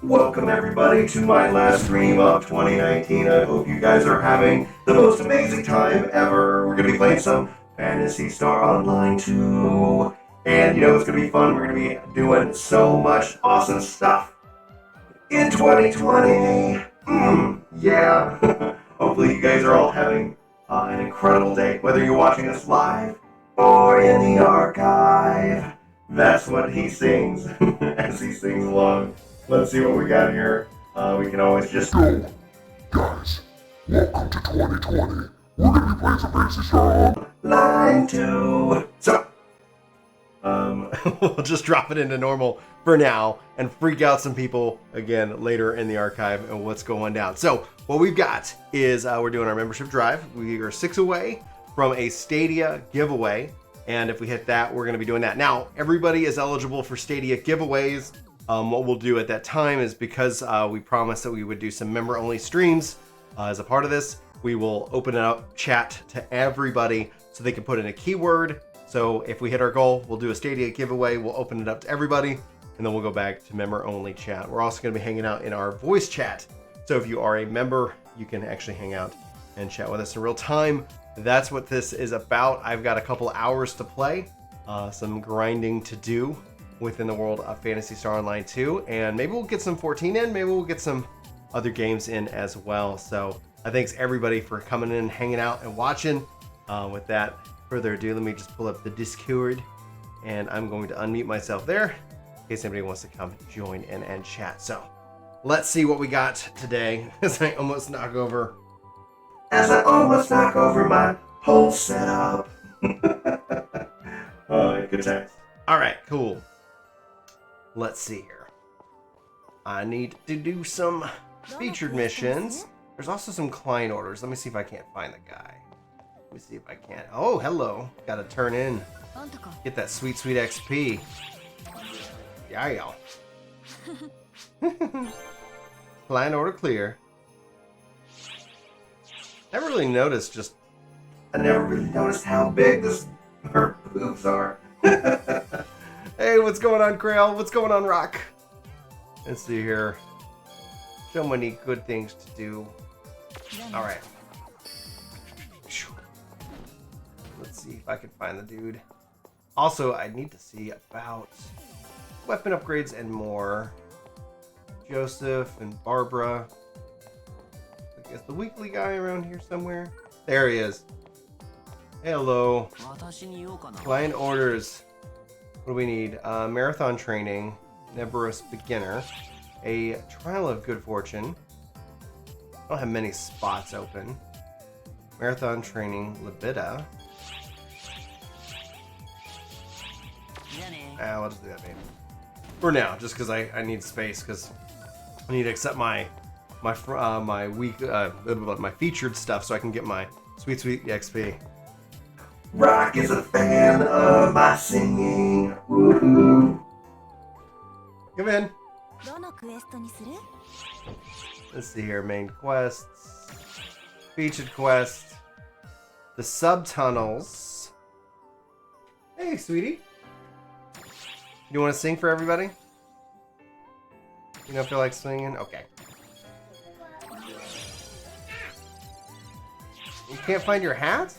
Welcome everybody to my last stream of 2019. I hope you guys are having the most amazing time ever. We're going to be playing some Phantasy Star Online 2. And you know it's going to be fun. We're going to be doing so much awesome stuff in 2020. Yeah. Hopefully you guys are all having an incredible day, whether you're watching us live or in the archive. That's what he sings as he sings along. Let's see what we got here. We can always just go. Guys, welcome to 2020. We're gonna be playing some Phantasy Star Online 2. So, we'll just drop it into normal for now and freak out some people again later in the archive and what's going down. So what we've got is we're doing our membership drive. We are 6 away from a Stadia giveaway, and if we hit that, we're going to be doing that. Now, everybody is eligible for Stadia giveaways. What we'll do at that time is, because we promised that we would do some member-only streams as a part of this, we will open up chat to everybody so they can put in a keyword. So if we hit our goal, we'll do a Stadia giveaway. We'll open it up to everybody, and then we'll go back to member-only chat. We're also going to be hanging out in our voice chat. So if you are a member, you can actually hang out and chat with us in real time. That's what this is about. I've got a couple hours to play, some grinding to do within the world of Phantasy Star Online 2, and maybe we'll get some 14 in, maybe we'll get some other games in as well. So thanks everybody for coming in, hanging out, and watching. With that further ado, let me just pull up the Discord, and I'm going to unmute myself there in case anybody wants to come join in and chat. So let's see what we got today as I almost knock over my whole setup. Good times. All right, cool. Let's see here. I need to do some featured missions. There's also some client orders. Let me see if I can't find the guy. Let me see if I can. Oh, hello. Got to turn in. Get that sweet, sweet XP. Yeah. Client order clear. Never really noticed I never really noticed how big her boobs are. Hey, what's going on, Krail? What's going on, Rock? Let's see here. So many good things to do. All right. Let's see if I can find the dude. Also, I need to see about weapon upgrades and more. Joseph and Barbara. I guess the weekly guy around here somewhere. There he is. Hello. Client orders. What do we need? Marathon training, Nebrus beginner, a trial of good fortune. I don't have many spots open. Marathon training, Libida. I'll just do that maybe for now, just because I need space, because I need to accept my week my featured stuff so I can get my sweet XP. Rock is a fan of my singing. Woohoo! Come in. Let's see here. Main quests. Featured quest. The subtunnels. Hey, sweetie. You want to sing for everybody? You don't feel like singing? Okay. You can't find your hat?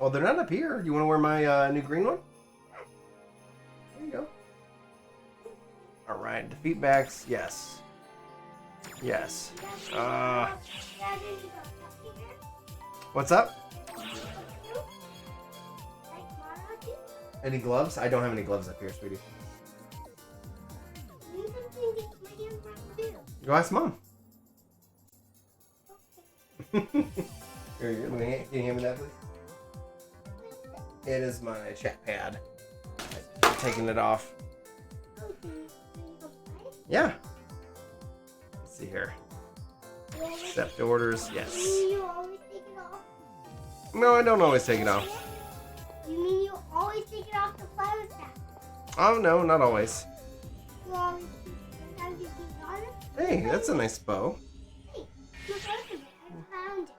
Oh, they're not up here. You want to wear my new green one? There you go. All right, defeat Max. Yes. Yes. What's up? Any gloves? I don't have any gloves up here, sweetie. Go ask Mom. Here, can you hand me that, please? It is my chat pad. I'm taking it off. Yeah. Let's see here. Accept orders. Yes. You always take it off? No, I don't always take it off. You mean you always take it off the flower stack? Oh, no, not always. You always sometimes you keep it on it? Hey, that's a nice bow. Hey, look at it. I found it.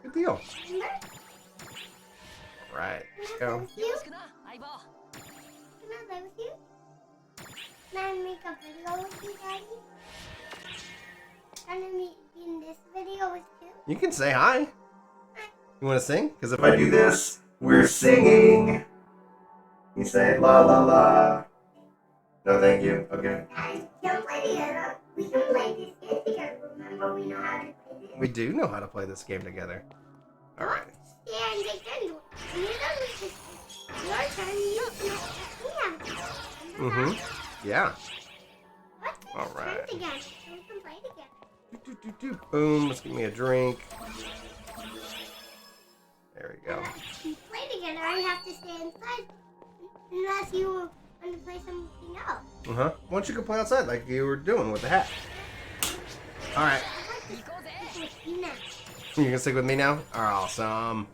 Good deal. Remember? Right. Go. Can I play with you? Can I make a a video with you, Daddy? Can I be in this video with you? You can say hi. You want to sing? Because if If I do this, we're singing. You say la la la. No, thank you. Okay. Guys, don't play together. We can play this game together. Remember, we know how to play this. we do know how to play this game together. All right. Yeah, and they can do it. When you're done with this, your turn, you can have it. Yeah. Let's do All this right. together so we can play together. Boom. Let's give me a drink. There we go. We play together. I have to stay inside unless you want to play something else. Why don't you go play outside like you were doing with the hat? All right. You know. You can stick with me now? Awesome.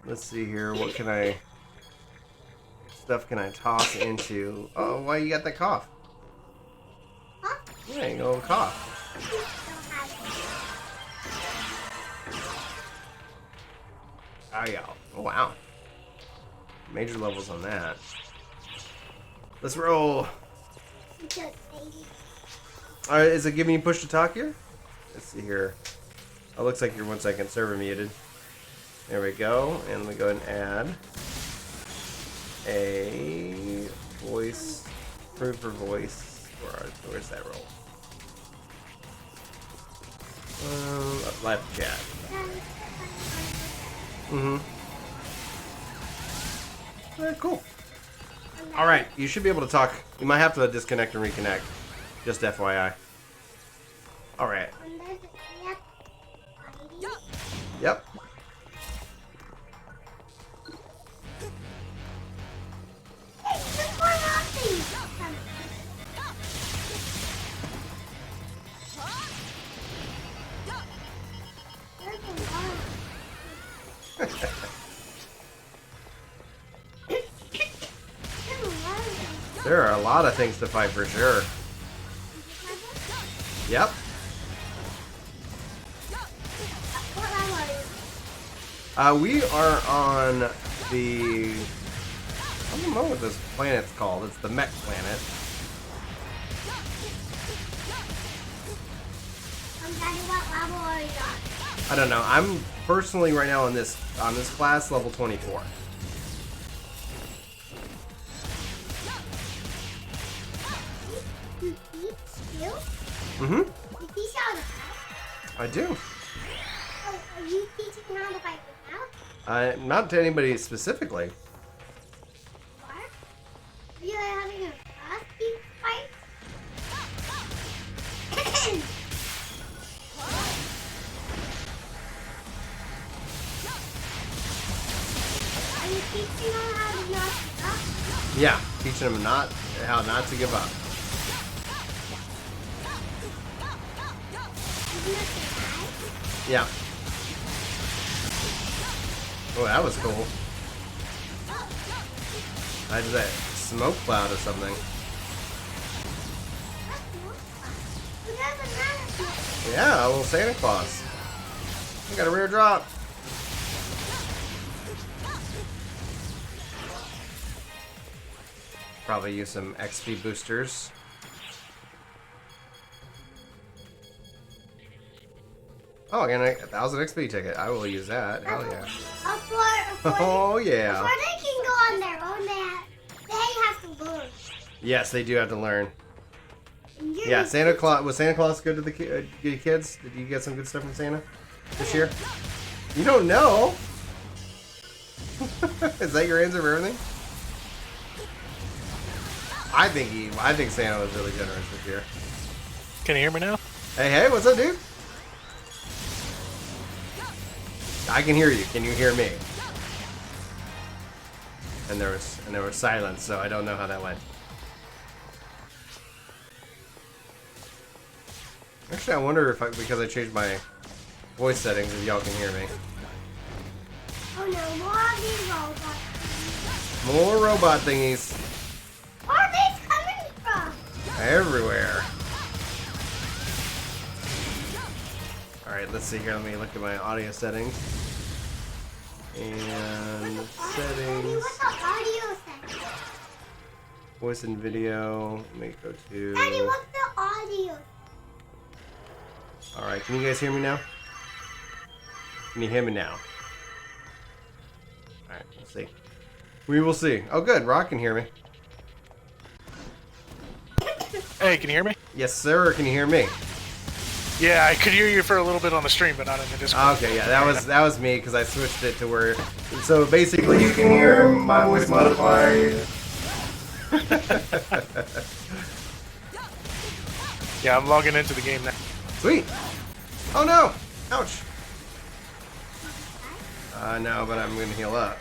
Let's see here. What stuff can I toss into? Oh, why you got that cough? Huh? Yeah, you got a little cough. Oh, yeah. Oh, wow. Major levels on that. Let's roll. Alright, is it giving you push to talk here? Let's see here. Oh, looks like your 1 second server muted. There we go. And we go ahead and add a voice, proof for voice. Where's that roll? Live chat. Alright, cool. Alright, you should be able to talk. You might have to disconnect and reconnect. Just FYI. Alright. Yep. There are a lot of things to fight for sure. Yep. We are on the... I don't know what this planet's called. It's the mech planet. I don't know. I'm personally right now on this class level 24. I do. Oh, are you teaching me how to fight now? Not to anybody specifically. What? Are you having a class team fight? Are you teaching them how to not give up? Yeah, teaching them how not to give up. Yeah. Oh, that was cool. I did that smoke cloud or something. Yeah, a little Santa Claus. I got a rare drop. Probably use some XP boosters. Oh, again, a 1,000 XP ticket. I will use that. Hell yeah. Oh yeah. Before they can go on their own, they have to learn. Yes, they do have to learn. You're Yeah, Santa Claus. Was Santa Claus good to the kids? Did you get some good stuff from Santa this year? You don't know. Is that your answer for everything? I think Santa was really generous this year. Can you hear me now? Hey, what's up, dude? I can hear you. Can you hear me? And there was silence, so I don't know how that went. Actually, I wonder if because I changed my voice settings, if y'all can hear me. Oh no, more of these robots. More robot thingies Where are these coming from? everywhere. All right, let's see here. Let me look at my audio settings. And settings. What's the audio settings? Voice and video. Let me go to. Daddy, what's the audio? All right, can you guys hear me now? Can you hear me now? All right, let's see. We will see. Oh, good. Rock can hear me. Hey, can you hear me? Yes, sir. Can you hear me? Yeah, I could hear you for a little bit on the stream, but not in the Discord. Okay, yeah, that was me because I switched it to where. So basically, You can hear my voice modified. Yeah, I'm logging into the game now. Sweet. Oh no! Ouch. No, but I'm gonna heal up.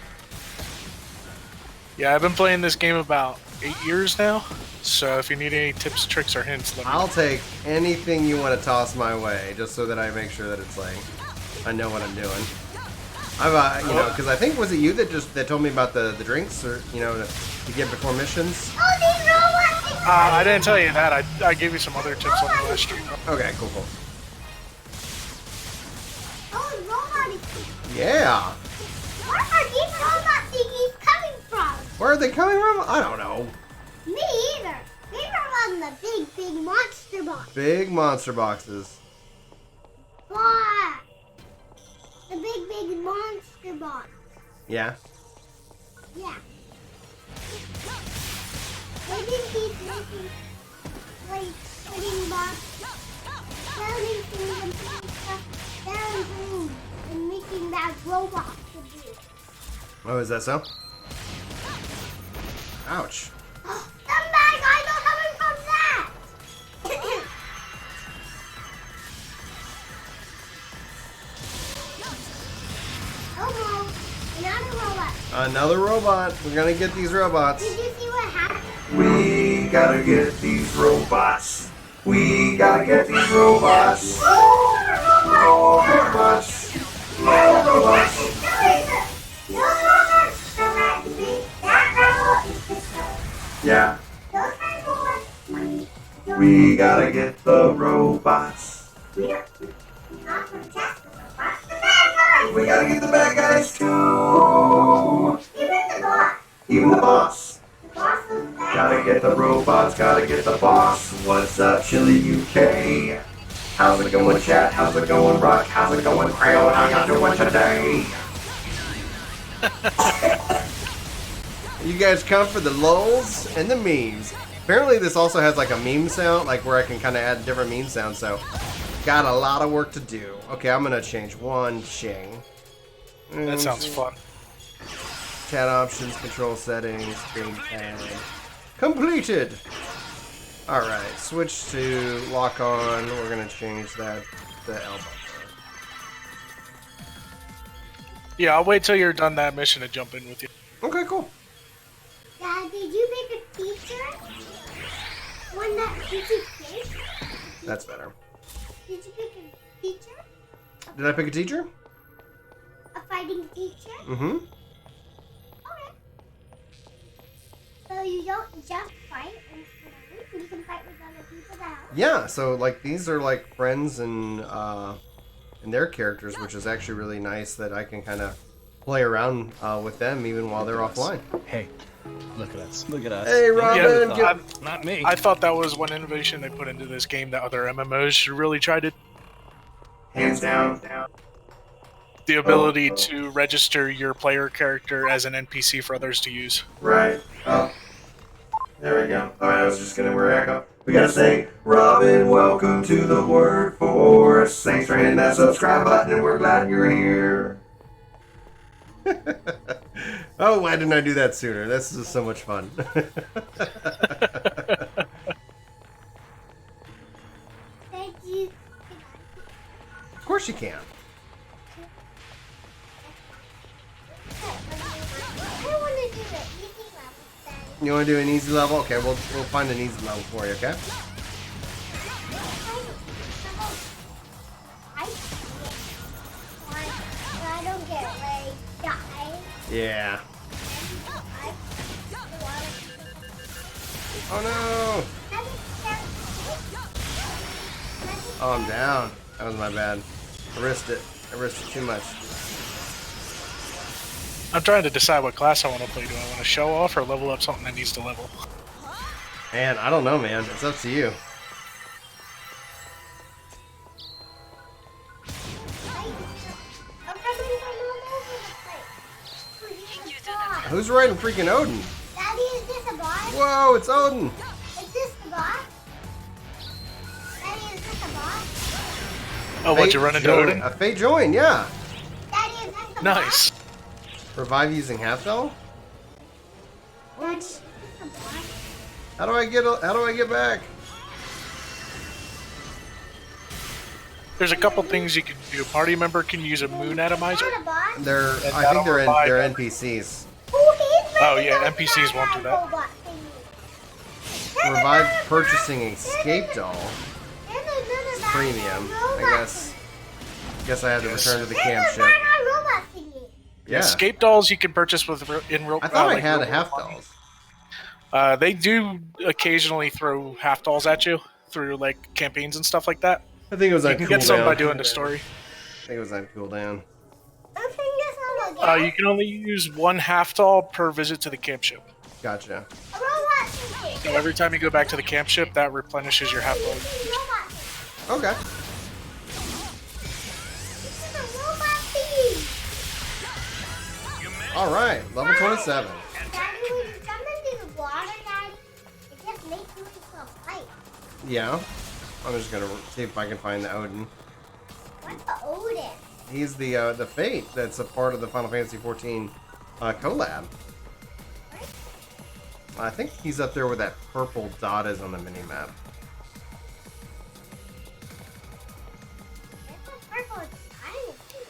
Yeah, I've been playing this game about 8 years now, so if you need any tips, tricks, or hints, let me know. I'll take anything you want to toss my way, just so that I make sure that it's like I know what I'm doing. I've you know, because I think was it you that told me about the drinks, or you know, to get before missions. Oh, these robots! I didn't tell you that. I gave you some other tips on the last stream. Okay, cool. Oh, robot! Yeah. Where are these robot thingies coming from? Where are they coming from? I don't know. Me either. They were on the big monster box. Big monster boxes. What? The big monster box. Yeah. Yeah. They didn't keep making, like, putting box, selling things and putting stuff down things and making that robot to do. Oh, is that so? Ouch. Some bad guys are coming from that! Oh no, another robot. Another robot. We're gonna get these robots. Did you see what happened? We gotta get these robots. We gotta get these robots. Oh, robots. Oh, robots. Yeah. We gotta get the robots. We gotta get the bad guys too. Even the boss. Gotta get the robots, gotta get the boss. What's up, Chili UK? How's it going, chat? How's it going, Rock? How's it going, Crayon? How y'all doing today? You guys come for the lulz and the memes. Apparently this also has like a meme sound, like where I can kind of add different meme sounds, so got a lot of work to do. Okay, I'm gonna change one thing. That sounds fun. Chat options, control settings, screen time. Completed! Alright, switch to lock on. We're gonna change that to elbow. Yeah, I'll wait till you're done that mission to jump in with you. Okay, cool. Dad, did you pick a teacher? One that teaches kids? That's better. Did you pick a teacher? Did I pick a teacher? A fighting teacher? Mm-hmm. Okay. So you don't just fight and you can fight with other people that help? Yeah, so like these are like friends and their characters, which is actually really nice that I can kind of play around with them even while they're offline. Hey, look at us. Look at us. Hey, Robin! Yeah, Not me. I thought that was one innovation they put into this game that other MMOs should really try to. Hands down. The ability to register your player character as an NPC for others to use. Right. Oh. There we go. Alright, I was just gonna wear echo. We gotta say, Robin, welcome to the workforce. Thanks for hitting that subscribe button, and we're glad you're here. Oh, why didn't I do that sooner? This is so much fun. Thank you. Of course you can. I want to do it. Easy level then. You want to do an easy level? Okay, we'll find an easy level for you, okay? I don't get like die. Yeah. Oh no! Oh, I'm down. That was my bad. I risked it. I risked it too much. I'm trying to decide what class I want to play. Do I want to show off or level up something that needs to level? Man, I don't know, man. It's up to you. Who's riding freaking Odin? Daddy, is this a boss? Whoa, it's Odin! Is this the boss? Daddy, is this a boss? Oh, what, you run into Odin? A Fate join, yeah. Daddy, is this the Nice. Revive using half spell? boss? Daddy, is this a boss? How do I get back? There's a couple things you can do. Party member can use a moon atomizer. Not a boss? They're And I think that'll revive they're them. NPCs. Oh, yeah, NPCs won't do that. Revive purchasing a scape doll. Premium. I guess I have to return to the camp ship. Yeah. Escape dolls you can purchase with in real. I thought I like had a real half money. dolls. They do occasionally throw half dolls at you through like campaigns and stuff like that. I think it was You on can cooldown. get some by doing the story. I think it was on cooldown. You can only use one half doll per visit to the camp ship. Gotcha. So every time you go back to the camp ship, that replenishes your half doll. Okay. All right, level 27. Yeah. I'm just gonna see if I can find the Odin. What's the Odin? He's the Fate that's a part of the Final Fantasy XIV collab. I think he's up there where that purple dot is on the minimap.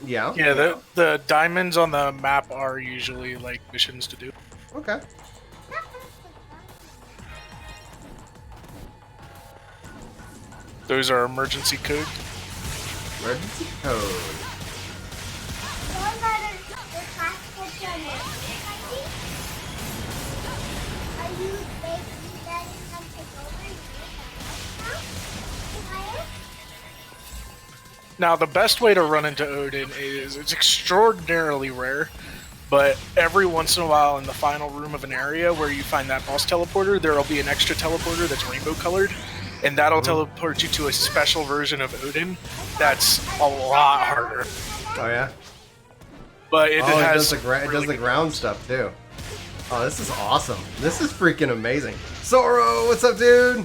Yeah. Yeah, the diamonds on the map are usually like missions to do. Okay. Those are emergency code. Emergency code. Now, the best way to run into Odin is it's extraordinarily rare, but every once in a while in the final room of an area where you find that boss teleporter, there will be an extra teleporter that's rainbow colored, and that'll teleport you to a special version of Odin that's a lot harder. Oh yeah. But it It has does really the good ground stuff too. Oh, this is awesome. This is freaking amazing. Zoro, what's up, dude?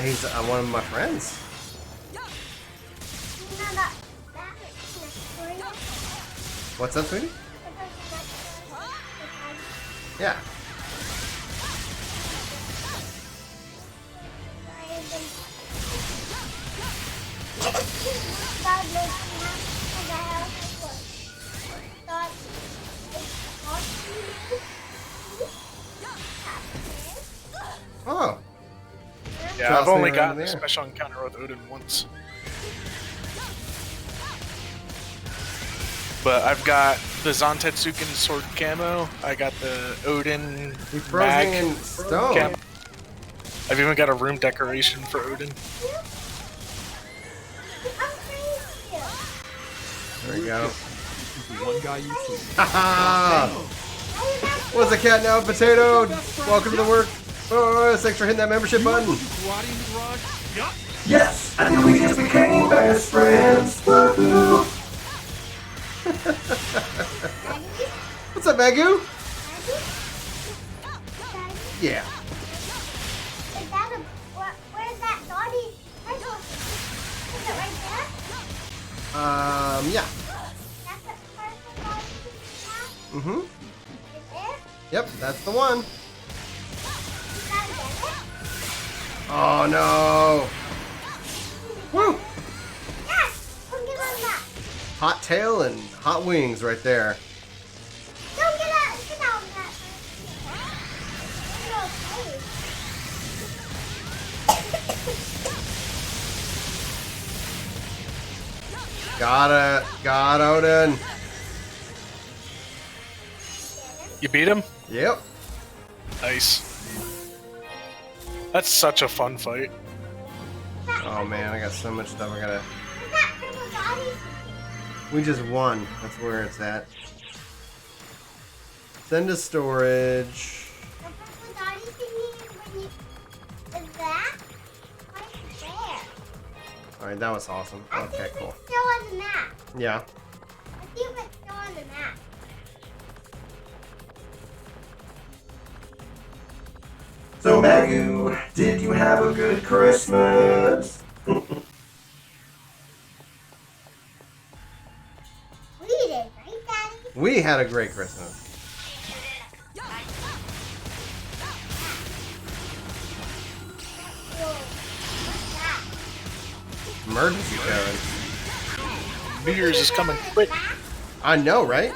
He's one of my friends. What's up, sweetie? Yeah. Oh. Yeah, I've only Jocelyn gotten right a there. special encounter with Odin once. But I've got the Zantetsuken sword camo. I got the Odin He froze mag me in stone. camo. I've even got a room decoration for Odin. There we go. One guy you see. Haha! What's a cat now, potato? Welcome to the work. Oh, thanks for hitting that membership button. Yes, I think we just became best friends. Woohoo! What's up, Magoo? Yeah. Where's that doggy? Is it right there? Yeah. That's the first doggy. Mm-hmm. Is there? Yep, that's the one. Is that it? Oh no. Woo! Yes! Don't get on that. Hot tail and hot wings right there. Don't get out. Get out of that. Got Odin. You beat him? Yep. Nice. That's such a fun fight. Oh man, I got so much stuff I gotta. Is that purple doggy? We just won. That's where it's at. Send to storage. The purple dotty thingy when you is that right there. Alright, that was awesome. I Okay, think cool. it's still on the map. Yeah. I think it's still on the map. So, Magoo, did you have a good Christmas? We did, right, Daddy? We had a great Christmas. Whoa. What's that? Emergency code. New Year's is coming quick. I know, right?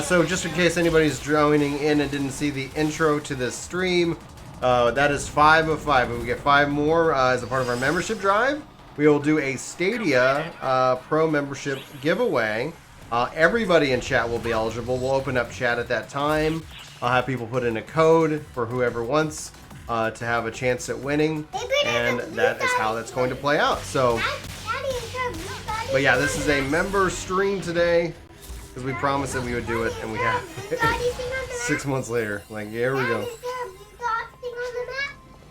So just in case anybody's joining in and didn't see the intro to this stream, that is 5 of 5. If we get 5 more as a part of our membership drive, we will do a Stadia Pro membership giveaway. Everybody in chat will be eligible. We'll open up chat at that time. I'll have people put in a code for whoever wants to have a chance at winning, and that is how that's going to play out. So, but yeah, this is a member stream today. Because we promised that we would do it, and we have. 6 months later. Like, here we go.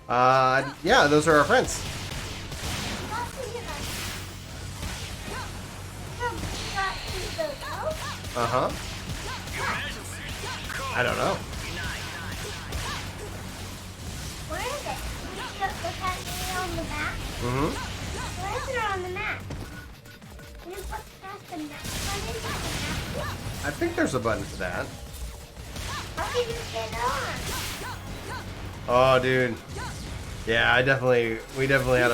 Yeah, those are our friends. Uh-huh. I don't know. Where is it? Look at it on the map. Mm-hmm. Where is it on the map? Can you put past the map button? I think there's a button for that. How did you get on? Oh, dude. Yeah, we definitely had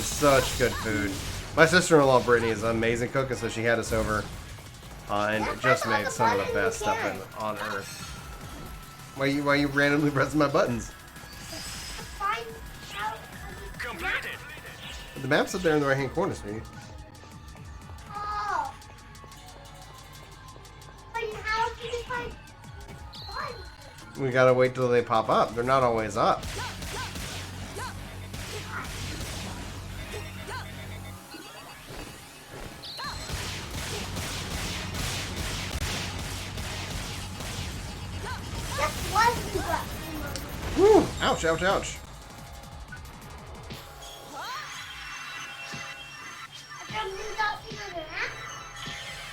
such good food. My sister-in-law, Brittany, is an amazing cook, and so she had us over and just made some of the best stuff on earth. Why you randomly pressing my buttons? Find out the map. The map's up there in the right-hand corner, sweetie. Oh. But how can you find one? We gotta wait till they pop up. They're not always up. Just one button. Woo! Ouch, ouch, ouch.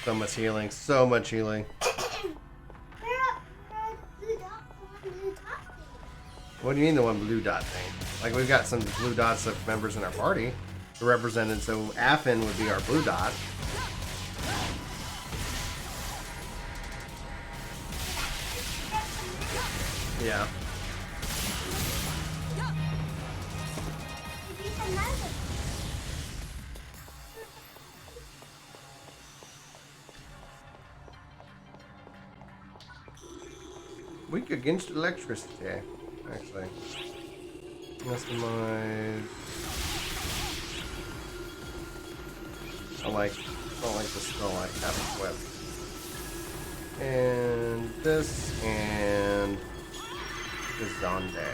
So much healing, so much healing. What do you mean the one blue dot thing? Like, we've got some blue dots of members in our party represented, so Affin would be our blue dot. Yeah. Weak against electricity, actually. Customize. I don't like the spell like having whip. And this and this Zonde.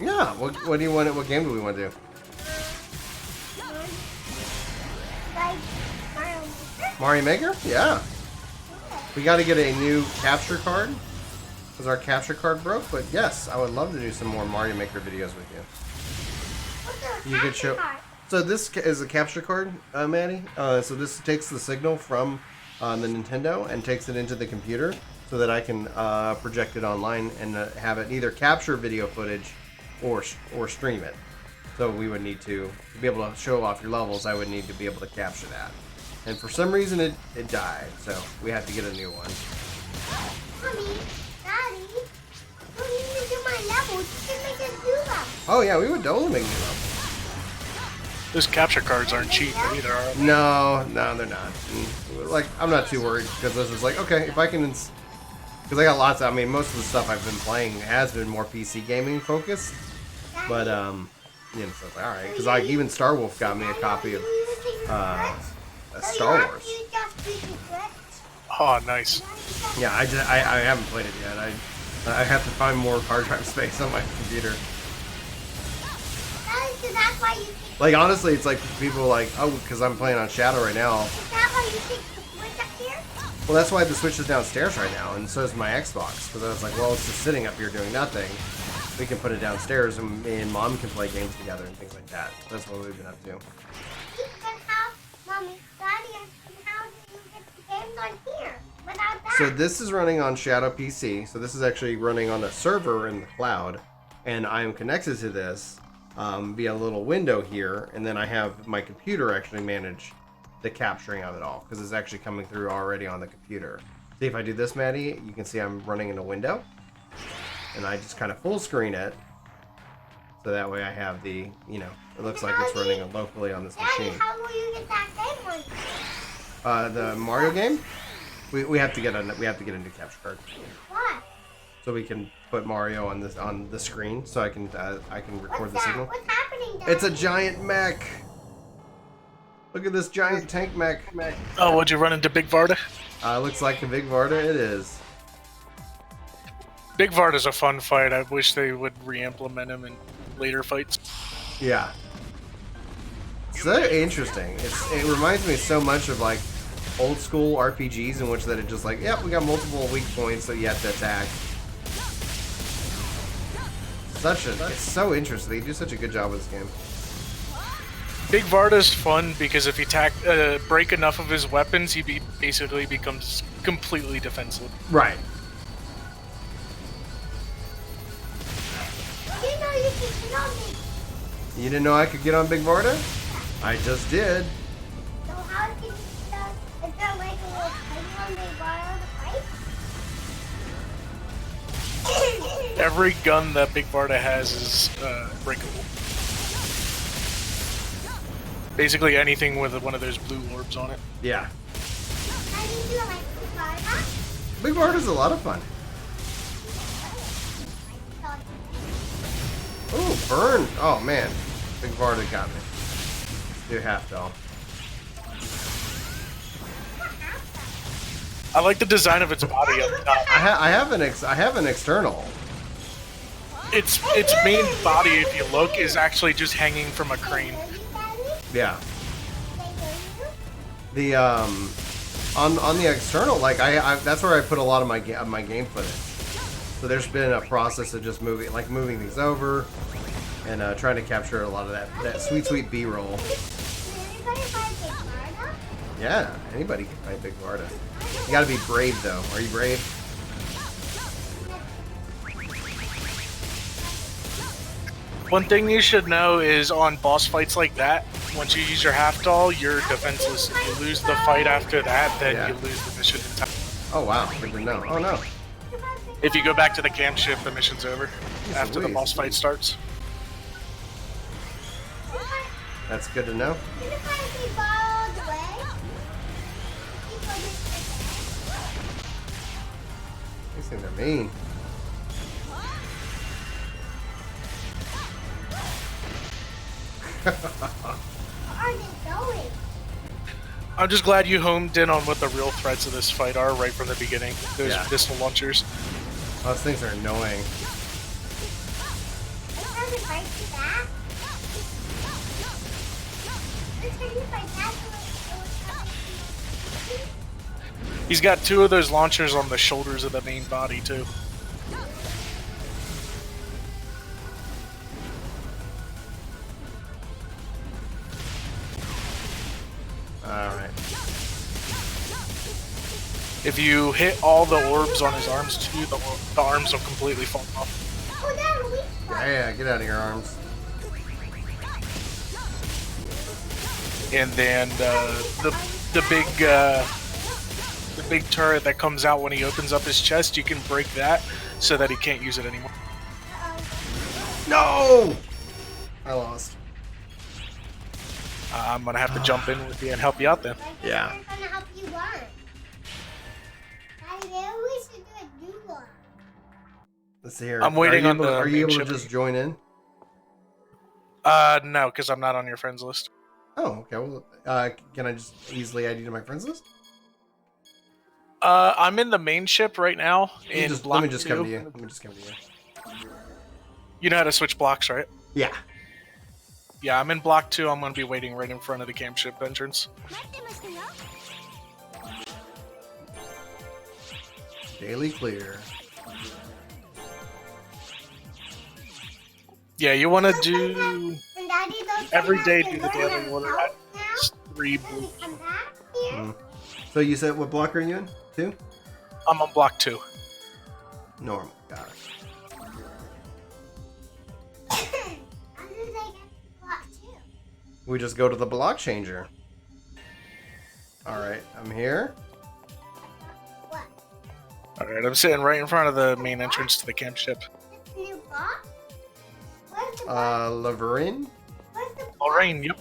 Yeah, what do you want? What game do we want to do? Mario Maker? Yeah. We got to get a new capture card because our capture card broke. But yes, I would love to do some more Mario Maker videos with you. You could show. So this is a capture card, Maddie. So this takes the signal from the Nintendo and takes it into the computer so that I can project it online and have it either capture video footage or stream it. So we would need to be able to show off your levels. I would need to be able to capture that. And for some reason it died, so we had to get a new one. Mommy, Daddy, you don't need to do my levels. You can make us do them. Oh yeah, we would totally make new levels. Those capture cards aren't cheap either, are they? No, they're not. And, like, I'm not too worried because this is like, okay, if I can, because I got lots. I mean, most of the stuff I've been playing has been more PC gaming focused, but so it's like, all right, because like even Star Wolf got me a copy of Star Wars. Oh, nice. Yeah, I haven't played it yet. I have to find more hard drive space on my computer. That's why you picked. Like honestly, it's like people are like, oh, because I'm playing on Shadow right now. Is that why you picked the Switch up here? Well, that's why the Switch is downstairs right now, and so is my Xbox. Because I was like, well, it's just sitting up here doing nothing. We can put it downstairs, and me and Mom can play games together and things like that. That's what we've been up to. Then how, Mommy, Daddy, and how do you get the games on here without that? So this is running on Shadow PC. So this is actually running on a server in the cloud, and I am connected to this via a little window here, and then I have my computer actually manage the capturing of it all because it's actually coming through already on the computer. See if I do this, Maddie, you can see I'm running in a window, and I just kind of full screen it, so that way I have the, you know, it looks like it's running locally on this Daddy, machine. how will you get that game on? The Mario game, we have to get a new capture card. What? So we can put Mario on the screen, so I can record the signal. What's happening, Daddy? It's a giant mech. Look at this giant tank mech. Oh, would you run into Big Varda? Looks like a big Varda. It is. Big Varda's a fun fight. I wish they would re-implement him in later fights. Yeah. So interesting. It reminds me so much of like old school RPGs in which that it just like, yep, we got multiple weak points that you have to attack. It's so interesting. They do such a good job with this game. Big Varda's fun because if you break enough of his weapons, he basically becomes completely defenseless. Right. You know you can get on me. You didn't know I could get on Big Varda? I just did. So how can you start? Is there like a little thing on the wire to fight? Every gun that Big Varda has is breakable. Basically anything with one of those blue orbs on it. Yeah. How do you do it like the fire? Big Varda's a lot of fun. Oh, burn! Oh man, Big Varda got me. Let's do half doll. I like the design of its body up top. I have an external. Its main body, if you look, is actually just hanging from a crane. Yeah. The on the external, like I that's where I put a lot of my game footage. So there's been a process of just moving these over and trying to capture a lot of that sweet B-roll. Yeah, anybody can fight Big Varda. You gotta be brave though. Are you brave? One thing you should know is on boss fights like that, once you use your half doll, you're defenseless. If you lose the fight after that, then Yeah. you lose the mission entirely. Oh wow, good to know. Oh no. If you go back to the camp ship, the mission's over after the Louise. boss fight starts. That's good to know. These things are mean. I'm just glad you homed in on what the real threats of this fight are right from the beginning. Those Yeah. missile launchers. Those things are annoying. He's got two of those launchers on the shoulders of the main body too. Alright. If you hit all the orbs on his arms too, the arms will completely fall off. Yeah, get out of your arms. And then the big turret that comes out when he opens up his chest, you can break that so that he can't use it anymore. No! I lost. I'm gonna have to jump in with you and help you out then. Yeah. Let's see here. I'm waiting on the Are you able main to ship. just join in? No, because I'm not on your friends list. Oh, okay. Well, can I just easily add you to my friends list? I'm in the main ship right now. Let me just come to you. Let me just come to you. You know how to switch blocks, right? Yeah. Yeah, I'm in block 2. I'm going to be waiting right in front of the camp ship entrance. Daily clear. Yeah, you want to do every day. Do the daily order at 3 blue. So you said what block are you in? 2? I'm on block 2. Normal. Got it. We just go to the block changer. Alright, I'm here. Alright, I'm sitting right in front of the main entrance to the camp ship. Laverin? Lorraine, yep.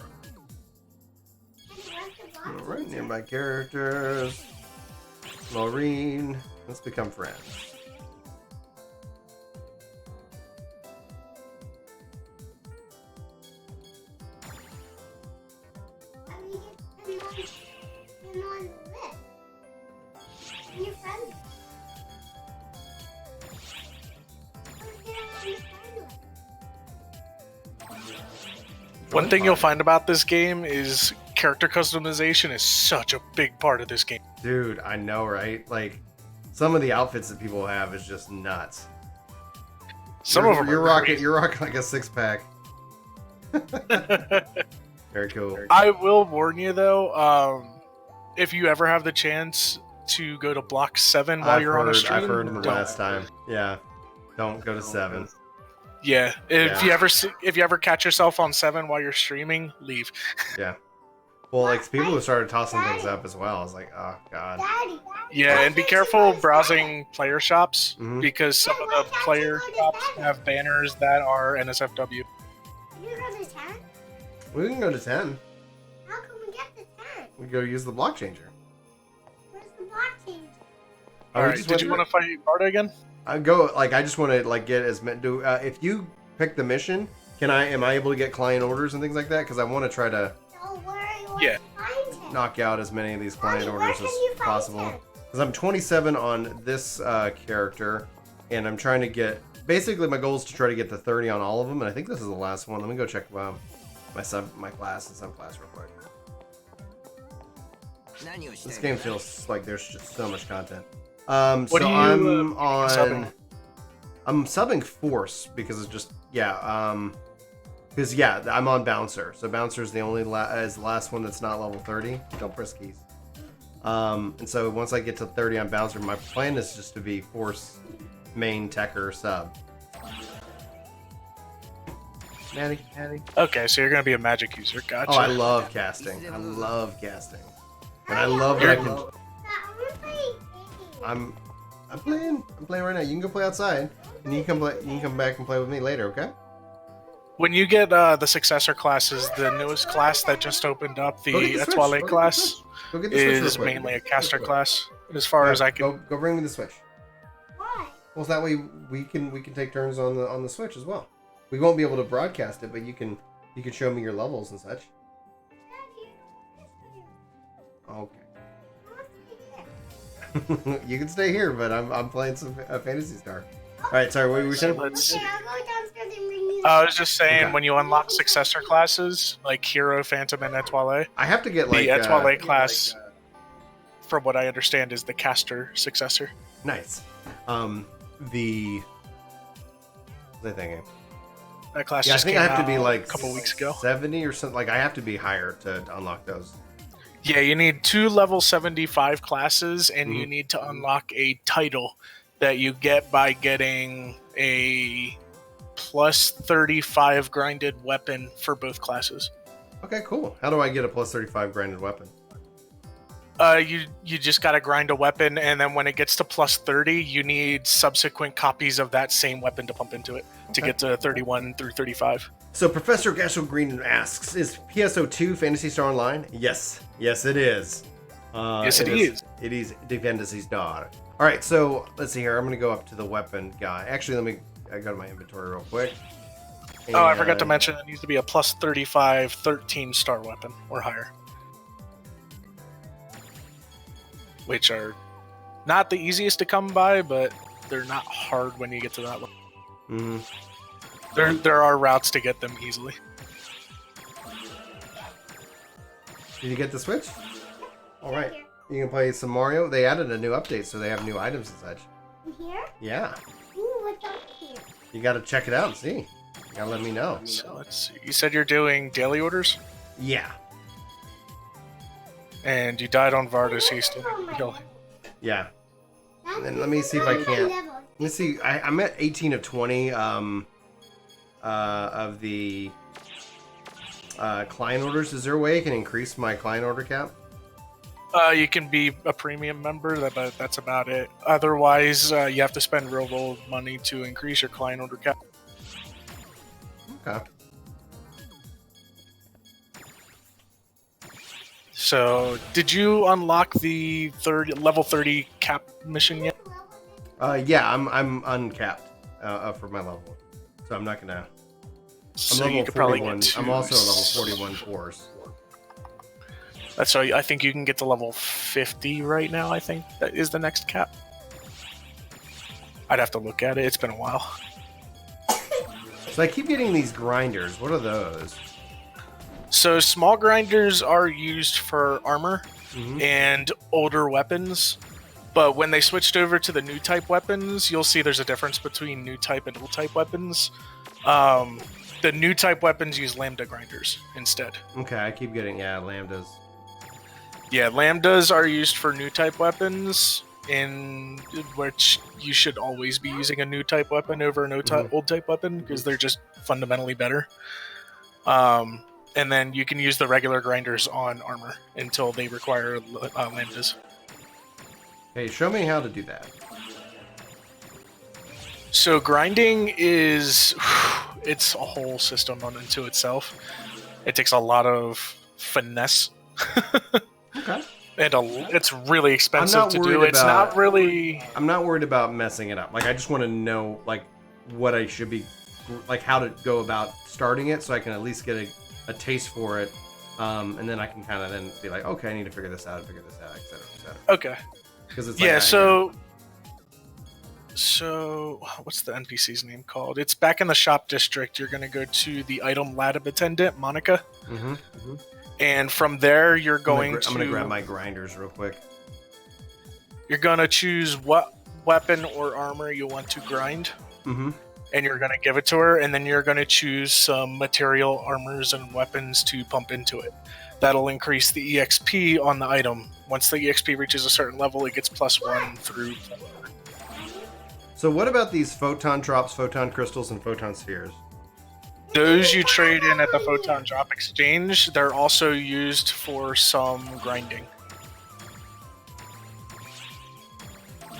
Alright, nearby characters. Laureen. Let's become friends. One thing you'll find about this game is character customization is such a big part of this game. Dude, I know, right? Like, some of the outfits that people have is just nuts. Some of them you're are rocking like a 6-pack. Very cool. I will warn you though, if you ever have the chance to go to block 7 while you're on a stream, I've heard in the don't. last time. Yeah, don't go to 7. Yeah, if you ever catch yourself on 7 while you're streaming, leave. Yeah. Well, like people have started tossing things up as well. I was like, oh god. Yeah, and be careful browsing player shops because some of the Can player we catch shops you have banners that are NSFW. You go to 10? We can go to 10. How can we get to 10? We go use the block changer. Where's the block change? Alright, did you want to fight Barda again? I just want to like get as many. If you pick the mission, am I able to get client orders and things like that? Because I want to try to Don't worry, Yeah. find him. knock out as many of these client Daddy, where orders can as you find possible. him? Because I'm 27 on this character, and I'm trying to get. Basically, my goal is to try to get to 30 on all of them, and I think this is the last one. Let me go check my class and subclass real quick. This game feels like there's just so much content. What So do you, I'm subbing? I'm subbing Force because it's just because I'm on Bouncer. So Bouncer's the only is the last one that's not level 30. Don't press keys. And so once I get to 30 on Bouncer, my plan is just to be Force main Techer sub. Maddie. Okay, so you're gonna be a magic user. Gotcha. Oh, I love casting. I love casting, and I love that I can. I want to play I'm playing right now. You can go play outside, and you can come back and play with me later, okay? When you get the successor classes, the newest class that just opened up, the Go get the Switch. Etoile class, Go get the Switch real is quick. mainly a caster class. As far as I can. go bring me the Switch. Why? Well, so that way we can take turns on the Switch as well. We won't be able to broadcast it, but you can show me your levels and such. Okay. You can stay here, but I'm playing some Phantasy Star. All right, sorry. What were you saying? Let's- Okay, I'll go downstairs and bring you. I was just saying, Okay. when you unlock successor classes like Hero, Phantom, and Etoile, I have to get like the Etoile class, from what I understand, is the caster successor. nice. The thing. That class Yeah, I just think came I have to out be like a couple weeks ago. 70 or something. Like I have to be higher to unlock those. Yeah, you need 2 level 75 classes, and you Mhm. need to unlock a title that you get by getting a plus 35 grinded weapon for both classes. Okay, cool. How do I get a plus 35 grinded weapon? You just gotta grind a weapon, and then when it gets to plus 30, you need subsequent copies of that same weapon to pump into it to Okay. get to 31 through 35. So Professor Gashel Green asks, is PSO2 Phantasy Star Online? Yes, it is. Yes, it is. It is the Phantasy Star. All right, so let's see here. I'm gonna go up to the weapon guy. Actually, I go to my inventory real quick. Oh, I forgot to And- mention it needs to be a plus 35 13 star weapon or higher. Which are not the easiest to come by, but they're not hard when you get to that level. Mhm. There are routes to get them easily. Did you get the Switch? All right. You can play some Mario. They added a new update, so they have new items and such. In here? Yeah. Ooh, what's up here? You got to check it out and see. You got to let me know. So let's see. You said you're doing daily orders, Yeah. and you died on Vardas. So you still need to kill him. Yeah. That's And let me see if I another can't. level. Let me see. I'm at 18 of 20 of the client orders. Is there a way I can increase my client order cap? You can be a premium member, but that's about it. Otherwise, you have to spend real world money to increase your client order cap. Okay. So, did you unlock the level 30 cap mission yet? Yeah, I'm uncapped for my level, so I'm not gonna. I'm So level you could probably 41. get to... I'm also a level 41 force. That's why I think you can get to level 50 right now. I think that is the next cap. I'd have to look at it. It's been a while. So I keep getting these grinders. What are those? So small grinders are used for armor Mhm. and older weapons. But when they switched over to the new type weapons, you'll see there's a difference between new type and old type weapons. The new type weapons use lambda grinders instead. Okay, I keep getting lambdas. Yeah, lambdas are used for new type weapons, in which you should always be using a new type weapon over an old type weapon because they're just fundamentally better. And then you can use the regular grinders on armor until they require lambdas. Hey, show me how to do that. So grinding is it's a whole system unto itself. It takes a lot of finesse. Okay. And it's really expensive not to worried do. It's about- not really. I'm not worried about messing it up. Like, I just want to know, like, what I should be, like, how to go about starting it, so I can at least get a taste for it, and then I can kind of then be like, okay, I need to figure this out, etc., etc. Okay. Because it's Yeah. like, So what's the NPC's name called? It's back in the shop district. You're gonna go to the item lab attendant, Monica, and from there you're going I'm gonna grab my grinders real quick. You're gonna choose what weapon or armor you want to grind. Mm-hmm. And you're going to give it to her, and then you're going to choose some material, armors, and weapons to pump into it. That'll increase the EXP on the item. Once the EXP reaches a certain level, it gets +1 through. So what about these photon drops, photon crystals, and photon spheres? Those you trade in at the Photon Drop Exchange. They're also used for some grinding.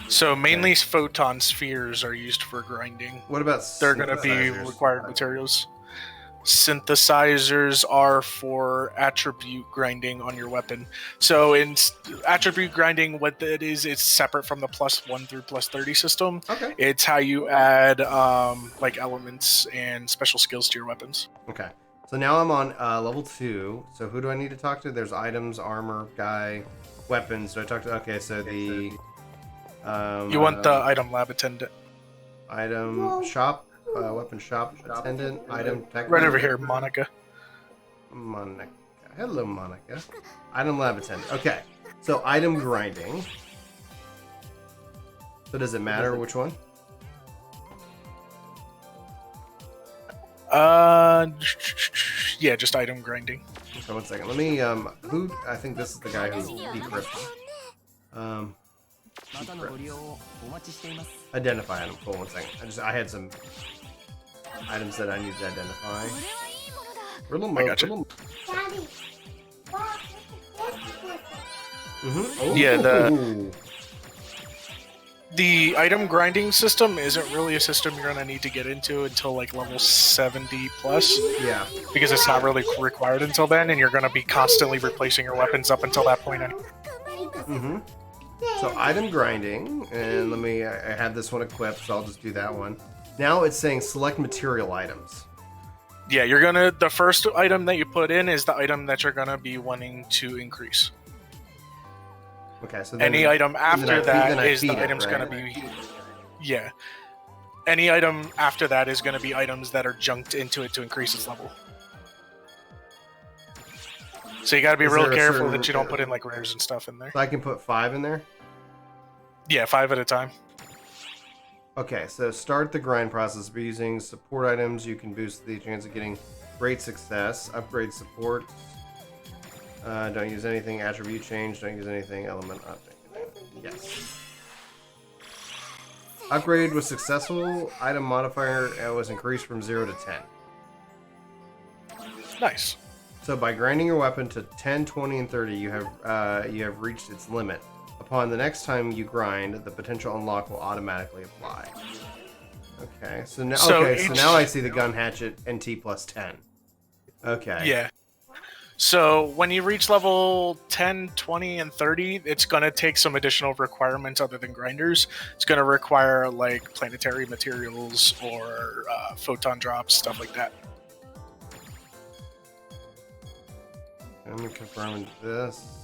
So mainly photon spheres are used for grinding. What about They're going to be synthesizers? required materials. Synthesizers are for attribute grinding on your weapon. So in attribute grinding, what that is, it's separate from the +1 through +30 system. Okay. It's how you add like elements and special skills to your weapons. Okay. So now I'm on level 2. So who do I need to talk to? There's items, armor, guy, weapons. Do I talk to? Okay, so the You want the item lab attendant. item shop, weapon shop attendant, item tech. Right over here, Monica. Monica. Hello, Monica. Item lab attendant. Okay. So item grinding. So does it matter which one? Yeah, just item grinding. So 1 second. Let me who I think this is the guy who decrypted. Identify item. Cool, 1 second. I had some items that I need to identify. Riddle mode. gotcha. Riddle- Daddy, what is this? Mhm. Yeah, Ooh. The item grinding system isn't really a system you're gonna need to get into until like level 70 plus, Yeah. because it's not really required until then, and you're gonna be constantly replacing your weapons up until that point. Mm-hmm. So item grinding, and let me. I have this one equipped, so I'll just do that one. Now it's saying select material items. Yeah, the first item that you put in is the item that you're gonna be wanting to increase. Okay, so then Any item after that is the feed it, item's right? gonna be. Yeah. Any item after that is gonna be items that are junked into it to increase its level. So you gotta be Is real there a careful certain- that you don't put in like rares and stuff in there. So I can put 5 in there? Yeah, 5 at a time. Okay, so start the grind process by using support items. You can boost the chance of getting great success. Upgrade support. Don't use anything attribute change. Don't use anything element object. Yes. Upgrade was successful. Item modifier was increased from 0 to 10. Nice. So by grinding your weapon to 10, 20, and 30, you have reached its limit. Upon the next time you grind, the potential unlock will automatically apply. Okay, so now I see the gun hatchet NT plus 10. Okay. Yeah. So when you reach level 10, 20, and 30, it's going to take some additional requirements other than grinders. It's going to require like planetary materials or photon drops, stuff like that. Let me confirm this.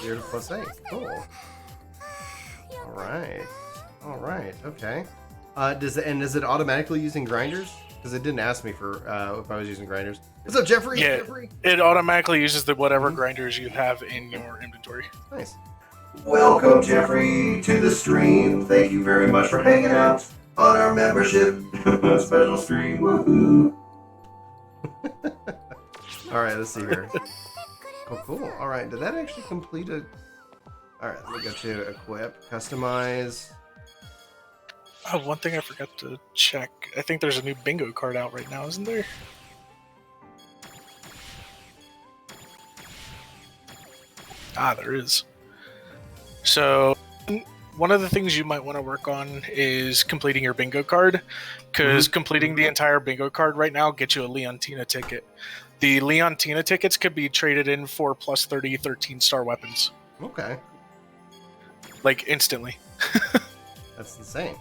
0 to plus 8. Cool. Alright, okay. Is it automatically using grinders? Because it didn't ask me for if I was using grinders. What's up, Jeffrey? Yeah, Jeffrey? it automatically uses whatever grinders you have in your inventory. Nice. Welcome, Jeffrey, to the stream. Thank you very much for hanging out on our membership special stream. Woohoo! Alright, let's see here. Oh, cool. Alright, did that actually complete a... Alright, let me go to equip, customize. Oh, one thing I forgot to check. I think there's a new bingo card out right now, isn't there? Ah, there is. So, one of the things you might want to work on is completing your bingo card, because completing the entire bingo card right now gets you a Leontina ticket. The Leontina tickets could be traded in for plus 30 13-star weapons. Okay. Like, instantly. That's insane.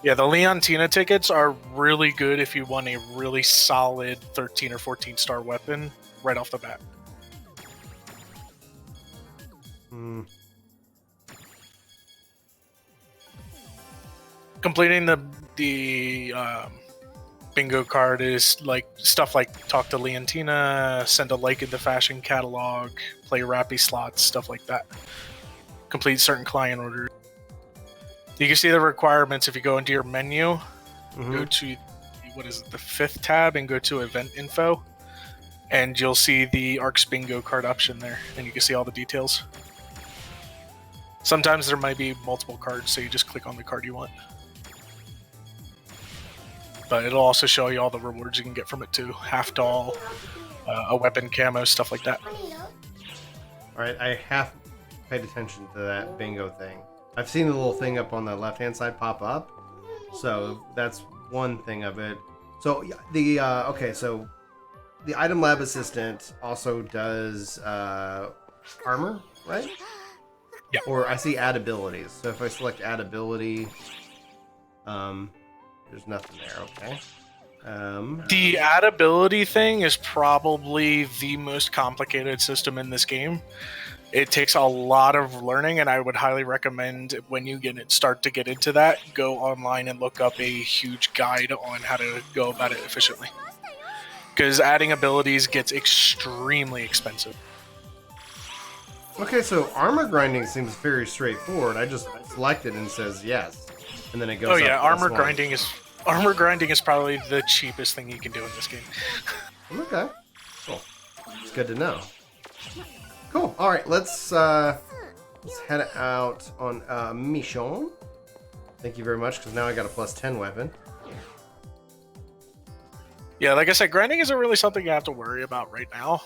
Yeah, the Leontina tickets are really good if you want a really solid 13 or 14-star weapon right off the bat. Completing the bingo card is like stuff like talk to Leontina, send a like in the fashion catalog, play Rappy slots, stuff like that. Complete certain client orders. You can see the requirements if you go into your menu, go to, the 5th tab and go to event info, and you'll see the ARC's bingo card option there, and you can see all the details. Sometimes there might be multiple cards, so you just click on the card you want. But it'll also show you all the rewards you can get from it too. Half doll, a weapon camo, stuff like that. Alright, I have paid attention to that bingo thing. I've seen the little thing up on the left-hand side pop up. So that's one thing of it. So the so the item lab assistant also does armor, right? Yeah. Or I see add abilities. So if I select add ability, there's nothing there. Okay. The add ability thing is probably the most complicated system in this game. It takes a lot of learning, and I would highly recommend when you start to get into that, go online and look up a huge guide on how to go about it efficiently. Because adding abilities gets extremely expensive. Okay, so armor grinding seems very straightforward. I just select it and it says yes, and then it goes. Oh yeah, up armor plus 1. grinding is probably the cheapest thing you can do in this game. Okay, cool. It's good to know. Cool. All right, let's head out on mission. Thank you very much, because now I got a plus 10 weapon. Yeah, like I said, grinding isn't really something you have to worry about right now.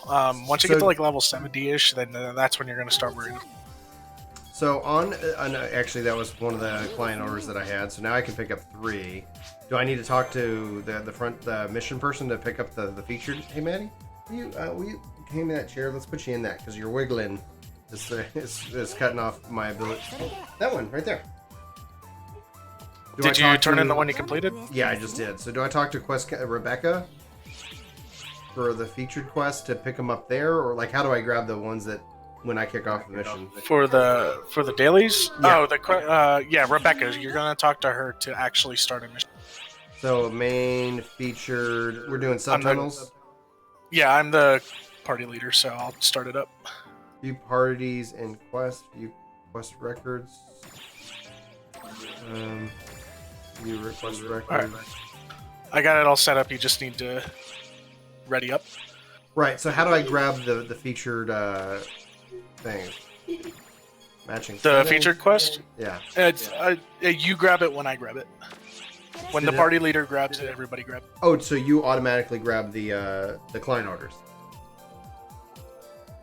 Once you get to like level 70-ish, then that's when you're going to start worrying. So actually, that was one of the client orders that I had. So now I can pick up 3. Do I need to talk to the mission person to pick up the featured? Hey, Maddie, will you hand me that chair? Let's put you in that, because you're wiggling. It's cutting off my ability. Oh, that one right there. Did you turn in the one you completed? Yeah, I just did. So do I talk to Rebecca for the featured quest to pick them up there, or like how do I grab the ones that when I kick off the mission? For the dailies? Yeah. Yeah, Rebecca. You're gonna talk to her to actually start a mission. So main featured. We're doing subtunnels. Yeah, I'm the party leader, so I'll start it up. View parties and quest. View quest records. View request records. Right. I got it all set up. You just need to ready up. Right. So how do I grab the featured thing? Matching. The settings? featured quest? Yeah. You grab it when I grab it. When the party leader grabs it, everybody grab it. Oh, so you automatically grab the client orders.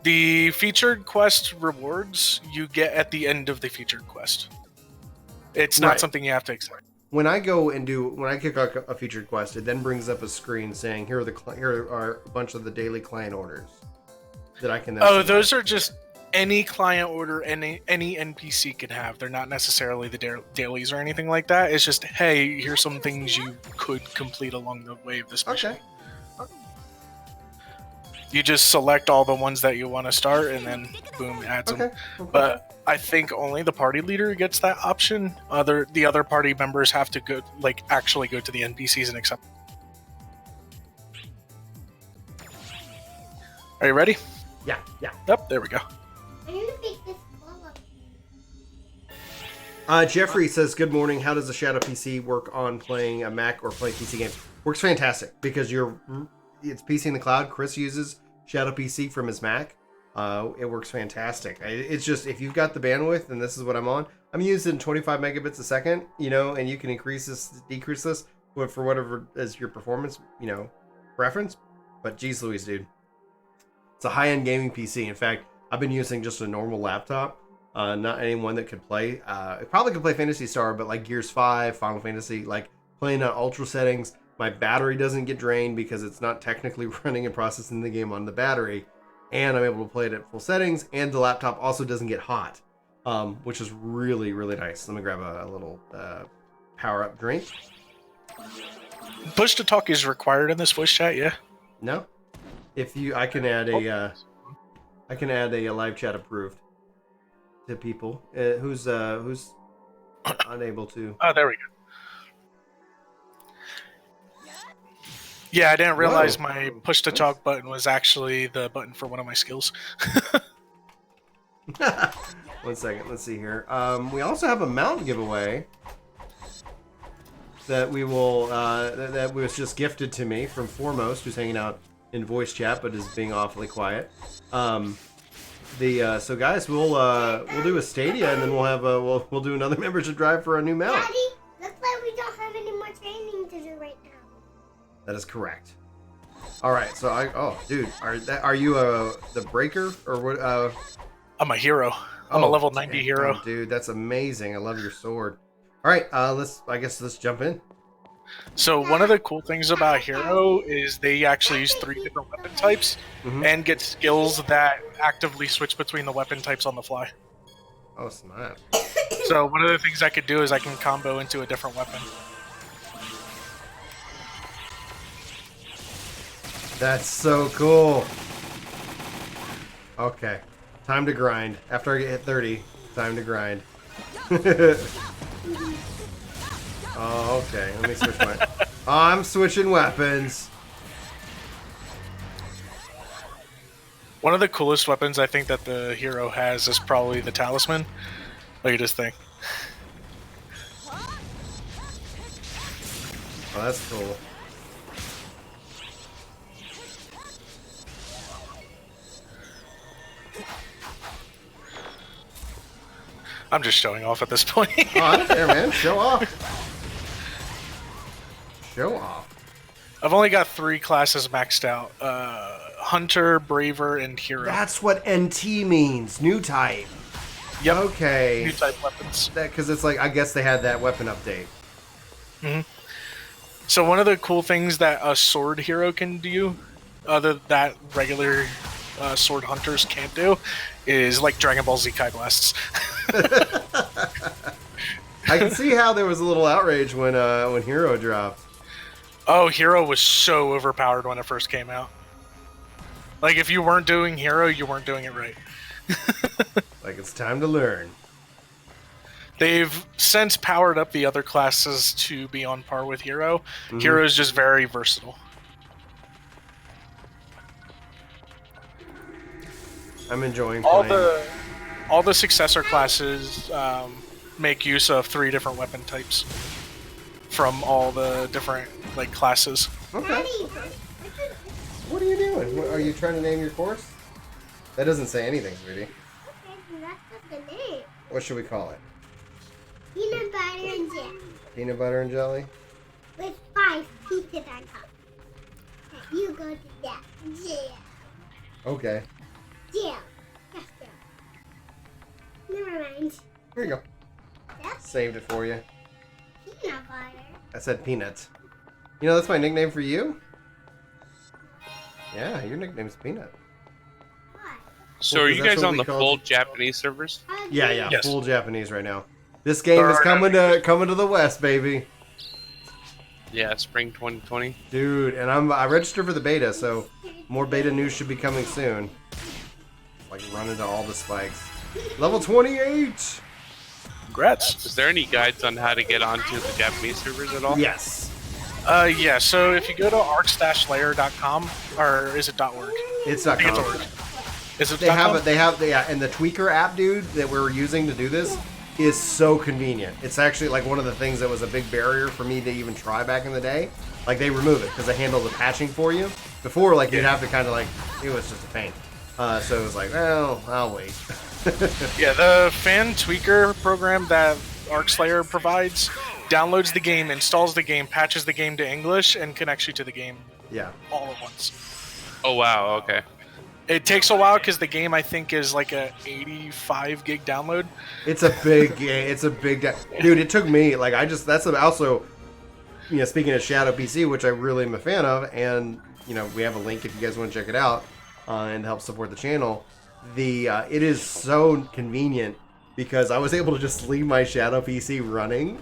The featured quest rewards you get at the end of the featured quest. It's not Right. something you have to accept. When I kick off a featured quest, it then brings up a screen saying here are a bunch of the daily client orders that I can. Then select. Those are just any client order any NPC can have. They're not necessarily the dailies or anything like that. It's just, hey, here's some things you could complete along the way of this mission. Okay. You just select all the ones that you want to start, and then boom, adds them. Okay. But I think only the party leader gets that option. The other party members have to go, actually go to the NPCs and accept. Are you ready? Yeah. Yep, there we go. I need to pick this ball up. Jeffrey says, "Good morning. How does the Shadow PC work on playing a Mac or playing PC games?" Works fantastic because it's PC in the cloud. Chris uses Shadow PC from his Mac. It works fantastic. It's just if you've got the bandwidth, and this is what I'm on. I'm using 25 megabits a second, and you can increase this, decrease this for whatever is your performance, preference. But geez Louise, dude, it's a high-end gaming PC. In fact, I've been using just a normal laptop. Not anyone that could play. It probably could play Phantasy Star, but like Gears 5, Final Fantasy, like playing at ultra settings. My battery doesn't get drained because it's not technically running and processing the game on the battery. And I'm able to play it at full settings. And the laptop also doesn't get hot, which is really, really nice. Let me grab a little power-up drink. Push to talk is required in this voice chat, yeah? No? I can add a live chat approved to people who's unable to. Oh, there we go. Yeah, I didn't realize my push to talk button was actually the button for one of my skills. 1 second, let's see here. We also have a mount giveaway that we will that was just gifted to me from Foremost, who's hanging out in voice chat but is being awfully quiet. So guys, we'll do a Stadia, and then we'll do another membership drive for a new mount. Daddy, looks like we don't have any more training to do right now. That is correct. All right, so dude, are you the breaker or what? I'm a hero. I'm a level 90 hero. Dude, that's amazing. I love your sword. All right, let's jump in. So one of the cool things about hero is they actually use 3 different weapon types and get skills that actively switch between the weapon types on the fly. Oh, snap. So one of the things I could do is I can combo into a different weapon. That's so cool. Okay, time to grind. After I get hit 30, time to grind. Oh, okay. Let me switch my... I'm switching weapons. One of the coolest weapons I think that the hero has is probably the talisman. Look at this thing. Oh, that's cool. I'm just showing off at this point. Oh, I don't care, man. Show off. Show off. I've only got 3 classes maxed out. Hunter, Braver, and Hero. That's what NT means. New type. Yep. Okay. New type weapons. Because it's like, I guess they had that weapon update. Mm-hmm. So one of the cool things that a sword hero can do, that regular sword hunters can't do, is like Dragon Ball Z Kai blasts. I can see how there was a little outrage when Hero dropped. Oh, Hero was so overpowered when it first came out. Like, if you weren't doing Hero, you weren't doing it right. Like, it's time to learn. They've since powered up the other classes to be on par with Hero. Mm-hmm. Hero is just very versatile. I'm enjoying All playing. the successor classes make use of 3 different weapon types from all the different like classes. Okay. What are you doing? What, are you trying to name your course? That doesn't say anything, sweetie. Okay, so that's not the name. What should we call it? Peanut butter and jam. Peanut butter and jelly? With 5 pieces on top. And you go to that. Jam. Okay. Jam. Yes, jam. Never mind. Here you go. That's Saved it for you. peanut butter. I said peanuts. You know, that's my nickname for you? Yeah, your nickname's Peanut. What? So Well, are 'cause you that's guys what on we the call full it. Japanese servers? Yeah, yeah, Yes. full Japanese right now. This game There is are no coming to the West, baby. Yeah, spring 2020. Dude, and I registered for the beta, so more beta news should be coming soon. Like run into all the spikes. Level 28! Congrats. Is there any guides on how to get onto the Japanese servers at all? Yes. Yeah, so if you go to arc-layer.com, or is it .org? It's I think it's .com. .org. Is it They have .com? it. Yeah, and the tweaker app, dude, that we're using to do this is so convenient. It's actually like one of the things that was a big barrier for me to even try back in the day. Like they remove it because they handle the patching for you. Before, like you'd have to kind of like it was just a pain. So it was like, well, I'll wait. Yeah, the fan tweaker program that ArcSlayer provides downloads the game, installs the game, patches the game to English, and connects you to the game Yeah. all at once. Oh wow, okay. It takes a while because the game, I think, is like a 85 gig download. It's a big game. It's a big dude. It took me like that's also, you know, speaking of Shadow PC, which I really am a fan of, and you know we have a link if you guys want to check it out and help support the channel. It is so convenient because I was able to just leave my Shadow PC running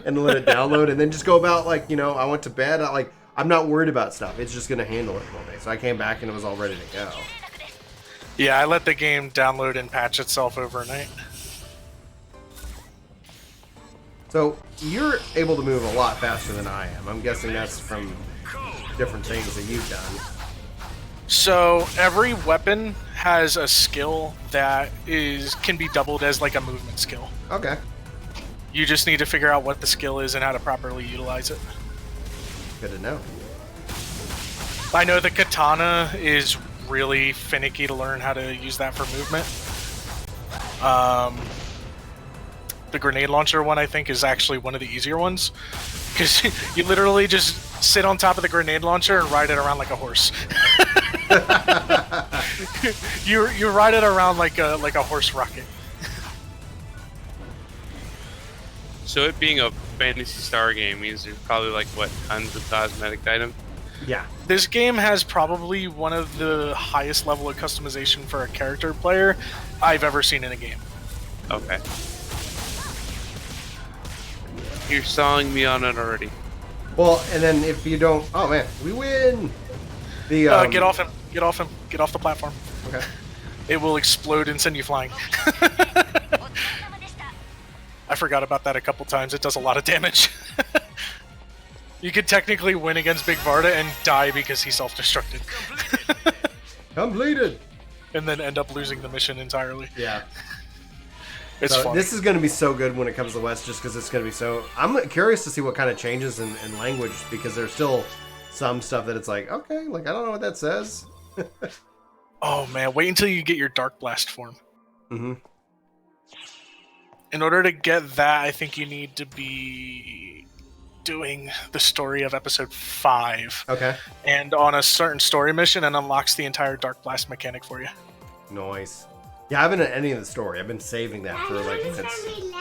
and let it download, and then just go about like I went to bed. I'm not worried about stuff. It's just gonna handle it for me. So I came back and it was all ready to go. Yeah, I let the game download and patch itself overnight. So you're able to move a lot faster than I am. I'm guessing that's from different things that you've done. So every weapon has a skill that can be doubled as like a movement skill. Okay. You just need to figure out what the skill is and how to properly utilize it. Good to know. I know the katana is really finicky to learn how to use that for movement. The grenade launcher one, I think, is actually one of the easier ones. Because you literally just sit on top of the grenade launcher and ride it around like a horse. you ride it around like a horse rocket. So it being a Phantasy Star game means there's probably like what, tons of cosmetic items? Yeah. This game has probably one of the highest level of customization for a character player I've ever seen in a game. Okay. You're selling me on it already. Well, and then if you don't, oh man, we win. The Get off him! Get off him! Get off the platform! Okay. It will explode and send you flying. I forgot about that a couple times. It does a lot of damage. You could technically win against Big Varda and die because he self-destructed. Completed. And then end up losing the mission entirely. Yeah. It's So fun. this is going to be so good when it comes to the West, just because it's going to be so. I'm curious to see what kind of changes in language, because there's still some stuff that it's like, okay, like I don't know what that says. Oh man, wait until you get your Dark Blast form. Mm-hmm. In order to get that, I think you need to be doing the story of episode 5. Okay. And on a certain story mission, and unlocks the entire Dark Blast mechanic for you. Nice. Yeah, I haven't done any of the story. I've been saving that for like Every it's, level?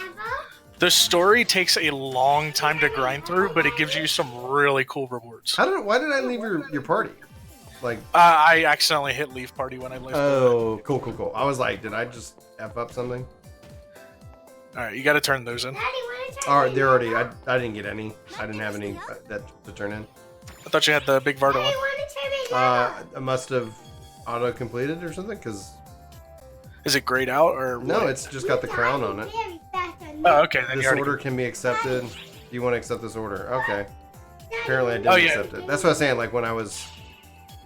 The story takes a long time to grind through, but it gives you some really cool rewards. why did I leave your party? Like, I accidentally hit leave party when I left. oh, cool. I was like, did I just F up something? All right, you got to turn those in. Daddy, wanna turn All right, it they're already. on? I didn't get any. I didn't have any that to turn in. I thought you had the big Varda Daddy, one. wanna turn it on? I must have auto completed or something because Is it grayed out or no, what? it's just got the crown on it. Very fast on Oh, that. okay. Then This you already. order can be accepted. Do you want to accept this order? Okay. Apparently I didn't Oh, yeah. accept it. That's what I was saying. Like when I was,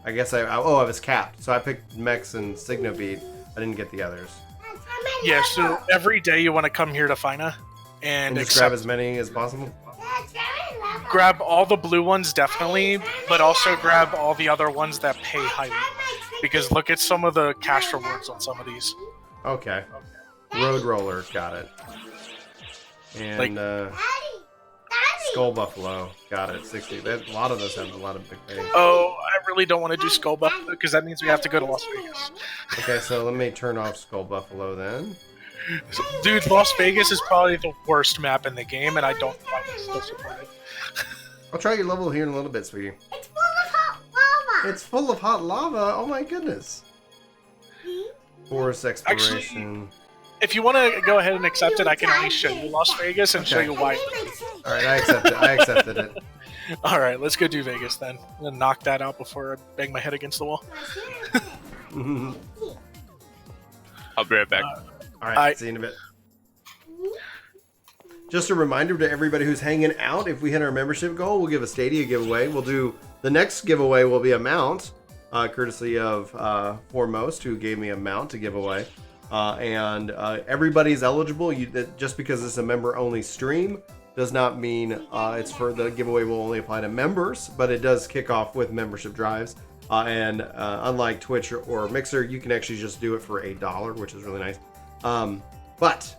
I guess I was capped. So I picked Mex and Signobeat. I didn't get the others. Turn my Yeah. So level. every day you want to come here to Fina And and just grab accept. as many as possible. Dad, turn my level. Grab all the blue ones definitely, but also grab all the other ones that pay highly. Because look at some of the cash rewards on some of these. Okay. Road Roller, got it. And Like- Daddy, Skull Buffalo, got it. 60. A lot of those have a lot of big pay. Oh, I really don't want to do Skull Buff because that means we have to go to Las Vegas. Okay, so let me turn off Skull Buffalo then. Dude, Las Vegas is probably the worst map in the game, and I don't find it still supported. I'll try your level here in a little bit, sweetie. it's full of hot lava. It's full of hot lava. Oh my goodness. Forest exploration. If you want to go ahead and accept it, I can at least show you Las Vegas and show Okay. you why. All right, I accept it. I accepted it. All right, let's go do Vegas then. I'm gonna knock that out before I bang my head against the wall. I'll be right back. All right, see you in a bit. Just a reminder to everybody who's hanging out, if we hit our membership goal, we'll give a Stadia giveaway. We'll do the next giveaway will be a mount, courtesy of Foremost, who gave me a mount to give away. And everybody's eligible. Just because it's a member-only stream does not mean it's for the giveaway will only apply to members, but it does kick off with membership drives. And unlike Twitch or Mixer, you can actually just do it for $1, which is really nice. But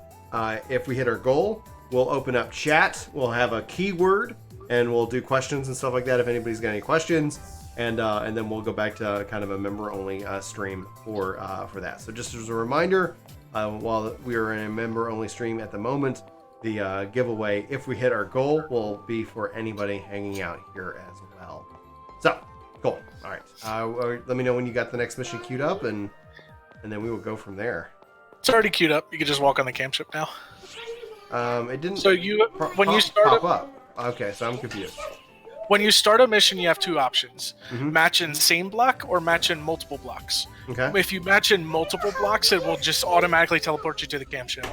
if we hit our goal, we'll open up chat. We'll have a keyword, and we'll do questions and stuff like that if anybody's got any questions. And then we'll go back to kind of a member-only stream for that. So just as a reminder, while we are in a member-only stream at the moment, the giveaway, if we hit our goal, will be for anybody hanging out here as well. So, cool. All right. Let me know when you got the next mission queued up, and then we will go from there. It's already queued up. You can just walk on the camp ship now. It didn't. So you, when you pop start up. Okay, so I'm confused. when you start a mission, you have two options: Mhm. match in same block or match in multiple blocks. Okay. If you match in multiple blocks, it will just automatically teleport you to the camp ship.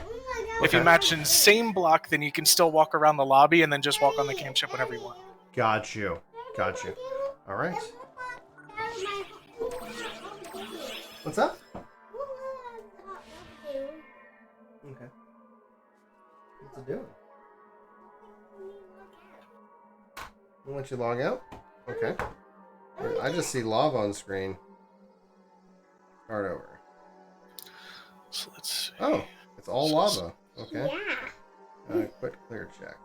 If you Okay. match in same block, then you can still walk around the lobby and then just walk on the camp ship whenever you want. Got you. Got you. All right. What's up? Okay. What's it doing? We'll let you log out? Okay. I just see lava on screen. Start over. So let's see. Oh, it's all lava. Okay. Yeah. Quit clear check.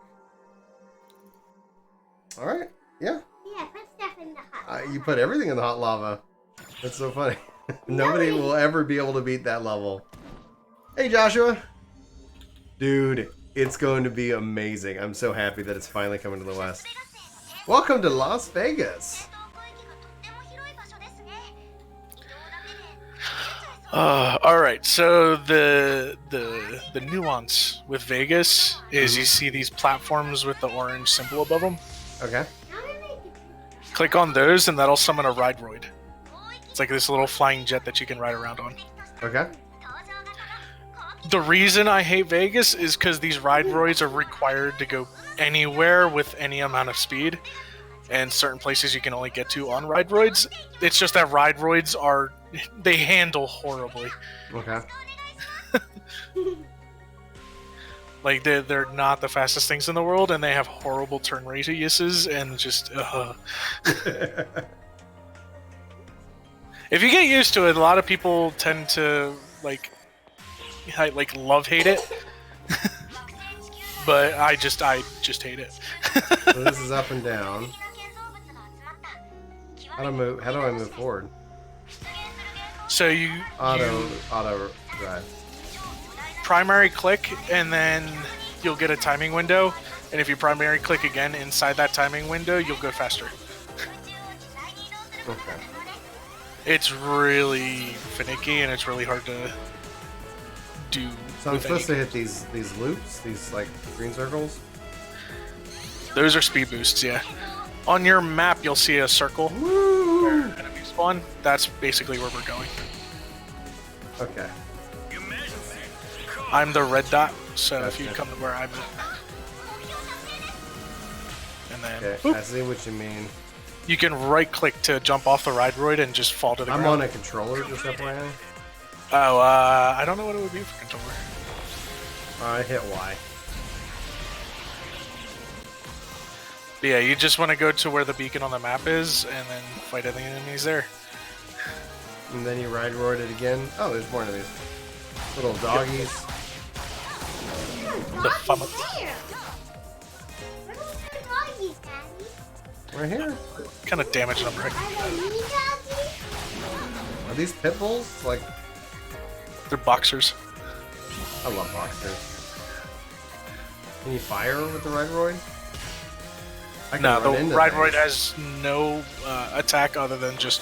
All right. Yeah. Yeah, put stuff in the hot. You put everything in the hot lava. That's so funny. Nobody will ever be able to beat that level. Hey, Joshua. Dude, it's going to be amazing. I'm so happy that it's finally coming to the West. Welcome to Las Vegas. All right. So the nuance with Vegas is you see these platforms with the orange symbol above them. Okay. Click on those, and that'll summon a ride droid. It's like this little flying jet that you can ride around on. Okay. The reason I hate Vegas is because these ride droids are required to go anywhere with any amount of speed, and certain places you can only get to on ride droids. It's just that ride droids they handle horribly. Okay. Like they're not the fastest things in the world, and they have horrible turn radiuses, and just if you get used to it, a lot of people tend to like love hate it. But I just hate it. So this is up and down. How do I move forward? So you Auto drive. primary click, and then you'll get a timing window. And if you primary click again inside that timing window, you'll go faster. Okay. It's really finicky, and it's really hard to do. So I'm with supposed to any- hit these loops, these like green circles. Those are speed boosts, yeah. On your map, you'll see a circle where enemies spawn. That's basically where we're going. Okay. I'm the red dot, so if you Gotcha. come to where I'm at, and then Okay. boop, I see what you mean. you can right-click to jump off the ride roid and just fall to the I'm ground. on a controller, just FYI. Oh, I don't know what it would be for controller. I hit Y. But yeah, you just want to go to where the beacon on the map is, and then fight any enemies there. And then you ride roid it again. Oh, there's more of these little doggies. The fun. There. Where are the doggies, Daddy? Right here. What kind of damage I'm right? Are they me doggies? Are these pit bulls? Like, They're boxers. I love boxers. Can you fire with the ride roid? I can No, run the into ride things. roid has no attack other than just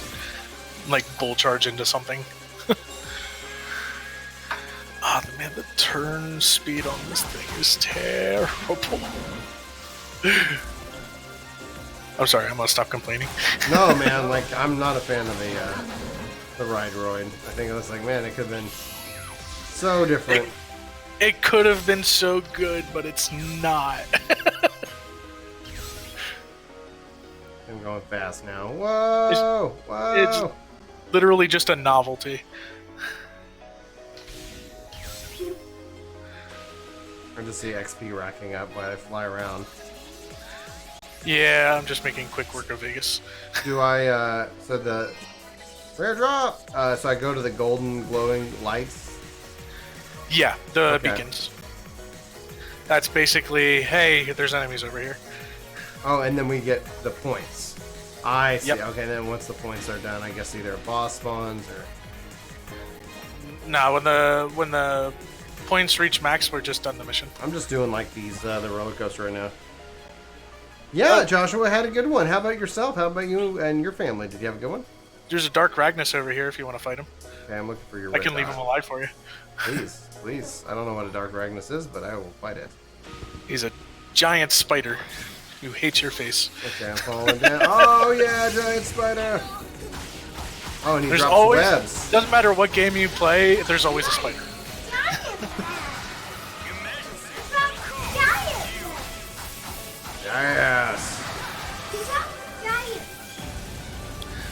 like bull charge into something. Ah, man, the turn speed on this thing is terrible. I'm sorry, I'm gonna stop complaining. No, man, like, I'm not a fan of the ride roid. I think it was like, man, it could have been so different. It could have been so good, but it's not. I'm going fast now. Whoa! Whoa! it's- Literally just a novelty. I just see XP racking up while I fly around. Yeah, I'm just making quick work of Vegas. Do I, so the rare drop, so I go to the golden glowing lights? Yeah, the Okay. beacons. That's basically, hey, there's enemies over here. Oh, and then we get the points. I see. Yep. Okay, then once the points are done, I guess either a boss spawns or... No, when the points reach max, we're just done the mission. I'm just doing like these, the roller coaster right now. Yeah, Joshua had a good one. How about yourself? How about you and your family? Did you have a good one? There's a Dark Ragnus over here if you want to fight him. Okay, I'm looking for your I red can leave dot. him alive for you. Please, please. I don't know what a Dark Ragnus is, but I will fight it. He's a giant spider who hates your face. Okay, I'm falling down. Oh, yeah, giant spider. Oh, and he There's drops always, webs. doesn't matter what game you play, there's always a spider. Yes.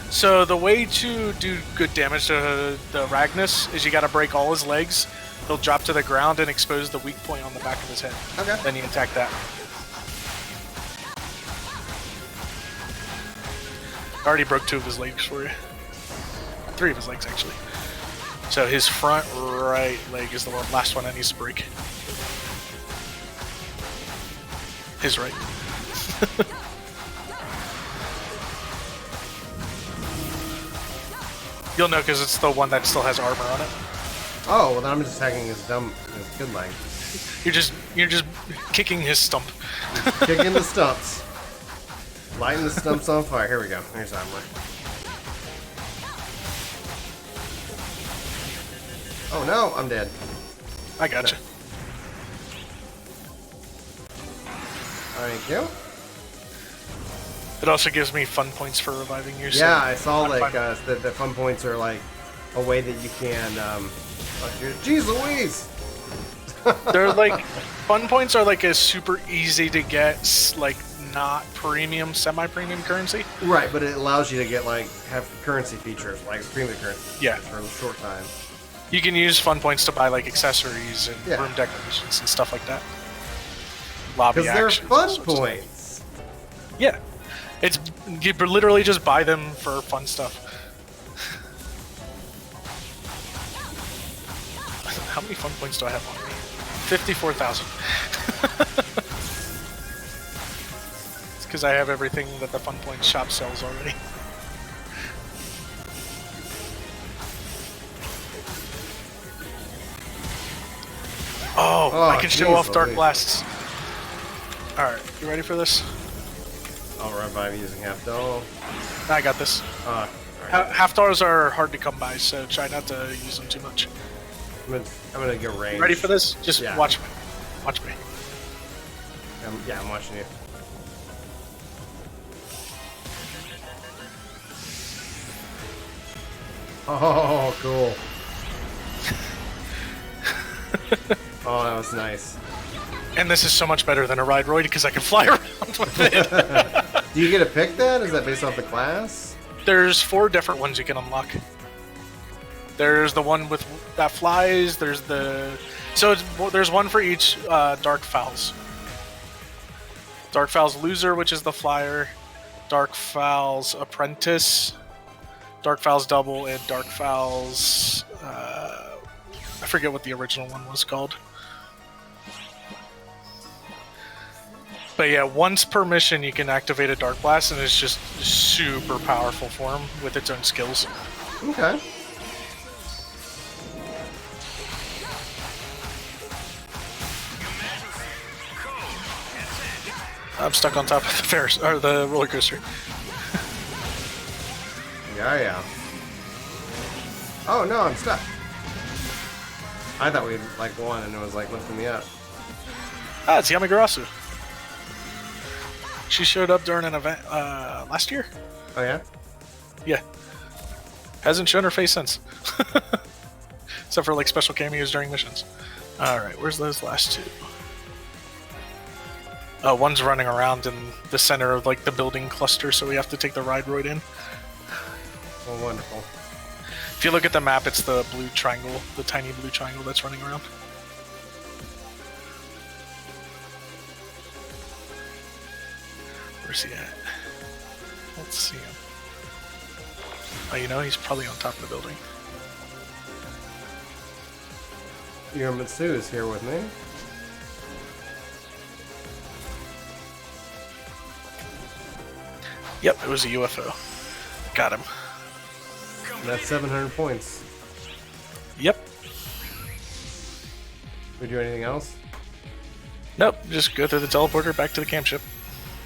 So the way to do good damage to the Ragnus is you gotta break all his legs. He'll drop to the ground and expose the weak point on the back of his head. Okay. Then you attack that. I already broke 2 of his legs for you. 3 of his legs, actually. So his front right leg is the last one that needs to break. His right. You'll know because it's the one that still has armor on it. Oh, well, then I'm just attacking his good leg. You're just kicking his stump. Kicking the stumps. Lighting the stumps on fire. Here we go. Here's armor. Oh no, I'm dead. I gotcha. Thank you. It also gives me fun points for reviving you. so Yeah, I saw I'm like fine. the fun points are like a way that you can. Jeez Louise! They're like fun points are like a super easy to get, like not premium, semi-premium currency. Right, but it allows you to get like have currency features like premium currency Yeah. for a short time. You can use fun points to buy like accessories and Yeah. room decorations and stuff like that. Lobby Because they're actions, all fun sorts of- points. Yeah, it's you literally just buy them for fun stuff. How many fun points do I have on me? 54,000. It's because I have everything that the fun points shop sells already. Oh, I can show geez off Dark Louise. Blasts. Alright, you ready for this? I'll revive using half doll. I got this. Alright. Half dollars are hard to come by, so try not to use them too much. I'm gonna get range. Ready for this? Just Yeah. watch me. Watch me. I'm watching you. Oh, cool. Oh, that was nice. And this is so much better than a ride roid because I can fly around with it. Do you get to pick that? Is that based off the class? There's 4 different ones you can unlock. There's the one with that flies. There's there's one for each Dark Fowls. Dark Fowl's Loser, which is the flyer. Dark Fowl's Apprentice. Dark Fowl's Double, and Dark Fowl's I forget what the original one was called. But yeah, once per mission you can activate a Dark Blast, and it's just super powerful for him with its own skills. Okay. I'm stuck on top of the Ferris or the roller coaster. Yeah. Oh no, I'm stuck. I thought we'd like won and it was like lifting me up. Ah, it's Yamagarasu. She showed up during an event last year. Oh yeah? Yeah. Hasn't shown her face since. Except for like special cameos during missions. Alright, where's those last 2? One's running around in the center of like the building cluster, so we have to take the ride roid in. Well, wonderful. If you look at the map, it's the blue triangle, the tiny blue triangle that's running around. Where's he at? Let's see him. Oh, you know, he's probably on top of the building. Uramitsu is here with me. Yep, it was a UFO. Got him. And that's 700 points. Yep. We do anything else? Nope, just go through the teleporter back to the camp ship.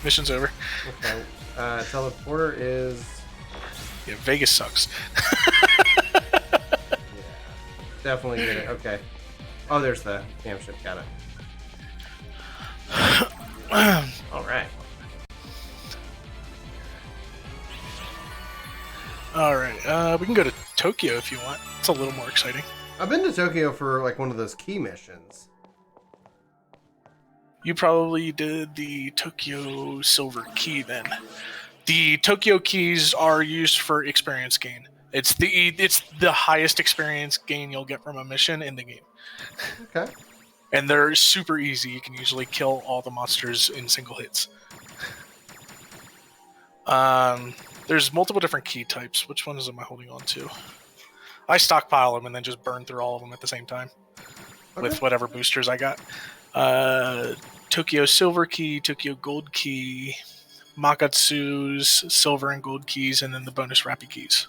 Mission's over. Okay. Teleporter is... Yeah, Vegas sucks. Yeah. Definitely get it. Okay. Oh, there's the camp ship. Got it. Alright. Alright, we can go to Tokyo if you want. It's a little more exciting. I've been to Tokyo for like one of those key missions. You probably did the Tokyo Silver Key then. The Tokyo Keys are used for experience gain. It's the highest experience gain you'll get from a mission in the game. Okay. And they're super easy. You can usually kill all the monsters in single hits. There's multiple different key types. Which ones am I holding on to? I stockpile them and then just burn through all of them at the same time. Okay. With whatever boosters I got. Tokyo Silver Key, Tokyo Gold Key, Makatsu's Silver and Gold Keys, and then the bonus Rappy Keys.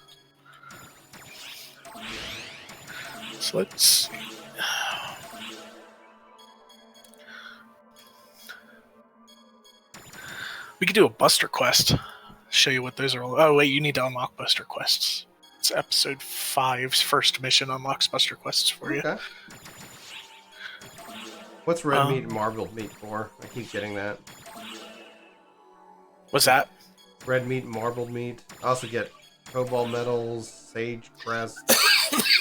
So let's see. We could do a Buster Quest. Show you what those are all. Oh wait, you need to unlock Buster Quests. It's episode 5's first mission unlocks Buster Quests for you. Okay. What's red meat and marbled meat for? I keep getting that. What's that? Red meat and marbled meat. I also get cobalt metals, sage crest.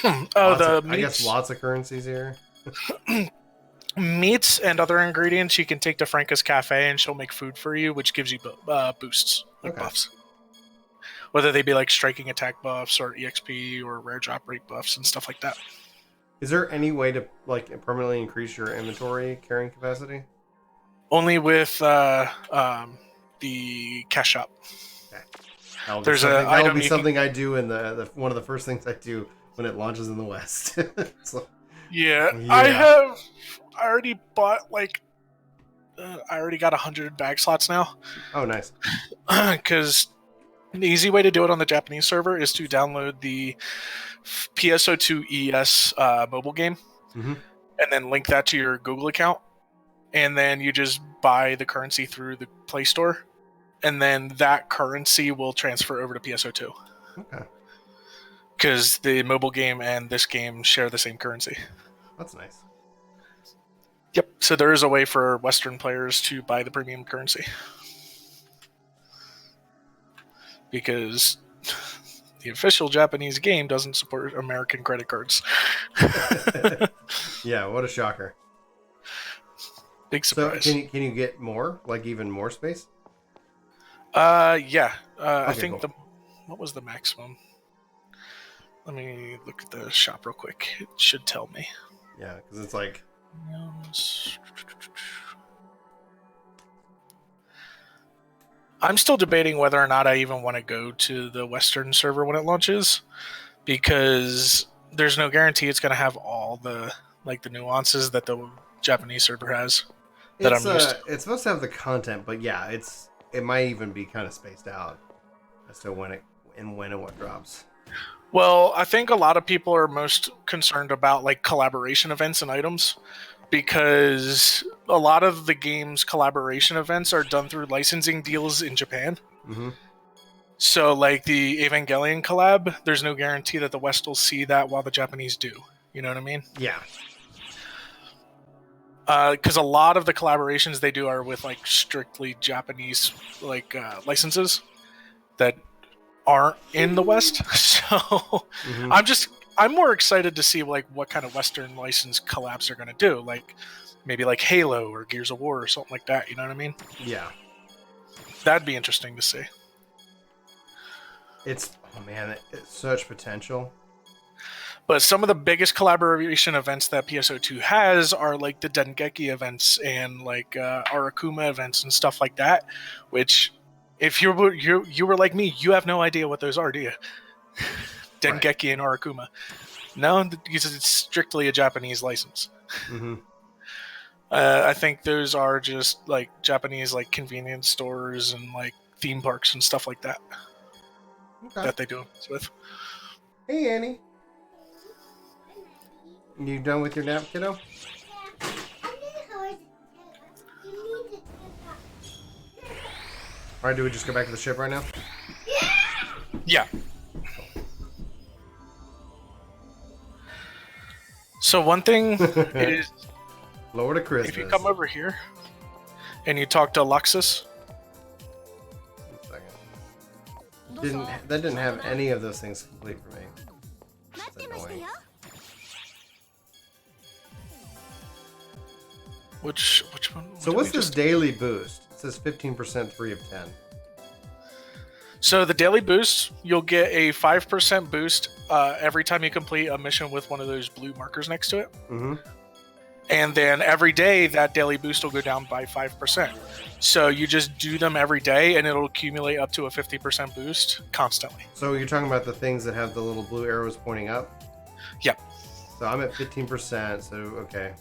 The I guess lots of currencies here. Meats and other ingredients you can take to Franca's Cafe and she'll make food for you, which gives you boosts, like Okay. buffs. Whether they be like striking attack buffs or EXP or rare drop rate buffs and stuff like that. Is there any way to like permanently increase your inventory carrying capacity? Only with the cash shop. Okay. That'll There's be something I do in the one of the first things I do when it launches in the West. So, yeah, yeah. I already bought like I already got 100 bag slots now. Oh, nice. Because the easy way to do it on the Japanese server is to download the PSO2 ES mobile game, Mm-hmm. and then link that to your Google account, and then you just buy the currency through the Play Store, and then that currency will transfer over to PSO2. Okay. because the mobile game and this game share the same currency. That's nice. Yep. So there is a way for Western players to buy the premium currency. Because the official Japanese game doesn't support American credit cards. Yeah, what a shocker. Big So surprise. can you get more, like even more space? Yeah. I Okay, think cool. what was the maximum? Let me look at the shop real quick. It should tell me. Yeah, because it's like I'm still debating whether or not I even want to go to the Western server when it launches, because there's no guarantee it's going to have all the the nuances that the Japanese server has. That it's I'm used to. it's supposed to have the content, but yeah, it might even be kind of spaced out as to when and what drops. Well, I think a lot of people are most concerned about collaboration events and items, because a lot of the game's collaboration events are done through licensing deals in Japan. Mm-hmm. So, the Evangelion collab, there's no guarantee that the West will see that while the Japanese do. You know what I mean? Yeah. Because a lot of the collaborations they do are with strictly Japanese licenses that aren't in the West. So Mm-hmm. I'm more excited to see what kind of Western license collabs they're gonna do. Maybe Halo or Gears of War or something like that. You know what I mean? Yeah. That'd be interesting to see. It's such potential. But some of the biggest collaboration events that PSO2 has are the Dengeki events and Arakuma events and stuff like that. Which, if you were like me, you have no idea what those are, do you? Dengeki and Arakuma. No, because it's strictly a Japanese license. Mm-hmm. I think those are just Japanese convenience stores and theme parks and stuff like that Okay. that they do this with. Hey, Annie. You done with your nap, kiddo? Yeah. I'm gonna go you need to take up. All right, do we just go back to the ship right now? Yeah. So one thing is, Lord of Christmas. if you come over here and you talk to Luxus, One second. That didn't have any of those things complete for me. That's annoying. which one? So what's this daily boost? It says 15% 3 of 10. So the daily boost, you'll get a 5% boost every time you complete a mission with one of those blue markers next to it. Mm-hmm. And then every day, that daily boost will go down by 5%. So you just do them every day, and it'll accumulate up to a 50% boost constantly. So you're talking about the things that have the little blue arrows pointing up? Yep. So I'm at 15%, so okay.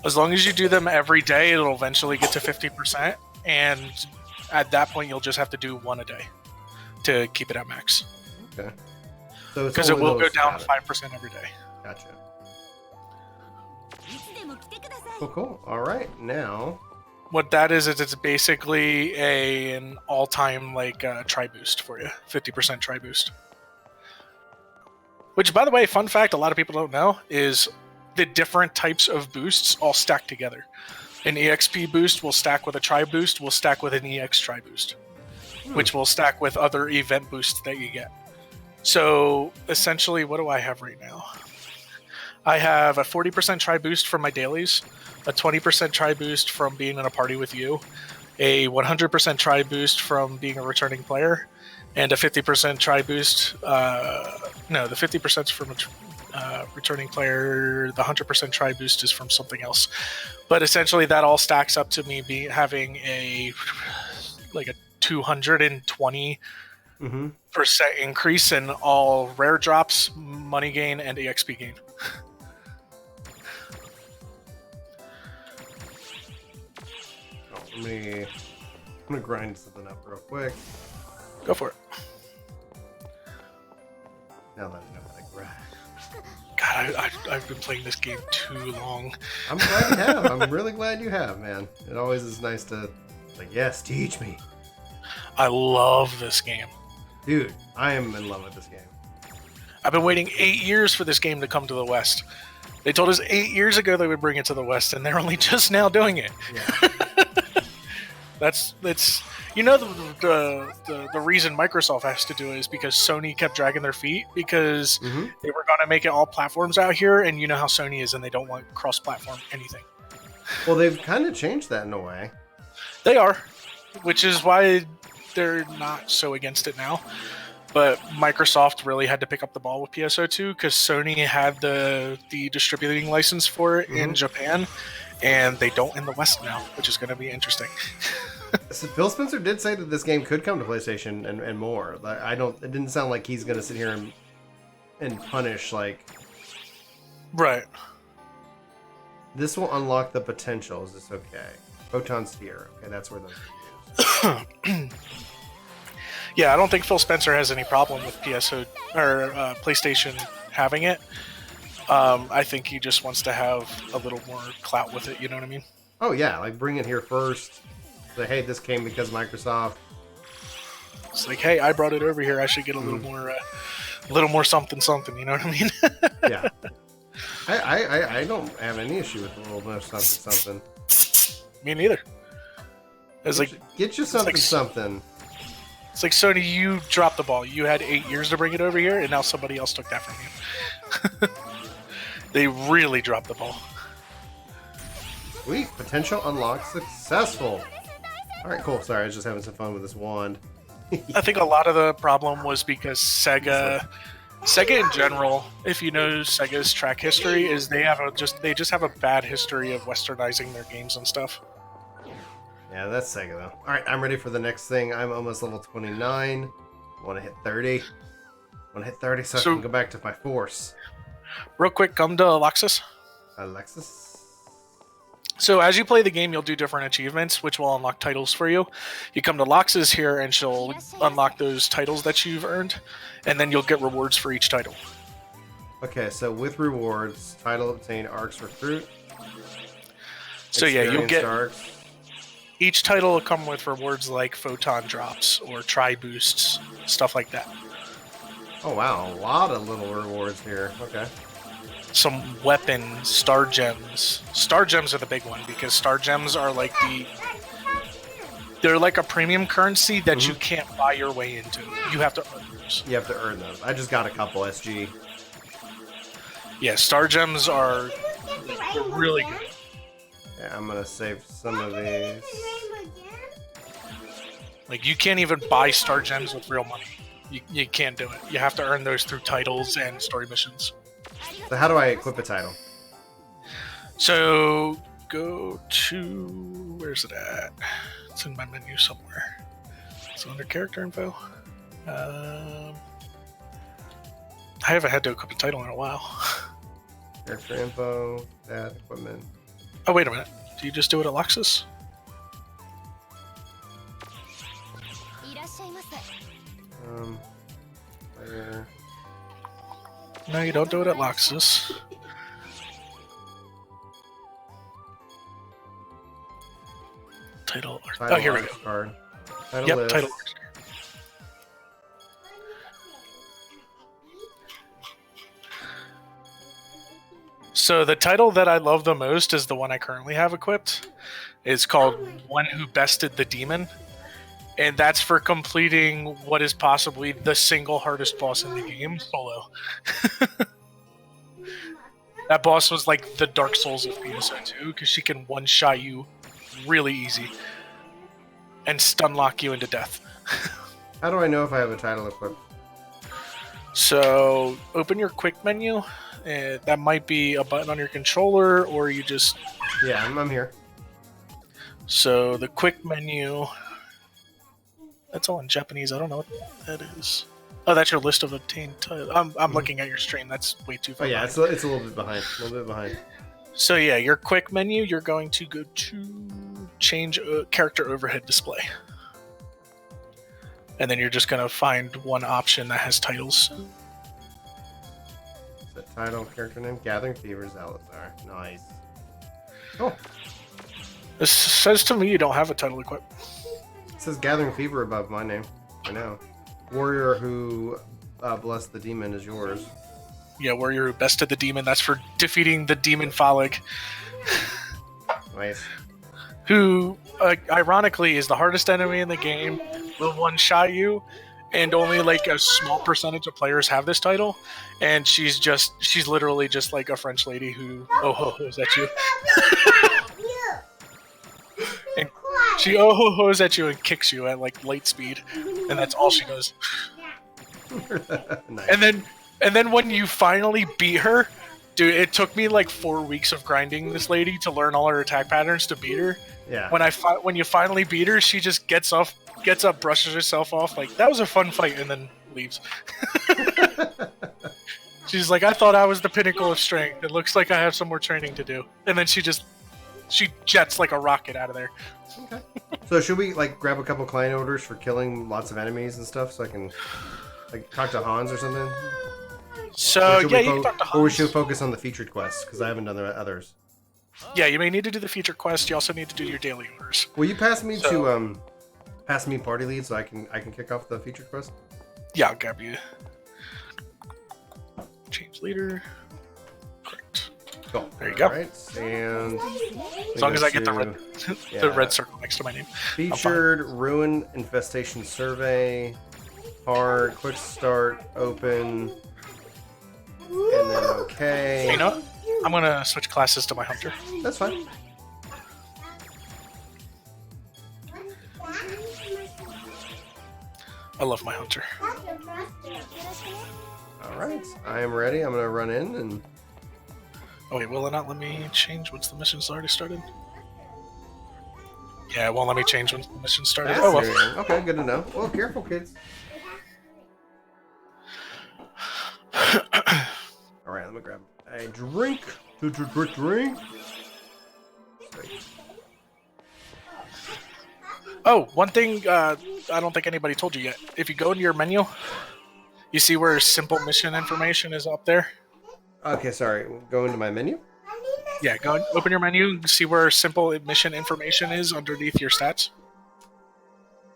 As long as you do them every day, it'll eventually get to 50%. And at that point, you'll just have to do one a day to keep it at max. Okay. So it's Because it only will go those- down got it. 5% every day. Gotcha. Cool. All right, now. What that is it's basically an all-time try boost for you, 50% try boost. Which, by the way, fun fact, a lot of people don't know is the different types of boosts all stack together. An EXP boost will stack with a try boost, will stack with an EX try boost, which will stack with other event boosts that you get. So essentially, what do I have right now? I have a 40% try boost from my dailies, a 20% try boost from being in a party with you, a 100% try boost from being a returning player, and a 50% try boost. No, the 50% is from a returning player. The 100% try boost is from something else. But essentially, that all stacks up to me having a 220% increase in all rare drops, money gain, and EXP gain. I'm gonna grind something up real quick. Go for it. Now that I know how to grind. God, I've been playing this game too long. I'm glad you have. I'm really glad you have, man. It always is nice to, yes, teach me. I love this game. Dude, I am in love with this game. I've been waiting 8 years for this game to come to the West. They told us 8 years ago they would bring it to the West, and they're only just now doing it. Yeah. That's the reason Microsoft has to do it is because Sony kept dragging their feet because they were going to make it all platforms out here, and you know how Sony is, and they don't want cross-platform anything. Well, they've kind of changed that in a way. They are, which is why they're not so against it now. But Microsoft really had to pick up the ball with PSO2 because Sony had the distributing license for it in Japan, and they don't in the West now, which is going to be interesting. So Phil Spencer did say that this game could come to PlayStation and more. Like, it didn't sound like he's going to sit here and punish, like... Right. This will unlock the potential. Is this okay? Photon Sphere. Okay, that's where those are used. Yeah, I don't think Phil Spencer has any problem with PlayStation having it. I think he just wants to have a little more clout with it, you know what I mean? Oh yeah, like bring it here first. Say, hey, this came because of Microsoft. It's like, hey, I brought it over here. I should get a little more something, you know what I mean? Yeah. I don't have any issue with a little bit of something. Me neither. It's Get you something. It's like, Sony, you dropped the ball. You had 8 years to bring it over here, and now somebody else took that from you. They really dropped the ball. Sweet. Potential unlocked successful. Alright, cool. Sorry, I was just having some fun with this wand. I think a lot of the problem was because Sega in general, if you know Sega's track history, is they just have a bad history of westernizing their games and stuff. Yeah, that's Sega though. Alright, I'm ready for the next thing. I'm almost level 29. I want to hit 30. So I can go back to my force. Real quick, come to Alexis. Alexis? So as you play the game, you'll do different achievements, which will unlock titles for you. You come to Lox's here, and she'll unlock those titles that you've earned, and then you'll get rewards for each title. Okay, so with rewards, title obtained, Arcs Recruit. So yeah, you'll get... Arcs. Each title will come with rewards like photon drops or tri boosts, stuff like that. Oh wow, a lot of little rewards here. Okay. Some weapons, star gems. Star gems are the big one because star gems are like they're like a premium currency that you can't buy your way into. You have to earn those. You have to earn those. I just got a couple SG. Yeah, star gems are really good. Yeah, I'm gonna save some of these. Like, you can't even buy star gems with real money. You can't do it. You have to earn those through titles and story missions. So how do I equip a title? So go to... Where's it at? It's in my menu somewhere. It's under character info. I haven't had to equip a title in a while. Character info, that, equipment. Oh, wait a minute. Do you just do it at Lexus? Player. No, you don't do it at Lexus. Title. Oh, here we go. Card. Title yep, list. title. So the title that I love the most is the one I currently have equipped. It's called One Who Bested the Demon. And that's for completing what is possibly the single hardest boss in the game, solo. That boss was like the Dark Souls of PSO2 because she can one-shot you really easy and stun lock you into death. How do I know if I have a title equipped? So open your quick menu. That might be a button on your controller, or you just... Yeah, I'm here. So the quick menu... That's all in Japanese. I don't know what that is. Oh, that's your list of obtained titles. I'm looking at your stream. That's way too far. Oh yeah, behind. it's a little bit behind. So yeah, your quick menu, you're going to go to change character overhead display. And then you're just going to find one option that has titles. The title, character name, Gathering Fever, Zalazar. Nice. Oh. This says to me you don't have a title equipped. It says Gathering Fever above my name. I know. Warrior who Bless the Demon is yours. Yeah, Warrior Best of the Demon. That's for defeating the Demon Phallic, Nice. who, ironically, is the hardest enemy in the game. Will one-shot you, and only like a small percentage of players have this title. And she's literally just like a French lady who oh-ho-hos at you. And she oh-ho-hos at you and kicks you at like light speed, and that's all she does. Nice. And then when you finally beat her, dude, it took me like 4 weeks of grinding this lady to learn all her attack patterns to beat her. Yeah. When you finally beat her, she just gets up, brushes herself off, like that was a fun fight, and then leaves. She's like, I thought I was the pinnacle of strength. It looks like I have some more training to do. And then she jets like a rocket out of there. Okay. So should we like grab a couple client orders for killing lots of enemies and stuff, so I can like talk to Hans or something? So Or should yeah, we you can talk to Hans. Or we should focus on the featured quests because I haven't done the others. Yeah, you may need to do the feature quest. You also need to do your daily orders. Will you pass me to pass me party lead so I can kick off the featured quest? Yeah, I'll grab you. Change leader. Correct. Cool. There you go. Right. And As long as I get the red, Yeah. the red circle next to my name. featured ruin infestation survey, hard, quick start, open, and then okay. You know what? I'm gonna switch classes to my hunter. That's fine. I love my hunter. All right, I am ready. I'm gonna run in and Oh wait, will it not let me change once the mission's already started? Yeah, it won't let me change once the mission started. Oh well. Okay, good to know. Well, careful, kids. All right, let me grab a drink. Drink. Oh, one thing I don't think anybody told you yet. If you go into your menu, you see where simple mission information is up there? Okay, sorry. Go into my menu. Yeah, go and open your menu, see where simple mission information is underneath your stats.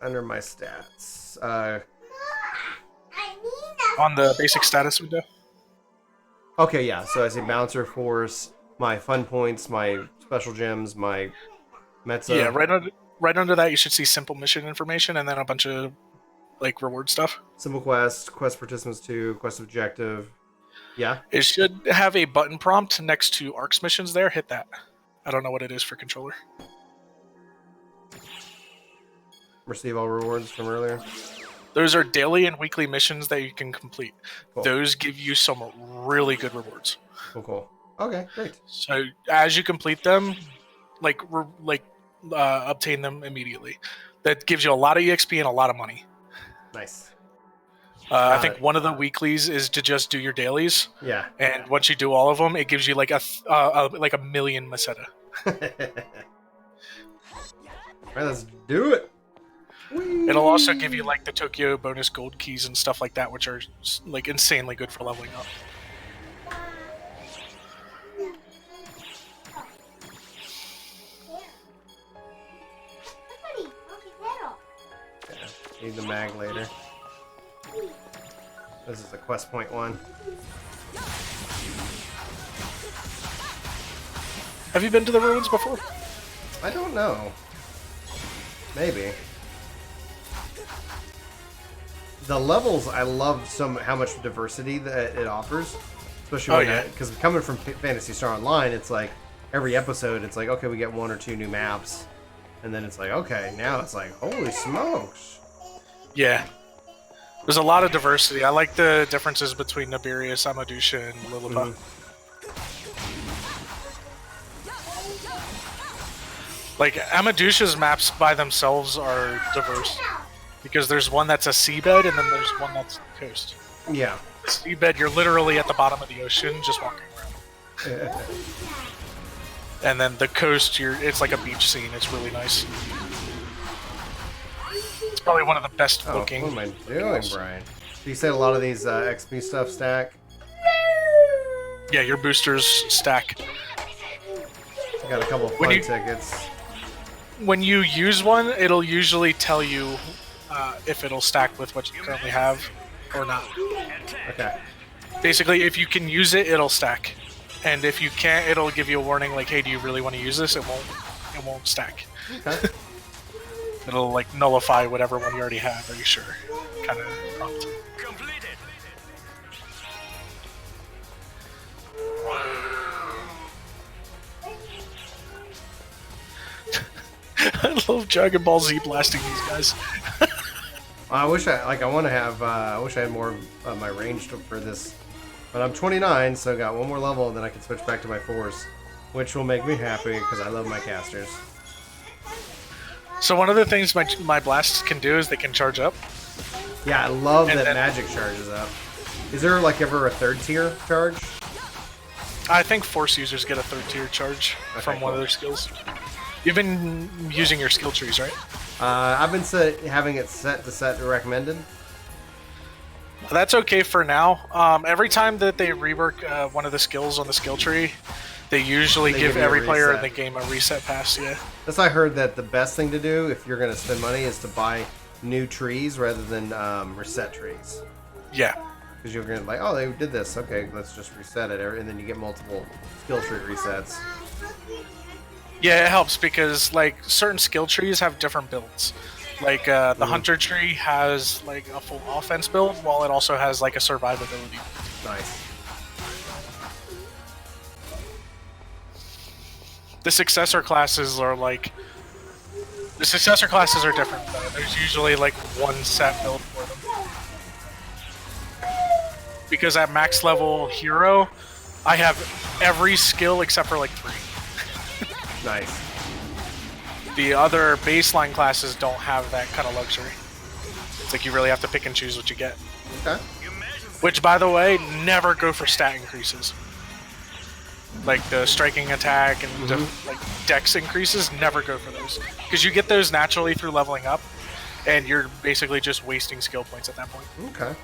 Under my stats. On the basic status window. Okay, yeah. So I see bouncer force, my fun points, my special gems, my Metza. Yeah, right under that you should see simple mission information and then a bunch of like reward stuff. Simple quest, quest participants 2, quest objective. Yeah. It should have a button prompt next to ARCS missions there. Hit that. I don't know what it is for controller. Receive all rewards from earlier. Those are daily and weekly missions that you can complete. Cool. Those give you some really good rewards. Cool. Okay, great. So as you complete them, obtain them immediately. That gives you a lot of EXP and a lot of money. Nice. I think one of the weeklies is to just do your dailies. Yeah. And once you do all of them, it gives you like a million Meseta. Alright, let's do it. Whee! It'll also give you like the Tokyo bonus gold keys and stuff like that, which are like insanely good for leveling up. Yeah, need the mag later. This is the quest point one. Have you been to the ruins before? I don't know. Maybe. The levels, I love how much diversity that it offers. Especially because coming from Phantasy Star Online, it's like every episode, it's like, okay, we get 1 or 2 new maps. And then it's like, okay, now it's like, holy smokes. Yeah. There's a lot of diversity. I like the differences between Nibirius, Amadusha, and Lilliput. Like, Amadusha's maps by themselves are diverse. Because there's one that's a seabed, and then there's one that's coast. Yeah. The seabed, you're literally at the bottom of the ocean, just walking around. And then the coast, it's like a beach scene. It's really nice. It's probably one of the best looking. What am I doing, Brian? You said a lot of these XP stuff stack? Yeah, your boosters stack. I got a couple of fun tickets. When you use one, it'll usually tell you if it'll stack with what you currently have. or not. Okay. Basically, if you can use it, it'll stack, and if you can't, it'll give you a warning like, "Hey, do you really want to use this?" It won't stack. Okay. It'll like nullify whatever one you already have. Are you sure? Kind of prompt. I love Dragon Ball Z blasting these guys. I wish I want to have. I wish I had more of my range for this, but I'm 29, so I got one more level, and then I can switch back to my force, which will make me happy because I love my casters. So one of the things my blasts can do is they can charge up. Yeah, I love And that then- magic charges up. Is there like ever a third tier charge? I think force users get a third tier charge from one of their skills. You've been using your skill trees, right? I've been having it set to recommended. That's okay for now. Every time that they rework one of the skills on the skill tree, they usually They give give you a every player in reset. the game a reset pass. Yeah. That's why I heard that the best thing to do if you're going to spend money is to buy new trees rather than reset trees. Yeah. Because you're going to like, oh, they did this. Okay, let's just reset it. And then you get multiple skill tree resets. Yeah, it helps because like certain skill trees have different builds. Like the hunter tree has like a full offense build, while it also has like a survivability. Nice. The successor classes are different. Though. There's usually like one set build for them. Because at max level hero, I have every skill except for like 3. Nice. The other baseline classes don't have that kind of luxury. It's like you really have to pick and choose what you get. Okay. Which, by the way, never go for stat increases. Like the striking attack and like dex increases, never go for those. Because you get those naturally through leveling up, and you're basically just wasting skill points at that point. Okay.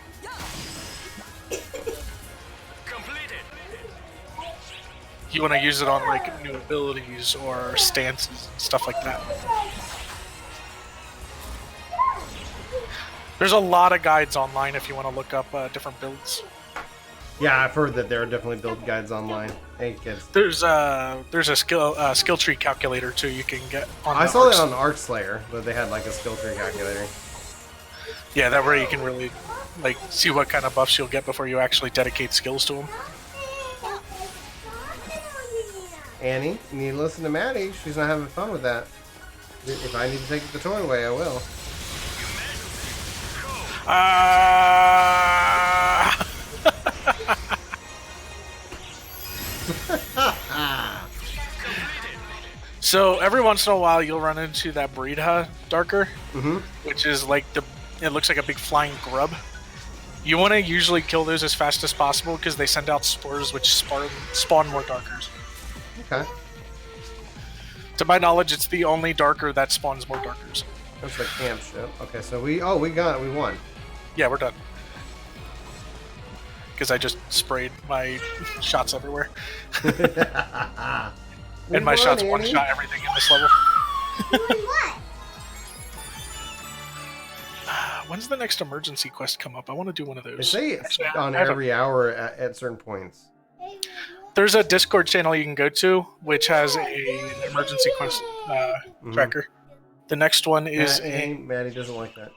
You want to use it on like new abilities or stances and stuff like that. There's a lot of guides online if you want to look up different builds. Yeah, I've heard that there are definitely build guides online. Hey, kids. There's a skill tree calculator too you can get on. I the saw Arc- that on Arc Slayer, but they had like a skill tree calculator. Yeah, that way you can really like see what kind of buffs you'll get before you actually dedicate skills to them. Annie, you need to listen to Maddie. She's not having fun with that. If I need to take the toy away, I will. So every once in a while you'll run into that Breedha Darker, which is like it looks like a big flying grub. You want to usually kill those as fast as possible because they send out spores which spawn more Darkers. Okay. To my knowledge, it's the only Darker that spawns more Darkers. That's the camp ship. Okay, so we won. Yeah, we're done. Because I just sprayed my shots everywhere. And my shots one-shot everything in this level. Doing what? When's the next emergency quest come up? I want to do one of They those. say it's Actually, on I have every hour at certain points. There's a Discord channel you can go to, which has an emergency quest tracker. The next one is Maddie doesn't like that.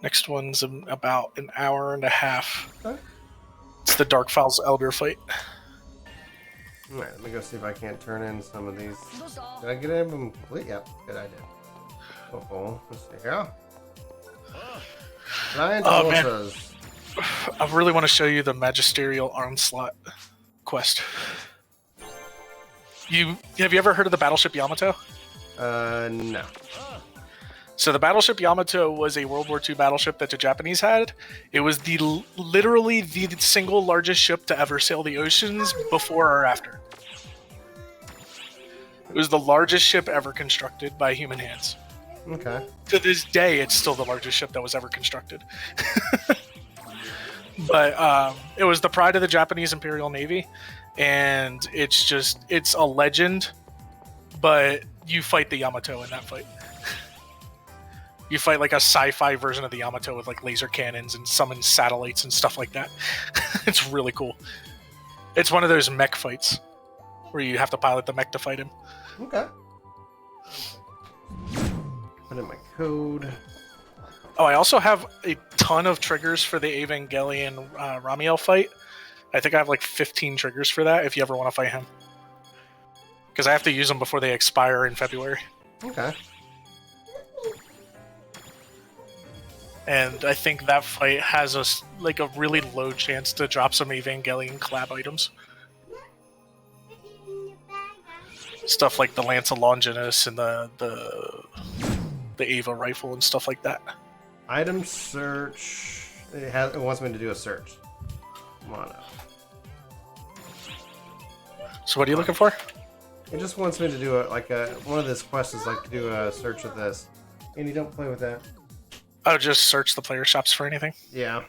Next one's about an hour and a half. Okay. It's the Dark Files Elder fight. Alright, let me go see if I can't turn in some of these. Did I get them complete? Yep, good idea. Oh, let's see here. Giant Oh, man. Ultras. I really want to show you the Magisterial Onslaught quest. Have you ever heard of the Battleship Yamato? No. So the Battleship Yamato was a World War II battleship that the Japanese had. It was literally the single largest ship to ever sail the oceans before or after. It was the largest ship ever constructed by human hands. Okay. To this day, it's still the largest ship that was ever constructed. But it was the pride of the Japanese Imperial Navy, and it's a legend, but you fight the Yamato in that fight. You fight like a sci-fi version of the Yamato with like laser cannons and summon satellites and stuff like that. It's really cool. It's one of those mech fights where you have to pilot the mech to fight him. Okay. Put in my code. Oh, I also have a ton of triggers for the Evangelion Ramiel fight. I think I have like 15 triggers for that if you ever want to fight him. Because I have to use them before they expire in February. Okay. And I think that fight has a really low chance to drop some Evangelion collab items. Stuff like the Lance of Longinus and the Ava rifle and stuff like that. Item search. It wants me to do a search. Come on up. So what are you looking for? It just wants me to do one of this quests is like to do a search of this. Andy, don't play with that. Oh, just search the player shops for anything? Yeah.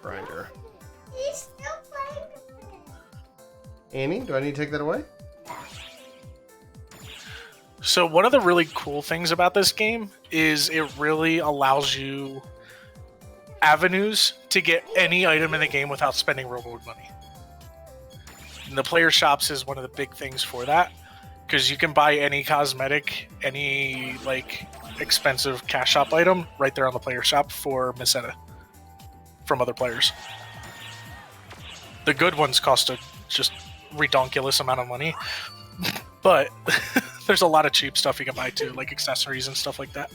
Grinder. He's still playing with it. Annie, do I need to take that away? So one of the really cool things about this game is it really allows you avenues to get any item in the game without spending real world money. And the player shops is one of the big things for that, because you can buy any cosmetic, any like expensive cash shop item right there on the player shop for Meseta from other players. The good ones cost a just redonkulous amount of money, but there's a lot of cheap stuff you can buy too, like accessories and stuff like that.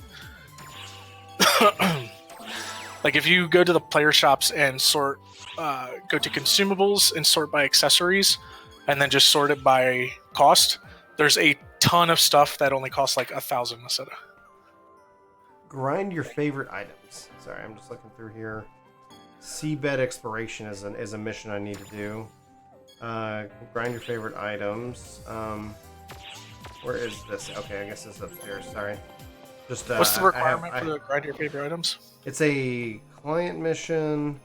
Like if you go to the player shops and sort, go to consumables and sort by accessories, and then just sort it by cost, there's a ton of stuff that only costs like 1,000 Meseta. Grind your favorite items. Sorry, I'm just looking through here. Seabed exploration is a mission I need to do. Grind your favorite items. Where is this? Okay, I guess this is upstairs. Sorry. Just what's the requirement for the grind your favorite items? It's a client mission.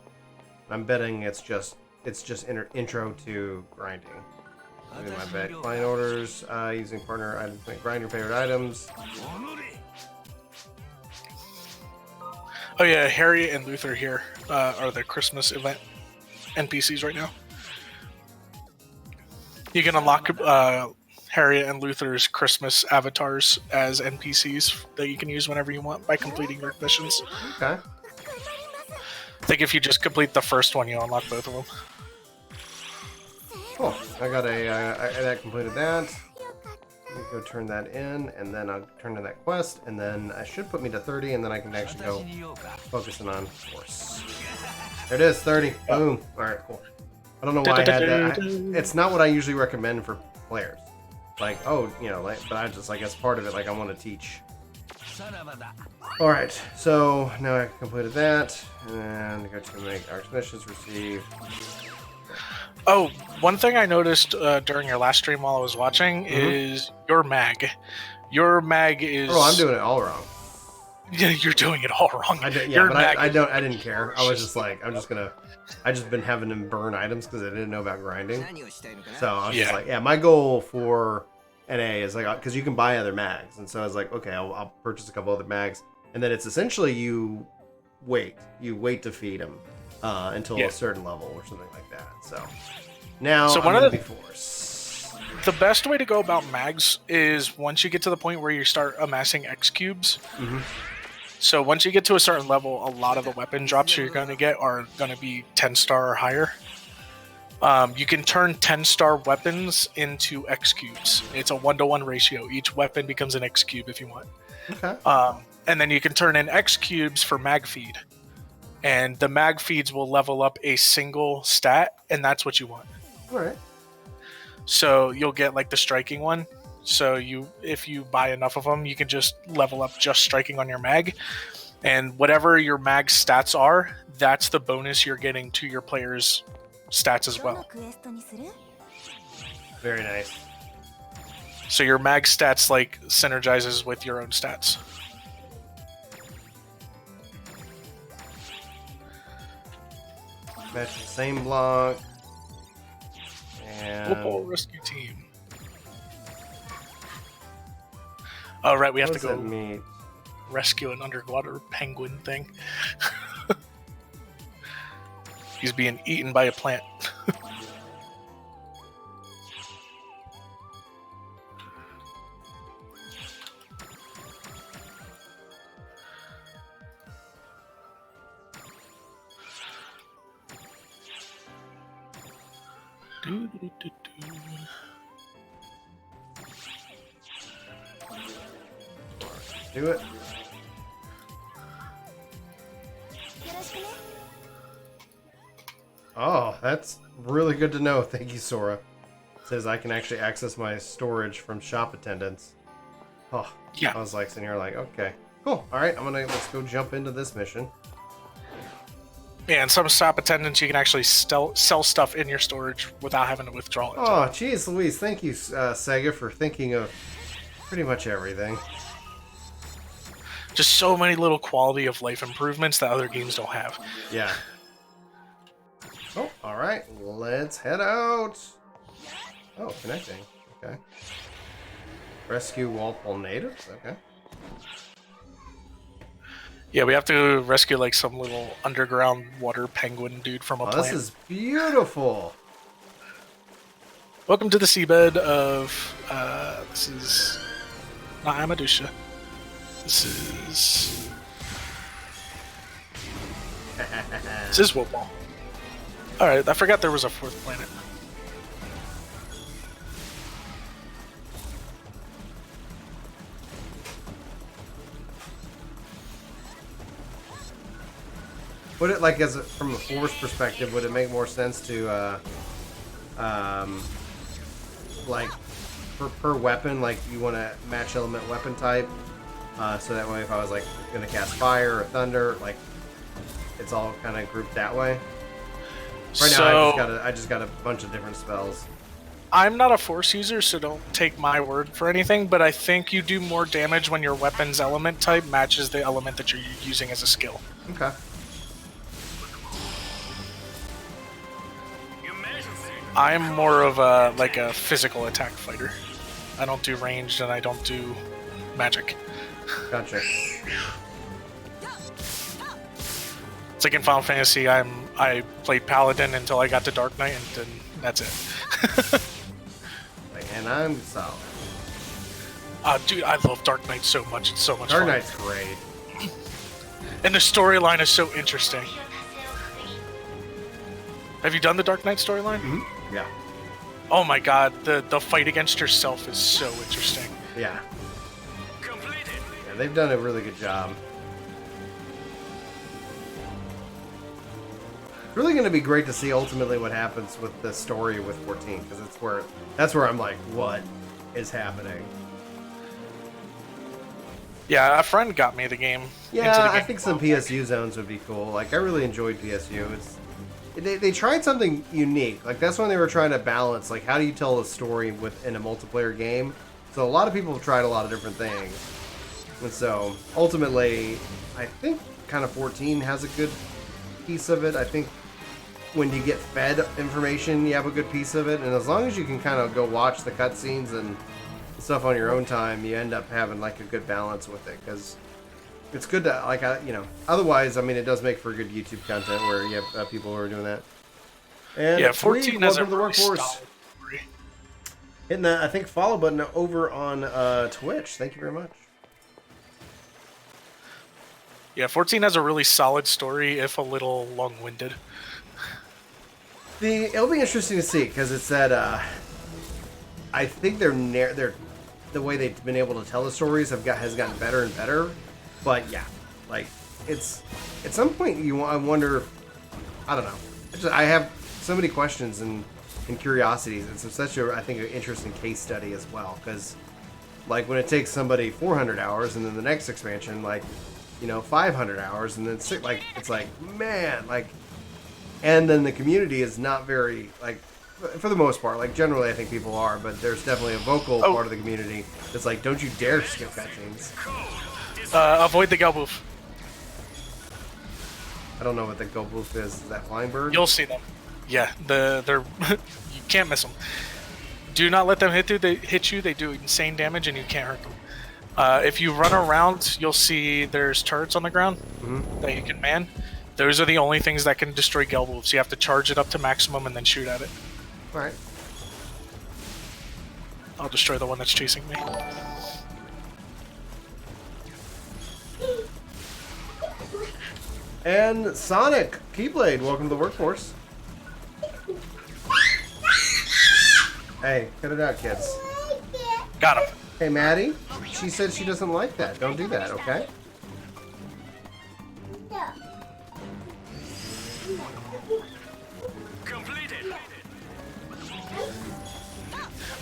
I'm betting it's just intro to grinding. Do my bet. Client orders using partner items. Grind your favorite items. Oh yeah, Harriet and Luther here are the Christmas event NPCs right now. You can unlock Harriet and Luther's Christmas avatars as NPCs that you can use whenever you want by completing your missions. Okay. I think if you just complete the first one, you unlock both of them. Cool. I got I completed that. Let me go turn that in, and then I'll turn in that quest, and then I should put me to 30, and then I can actually go focusing on force. There it is, 30. Boom. All right, cool. I don't know why I had that. It's not what I usually recommend for players. Like, oh, you know, but I just like as part of it, like I want to teach. All right, so now I completed that, and go to make Arch missions, receive. Oh, one thing I noticed during your last stream while I was watching is your mag. Your mag is. Oh, I'm doing it all wrong. Yeah, you're doing it all wrong. I didn't care. I was just like, I just been having them burn items because I didn't know about grinding. So I was just like, yeah, my goal for NA is like, because you can buy other mags, and so I was like, okay, I'll purchase a couple other mags, and then it's essentially you wait to feed them until a certain level or something like that. So now so I'm gonna be force. The best way to go about mags is once you get to the point where you start amassing X cubes. So once you get to a certain level, a lot of the weapon drops you're going to get are going to be 10-star or higher. You can turn 10-star weapons into X cubes. It's a 1-to-1 ratio. Each weapon becomes an X cube if you want. Okay. And then you can turn in X cubes for mag feed. And the mag feeds will level up a single stat, and that's what you want. All right. So you'll get like the striking one. So if you buy enough of them, you can just level up just striking on your mag. And whatever your mag stats are, that's the bonus you're getting to your player's stats as well. Very nice. So your mag stats like synergizes with your own stats. Match the same block. And Football rescue team. Oh right, we have to what does go. that mean? rescue an underwater penguin thing. He's being eaten by a plant. Do it. Oh, that's really good to know. Thank you, Sora. It says I can actually access my storage from shop attendants. Oh, Yeah. I was like sitting here like, okay, cool. All right, let's go jump into this mission. Yeah, and some shop attendants, you can actually sell stuff in your storage without having to withdraw it. Oh, geez, Louise, thank you, Sega, for thinking of pretty much everything. Just so many little quality of life improvements that other games don't have. Yeah. Oh, all right, let's head out. Oh, connecting. Okay. Rescue Walpole natives. Okay. Yeah, we have to rescue like some little underground water penguin dude from a plant. This is beautiful. Welcome to the seabed of this is not Amadusha. This is Wopal. Alright, I forgot there was a fourth planet. Would it, like, from a force perspective, would it make more sense to, like, per weapon, like, you want to match element weapon type, so that way if I was, like, going to cast fire or thunder, like, it's all kind of grouped that way? Right now, I just got a bunch of different spells. I'm not a force user, so don't take my word for anything, but I think you do more damage when your weapon's element type matches the element that you're using as a skill. Okay. I'm more of a a physical attack fighter. I don't do ranged and I don't do magic. Gotcha. It's like in Final Fantasy, I played Paladin until I got to Dark Knight, and then that's it. And I'm solid. Dude, I love Dark Knight so much. It's so much Dark fun. Knight's great. And the storyline is so interesting. Have you done the Dark Knight storyline? Mm-hmm. Yeah. Oh my god, the fight against yourself is so interesting. Yeah. Yeah, they've done a really good job. It's really going to be great to see ultimately what happens with the story with 14, because that's where I'm like, what is happening? Yeah, a friend got me the game. Yeah, I think some PSU zones would be cool. Like, I really enjoyed PSU. They tried something unique. Like, that's when they were trying to balance, like, how do you tell a story in a multiplayer game? So a lot of people have tried a lot of different things. And so, ultimately, I think kind of 14 has a good piece of it. I think when you get fed information, you have a good piece of it. And as long as you can kind of go watch the cutscenes and stuff on your own time, you end up having, like, a good balance with it. Because it's good to, like, otherwise, I mean, it does make for good YouTube content where you have people who are doing that. And yeah, 14 has a welcome to the really workforce. solid story. Hitting that, I think, follow button over on Twitch. Thank you very much. Yeah, 14 has a really solid story, if a little long-winded. It'll be interesting to see, because it's that, I think they're the way they've been able to tell the stories has gotten better and better. But yeah, like, it's at some point I wonder, I don't know. I have so many questions and curiosities. It's such a, I think, an interesting case study as well, because like when it takes somebody 400 hours and then the next expansion, like, 500 hours, and then it's like, man, like, and then the community is not very, like, for the most part, like, generally I think people are, but there's definitely a vocal part of the community that's like, don't you dare skip cutscenes. Avoid the Gelboof. I don't know what the Gelboof is. Is that flying bird? You'll see them. Yeah, they're you can't miss them. Do not let them hit you. They do insane damage, and you can't hurt them. If you run around, you'll see there's turrets on the ground that you can man. Those are the only things that can destroy Gel Wolves. You have to charge it up to maximum and then shoot at it. Alright. I'll destroy the one that's chasing me. And Sonic, Keyblade, welcome to the workforce. Hey, cut it out, kids. Got him. Hey, Maddie, she said she doesn't like that. Don't do that, okay?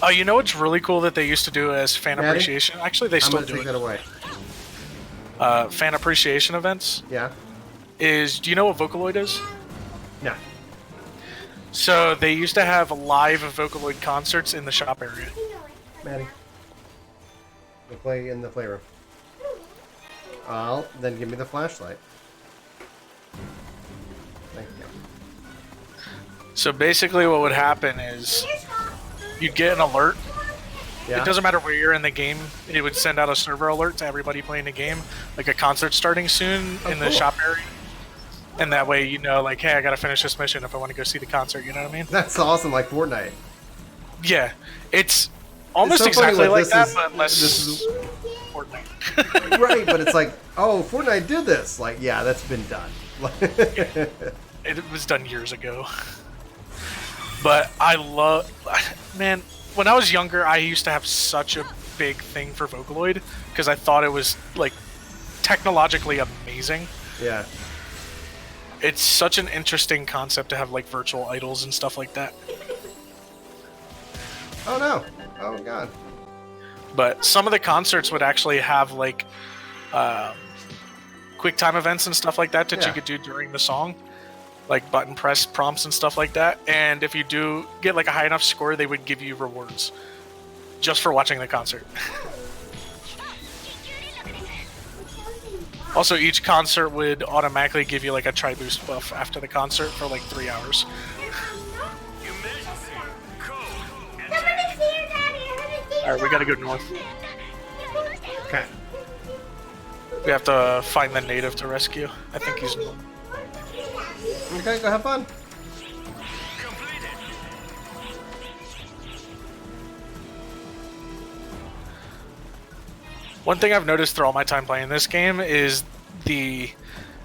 Oh, you know what's really cool that they used to do as fan Maddie? appreciation? Actually, they I'm still gonna do take that it. away. Fan appreciation events Yeah? is. Do you know what Vocaloid is? No. So they used to have live Vocaloid concerts in the shop area. Maddie. We'll play in the playroom. Then give me the flashlight. Thank you. So basically, what would happen is you'd get an alert. Yeah? It doesn't matter where you're in the game. It would send out a server alert to everybody playing the game, like a concert starting soon in the cool. shop area. And that way, you know, like, hey, I gotta finish this mission if I want to go see the concert. You know what I mean? That's awesome, like Fortnite. Yeah, it's almost It's so funny, exactly like this that, is- but less this is- Fortnite. Right, but it's like, oh, Fortnite did this. Like, yeah, that's been done. It was done years ago. But I love, man. When I was younger, I used to have such a big thing for Vocaloid because I thought it was like technologically amazing. Yeah. It's such an interesting concept to have like virtual idols and stuff like that. Oh no. Oh god. But some of the concerts would actually have like quick time events and stuff like that Yeah. you could do during the song, like button press prompts and stuff like that. And if you do get like a high enough score, they would give you rewards just for watching the concert. Also, each concert would automatically give you like a tri-boost buff after the concert for like 3 hours. Alright, we gotta go north. Okay. We have to find the native to rescue. I think he's... Okay, go have fun. One thing I've noticed through all my time playing this game is the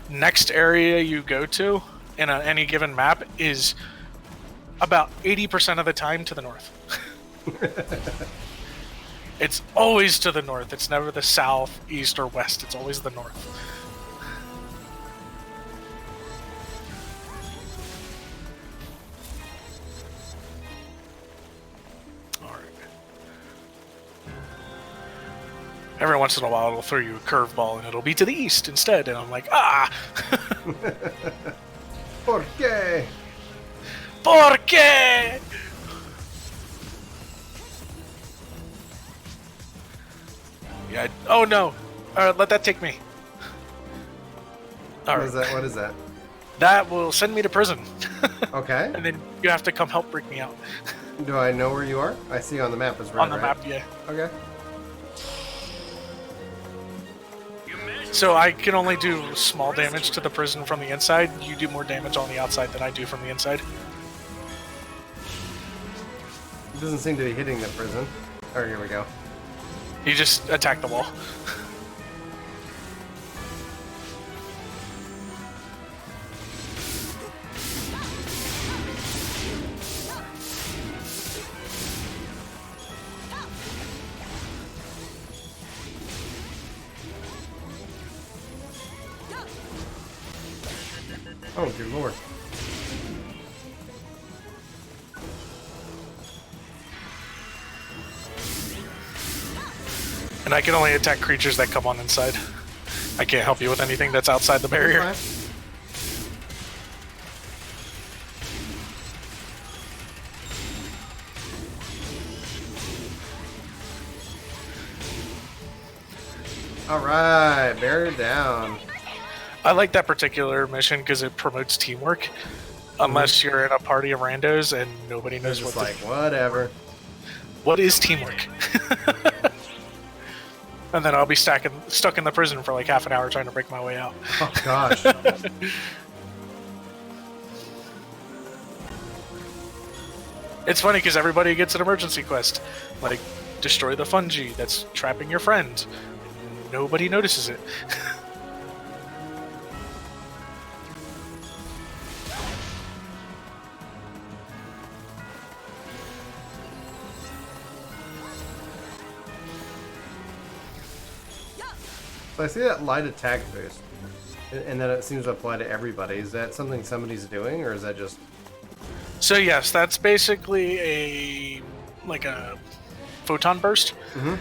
next area you go to in any given map is about 80% of the time to the north. It's always to the north. It's never the south, east, or west. It's always the north. Every once in a while, it'll throw you a curveball, and it'll be to the east instead. And I'm like, ah! ¿Por qué? ¿Por qué? Yeah. Oh no! Let that take me. All What is right. that? What is that? That will send me to prison, Okay. and then you have to come help break me out. Do I know where you are? I see on the map is right. On the map, yeah. Okay. So I can only do small damage to the prison from the inside. You do more damage on the outside than I do from the inside. It doesn't seem to be hitting the prison. Oh, here we go. You just attack the wall. Oh, dear lord. And I can only attack creatures that come on inside. I can't help you with anything that's outside the barrier. Okay. Alright, barrier down. I like that particular mission because it promotes teamwork. Unless you're in a party of randos and nobody It's knows just what like, whatever. what is teamwork. And then I'll be stuck in the prison for like half an hour trying to break my way out. Oh gosh. It's funny because everybody gets an emergency quest, like destroy the fungi that's trapping your friend. Nobody notices it. So I see that light attack boost, and then it seems to apply to everybody. Is that something somebody's doing, or is that just... So yes, that's basically a photon burst. Mhm.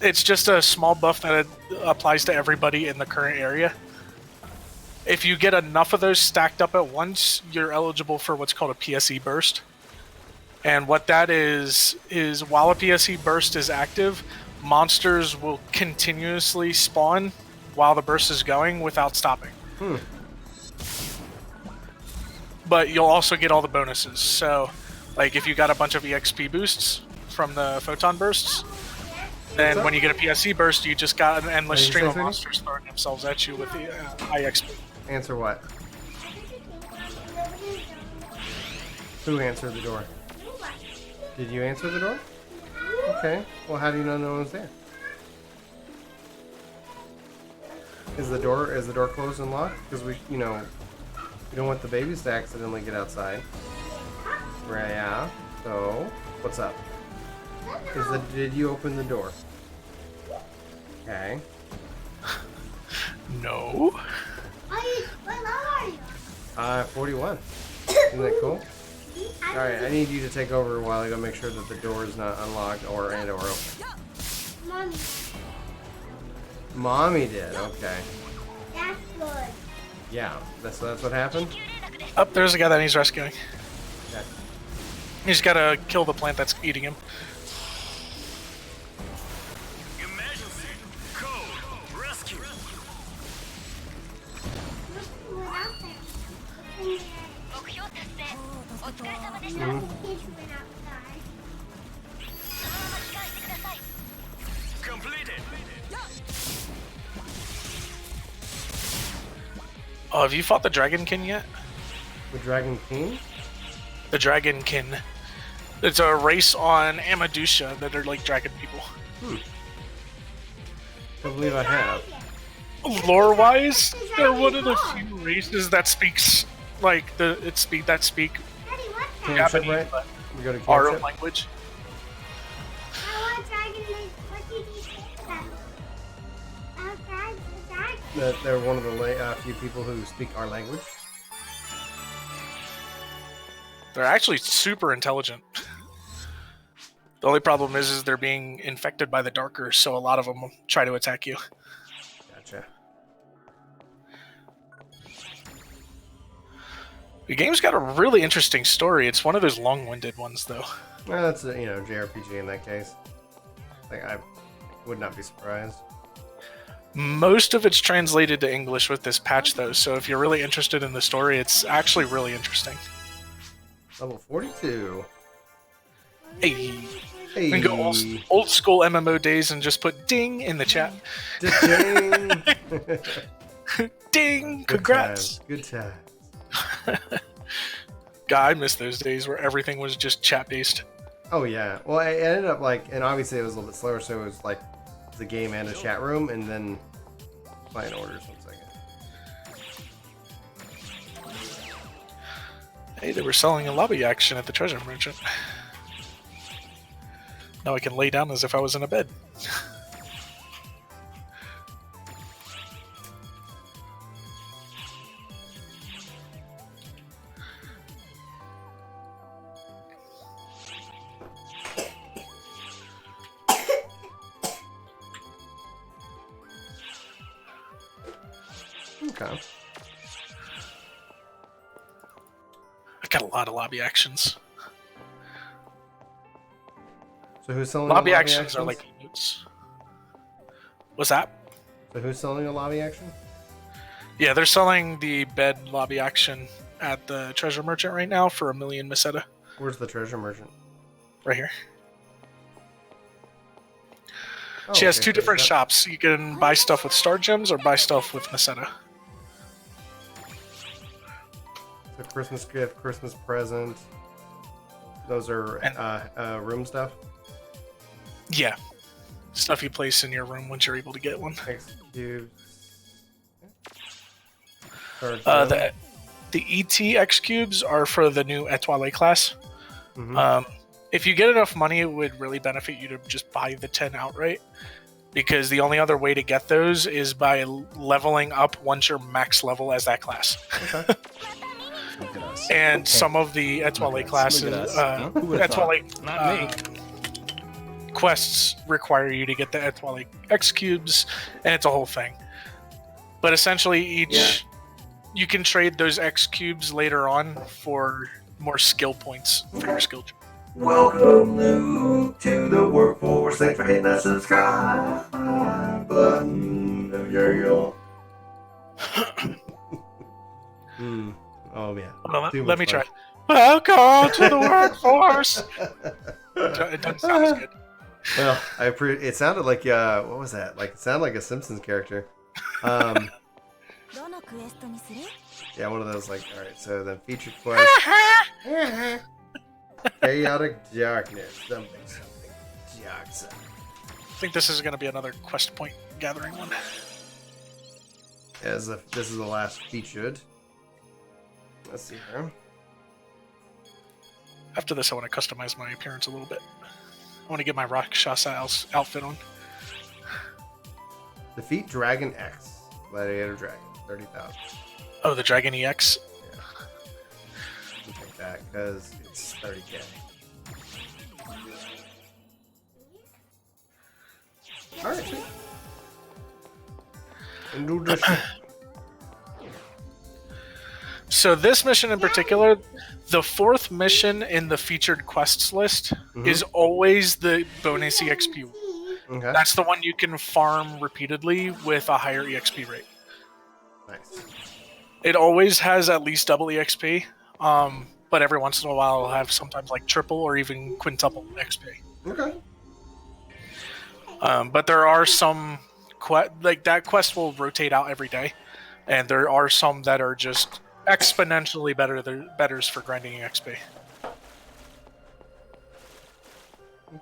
It's just a small buff that applies to everybody in the current area. If you get enough of those stacked up at once, you're eligible for what's called a PSE burst. And what that is while a PSE burst is active, monsters will continuously spawn while the burst is going without stopping. But you'll also get all the bonuses. So, like if you got a bunch of EXP boosts from the photon bursts, then when you get a PSE burst, you just got an endless stream of monsters throwing themselves at you with the high XP. Answer what? Who answered the door? Did you answer the door? Okay. Well, how do you know no one's there? Is the door closed and locked? Because we don't want the babies to accidentally get outside. Right, yeah. So, what's up? Did you open the door? Okay. No. What level are you? 41. Isn't that cool? Alright, I need you to take over while I go make sure that the door is not unlocked or open. Mommy, Mommy did, okay. that's good. Yeah, that's what happened? Up there's a guy that needs rescuing. Okay. He's gotta kill the plant that's eating him. Emergency code rescue. Look what out there. Look in there. The kids went outside. Completed. Oh, have you fought the Dragonkin yet? The Dragon King? The Dragonkin. It's a race on Amadusha that are like dragon people. I believe I have. Lore-wise, they're one of the few races that speaks like that speak Daddy, what's that? Cantrip, Japanese, right? but We go to our own Cantrip. language. I want dragon eggs. What did you say about? Outside the dragon. That they're one of the few people who speak our language. They're actually super intelligent. The only problem is they're being infected by the Darker, so a lot of them try to attack you. Gotcha. The game's got a really interesting story. It's one of those long-winded ones, though. Well, that's a JRPG in that case. Like I would not be surprised. Most of it's translated to English with this patch, though, so if you're really interested in the story, it's actually really interesting. Level 42. Hey, Hey. we can go old school MMO days and just put ding in the chat. Ding. Ding! Congrats! Good times. God, I miss those days where everything was just chat-based. Oh yeah. Well, it ended up and obviously it was a little bit slower, so it was like the game and a chat room, and then client orders. 1 second. Hey, they were selling a lobby action at the treasure merchant. Now I can lay down as if I was in a bed. Okay. I've got a lot of lobby actions. So who's selling Lobby the actions are like loot. What's that? So who's selling a lobby action? Yeah, they're selling the bed lobby action at the treasure merchant right now for 1 million Meseta. Where's the treasure merchant? Right here. She has okay, two so different that- shops. You can buy stuff with star gems or buy stuff with Meseta. The Christmas gift, Christmas present. Those are room stuff. Yeah. Stuff you place in your room once you're able to get one. X cubes. The ET X cubes are for the new Etoile class. Mhm. If you get enough money, it would really benefit you to just buy the 10 outright. Because the only other way to get those is by leveling up once you're max level as that class. Okay. Look at us. And some of the Etoile classes, Look at us. Who would've Etoile Not me. quests require you to get the Etoile X cubes, and it's a whole thing. But essentially, you can trade those X cubes later on for more skill points for your skill tree. Welcome, Luke, to the workforce. Thanks for hitting that subscribe button. Yeah. Oh yeah. Hold on, Too let much me try. fun. Welcome to the workforce. It doesn't sound as good. Well, it sounded like what was that? Like it sounded like a Simpsons character. Yeah, one of those like. All right, so then featured quest. Chaotic darkness. Something. Jackson. I think this is going to be another quest point gathering one. As if this is the last featured. Let's see here. After this, I want to customize my appearance a little bit. I want to get my Rakshasa outfit on. Defeat Dragon X. Gladiator Dragon. 30,000. Oh, the Dragon EX? Yeah. I'll take that because it's 30k. Alright, sweet. And do this shit. So this mission in particular, the fourth mission in the featured quests list is always the bonus EXP. Okay. That's the one you can farm repeatedly with a higher EXP rate. Nice. It always has at least double EXP, but every once in a while it'll have sometimes like triple or even quintuple XP. Okay. But there are some like that quest will rotate out every day, and there are some that are just exponentially betters for grinding XP.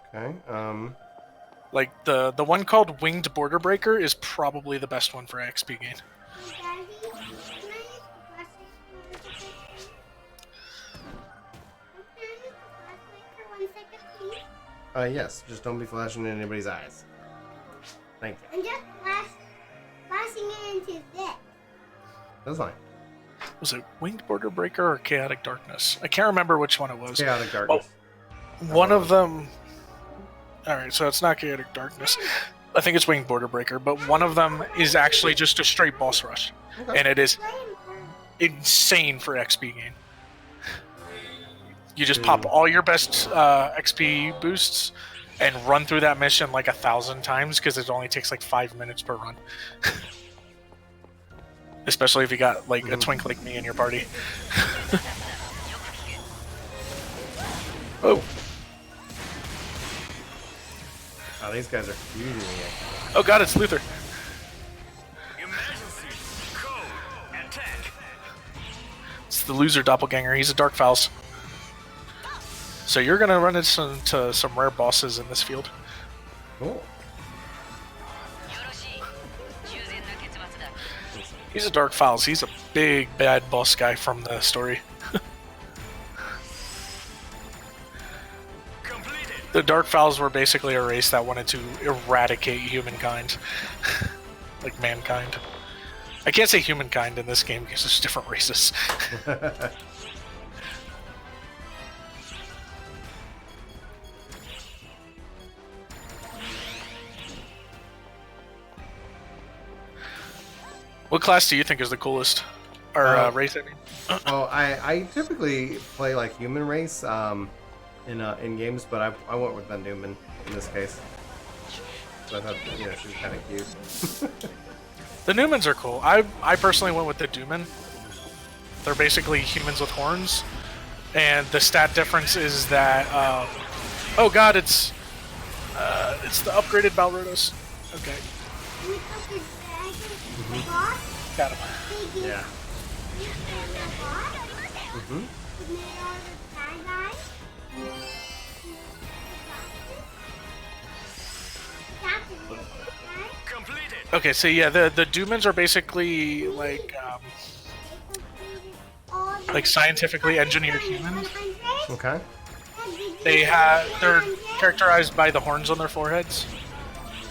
Okay. Like the one called Winged Border Breaker is probably the best one for XP gain. Yes. Just don't be flashing in anybody's eyes. Thank you. I'm just flashing it into this. That's fine. Was it Winged Border Breaker or Chaotic Darkness? I can't remember which one it was. Chaotic Darkness. One of them... Alright, so it's not Chaotic Darkness. I think it's Winged Border Breaker, but one of them is actually just a straight boss rush. Okay. And it is insane for XP gain. You just pop all your best XP boosts and run through that mission like 1,000 times because it only takes like 5 minutes per run. Especially if you got like a twink like me in your party. Oh. Oh, these guys are confusing me. Oh god, it's Luther. Emergency. Code. Attack. It's the loser doppelganger. He's a Dark Fowls. So you're gonna run into some rare bosses in this field. Cool. He's a Dark Fowls. He's a big bad boss guy from the story. Completed. The Dark Fowls were basically a race that wanted to eradicate humankind. Like mankind. I can't say humankind in this game because there's different races. What class do you think is the coolest? Or race, I mean? Well, I typically play like human race in games, but I went with the Newman in this case. So I thought, you know, she was kind of cute. The Newmans are cool. I personally went with the Dooman. They're basically humans with horns. And the stat difference is that... oh god, it's It's the upgraded Balrodos. Okay, We took the dragon boss. got him. Biggie. Yeah. We took the boss. Mm-hmm. We made all the bad guys. Completed. Okay, so yeah, the Doomans are basically like scientifically engineered humans. Okay. They're characterized by the horns on their foreheads,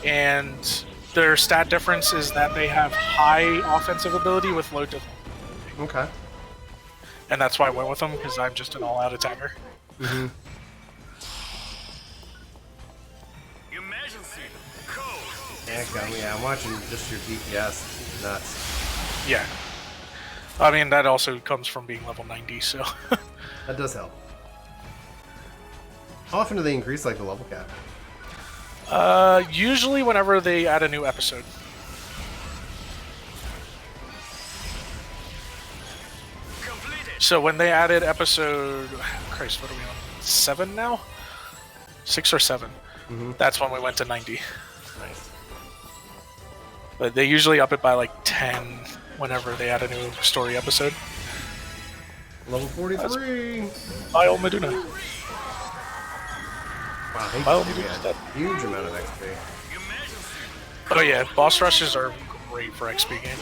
and their stat difference is that they have high offensive ability with low defense, Okay. and that's why I went with them because I'm just an all-out attacker. Mm-hmm. Emergency. Code. Yeah, I'm watching just your DPS. It's nuts. Yeah, I mean that also comes from being level 90, so That does help. How often do they increase like the level cap? usually whenever they add a new episode. Completed. So when they added episode, Christ, what are we on? 7 now? 6 or 7. Mhm. That's when we went to 90. Nice. But they usually up it by like 10 whenever they add a new story episode. Level 43. Bile Meduna. Wow, he Bile just gave me Meduna's a dead. huge amount of XP. Oh yeah, boss rushes are great for XP game.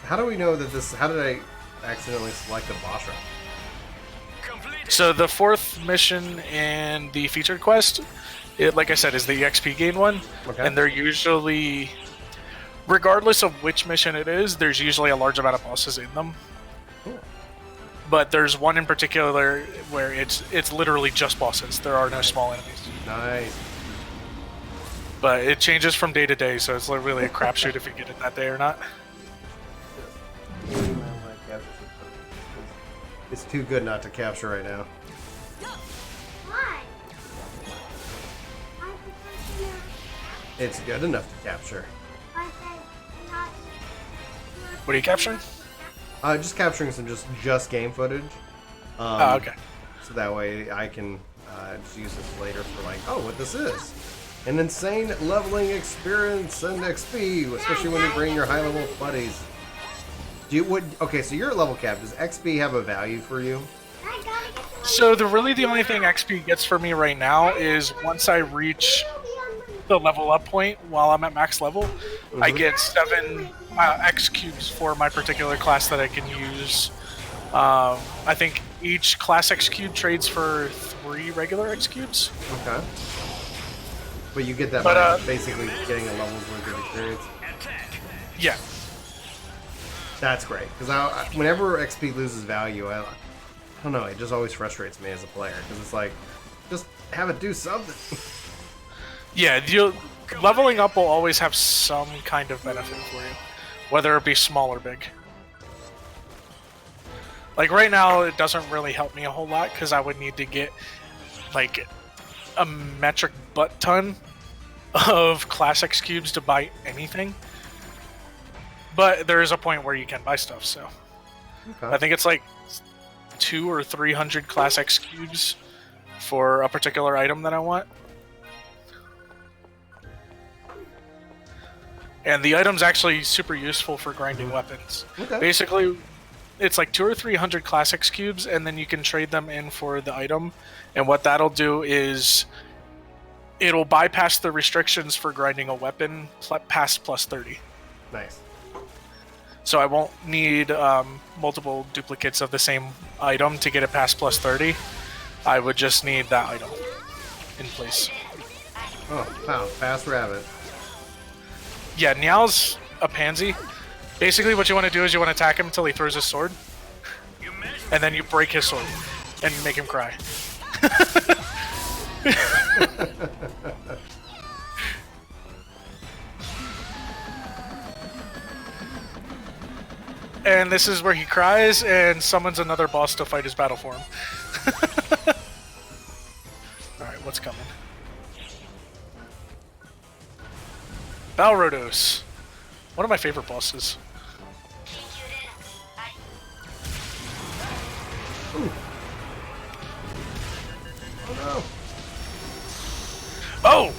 How do we know that this? How did I accidentally select a boss rush? Completed. So the 4th mission in the featured quest, it, like I said, is the XP gain one, Okay. and they're usually, regardless of which mission it is, there's usually a large amount of bosses in them. Cool. But there's one in particular where it's literally just bosses. There are no small enemies. Nice. But it changes from day to day, so it's really a crapshoot if you get it that day or not. It's too good not to capture right now. Why? It's good enough to capture. What are you capturing? Just capturing some just game footage. Oh, okay. So that way I can just use this later for like, oh, what this is. An insane leveling experience and XP, especially when you bring your high level buddies. Okay, so you're at level cap. Does XP have a value for you? So the only thing XP gets for me right now is once I reach the level up point while I'm at max level, I get 7 X cubes for my particular class that I can use. I think each class X cube trades for 3 regular X cubes. Okay. But you get that But, by basically getting a level's worth of experience. Yeah. That's great. Because whenever XP loses value, I don't know, it just always frustrates me as a player. Because it's like, just have it do something. Yeah, leveling up will always have some kind of benefit for you, whether it be small or big. Like right now, it doesn't really help me a whole lot because I would need to get like a metric butt ton of Class X cubes to buy anything. But there is a point where you can buy stuff, so Okay. I think it's like 200 or 300 Class X cubes for a particular item that I want. And the item's actually super useful for grinding weapons. Okay. Basically, it's like 200 or 300 Class X cubes, and then you can trade them in for the item. And what that'll do is it'll bypass the restrictions for grinding a weapon past plus 30. Nice. So I won't need multiple duplicates of the same item to get it past plus 30. I would just need that item in place. Oh, wow. Fast rabbit. Yeah, Niao's a pansy. Basically what you want to do is you want to attack him until he throws his sword. And then you break his sword and make him cry. And this is where he cries and summons another boss to fight his battle for him. Alright, what's coming? Balrodos. One of my favorite bosses. Oh Oh!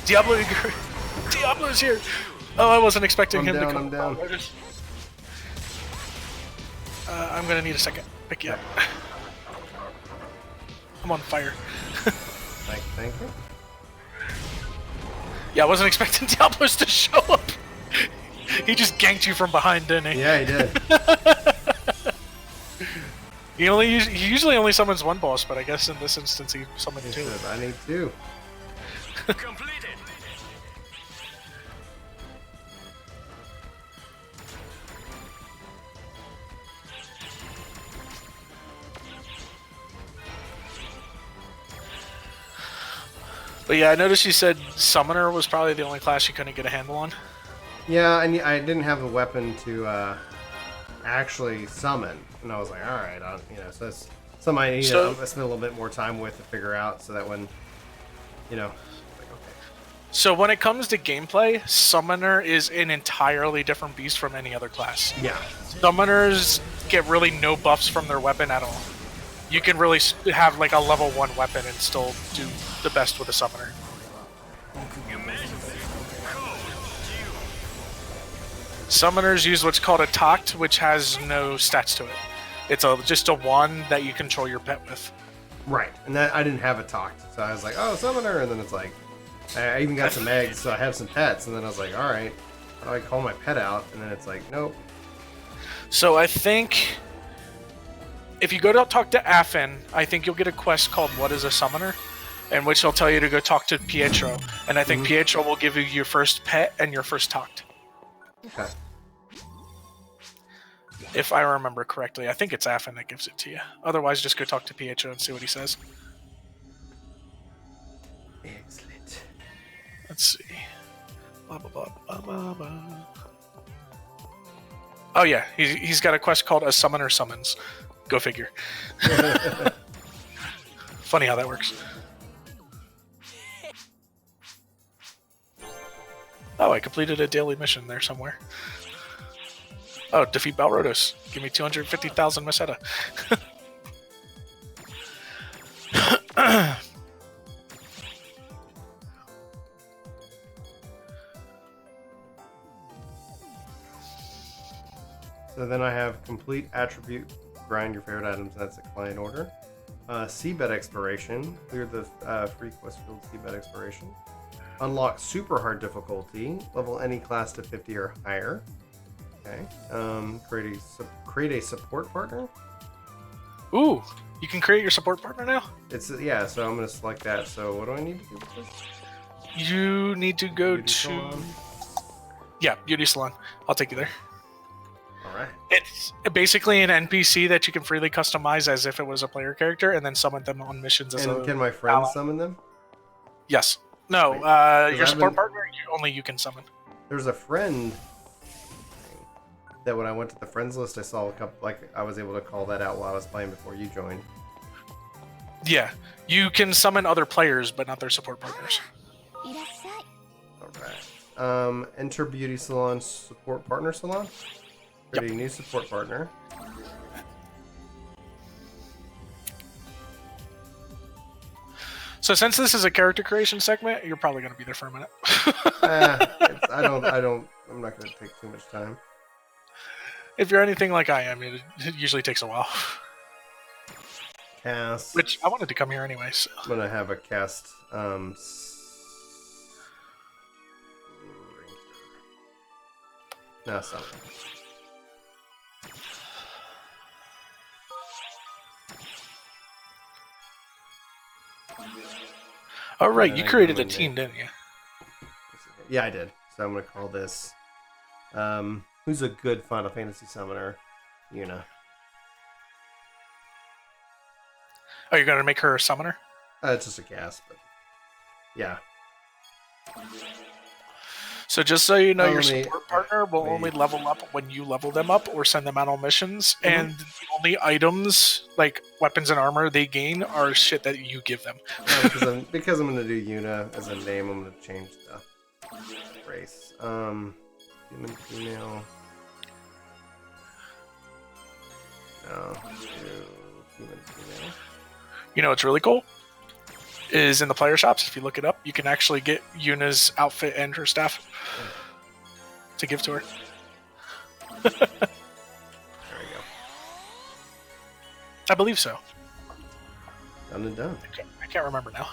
Diablo's here! Oh, I wasn't expecting him to come. I'm down. I'm gonna need a second. Pick you up. I'm on fire. Thank you. Yeah, I wasn't expecting Diablos to show up. He just ganked you from behind, didn't he? Yeah, he did. He usually only summons one boss, but I guess in this instance he summoned He two. said, I need two. Completed. But yeah, I noticed you said Summoner was probably the only class you couldn't get a handle on. Yeah, I didn't have a weapon to actually summon, and I was like, all right, so that's something I need to spend a little bit more time with to figure out, so that when, like, okay. So when it comes to gameplay, Summoner is an entirely different beast from any other class. Yeah. Summoners get really no buffs from their weapon at all. You can really have like a level 1 weapon and still do the best with a Summoner. Summoners use what's called a Toct, which has no stats to it. It's just a wand that you control your pet with. Right, and that I didn't have a Toct, so I was like, oh, Summoner, and then it's like, I even got some eggs, so I have some pets, and then I was like, all right, how do I call my pet out? And then it's like, nope. So I think if you go to talk to Affin, I think you'll get a quest called What is a Summoner? In which will tell you to go talk to Pietro. And I think Pietro will give you your first pet and your first Toct. Okay. If I remember correctly. I think it's Affin that gives it to you. Otherwise, just go talk to Pietro and see what he says. Excellent. Let's see. Blah, blah, blah, blah, blah, blah. Oh yeah, he's got a quest called A Summoner Summons. Go figure. Funny how that works. Oh, I completed a daily mission there somewhere. Oh, defeat Balrodos. Give me 250,000 Meseta. So then I have complete attribute, grind your favorite items, that's a client order. Seabed exploration, clear the free quest field seabed exploration. Unlock super hard difficulty, level any class to 50 or higher. Okay. Create a support partner. Ooh, you can create your support partner now? It's so I'm gonna select that. So what do I need to do with this? You need to go Beauty to... salon? Yeah, Beauty Salon. I'll take you there. Alright. It's basically an NPC that you can freely customize as if it was a player character and then summon them on missions as And a... can my friends ally. summon them? Yes. No, Wait, your I've support been- partner, only you can summon. There's a friend that when I went to the friends list, I saw a couple, like, I was able to call that out while I was playing before you joined. Yeah, you can summon other players, but not their support partners. Alright. Enter Beauty Salon Support Partner Salon. Create a new support partner. So since this is a character creation segment, you're probably going to be there for a minute. I'm not going to take too much time. If you're anything like I am, it usually takes a while. Cast. Which I wanted to come here anyway, so. I'm going to have a cast. No, something. Oh, right, you created a Monday. team, didn't you? Yeah, I did. So I'm going to call this. Who's a good Final Fantasy summoner? Yuna. Oh, you're going to make her a summoner? It's just a cast, but yeah. So just so you know, Oh, your let me- support partner will wait. only level up when you level them up or send them out on missions, and the only items, like weapons and armor, they gain are shit that you give them. Because I'm going to do Yuna as a name, I'm going to change the race. Human, female. No, do Human female. You know what's really cool? Is in the player shops, if you look it up, you can actually get Yuna's outfit and her staff to give to her. There we go. I believe so. Done and done. I can't remember now.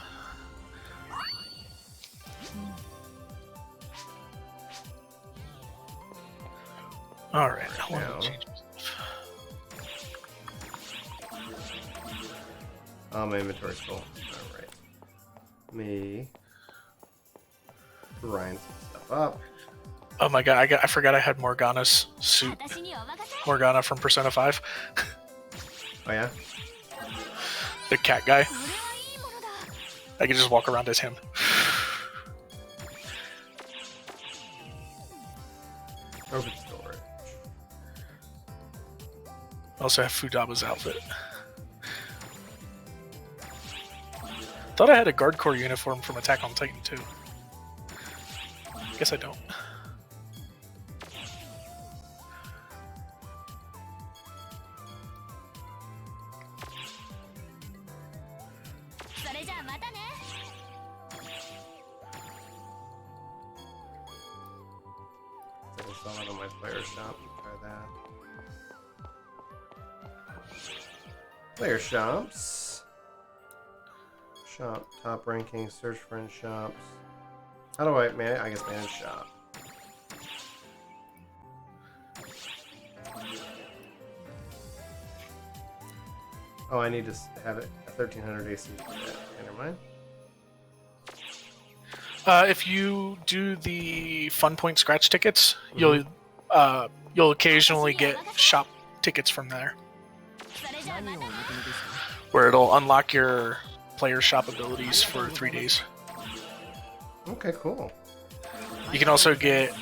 Alright, hold on. Now. Oh, my inventory's full. Alright. Let me grind some stuff up. Oh my god, I forgot I had Morgana's suit. Morgana from Persona 5. Oh, yeah? The cat guy. I can just walk around as him. Open storage. Also have Fudaba's outfit. Thought I had a guard corps uniform from Attack on Titan too. Guess I don't. So we'll sell it on my player shop. Try that. Player shops. Shop, top ranking, search friend shops. How do I manage? I guess manage shop. Oh, I need to have it a 1300 AC. Never mind. If you do the Fun Point scratch tickets, you'll occasionally get shop tickets from there, where it'll unlock your player shop abilities for 3 days. Okay, cool. You can also get,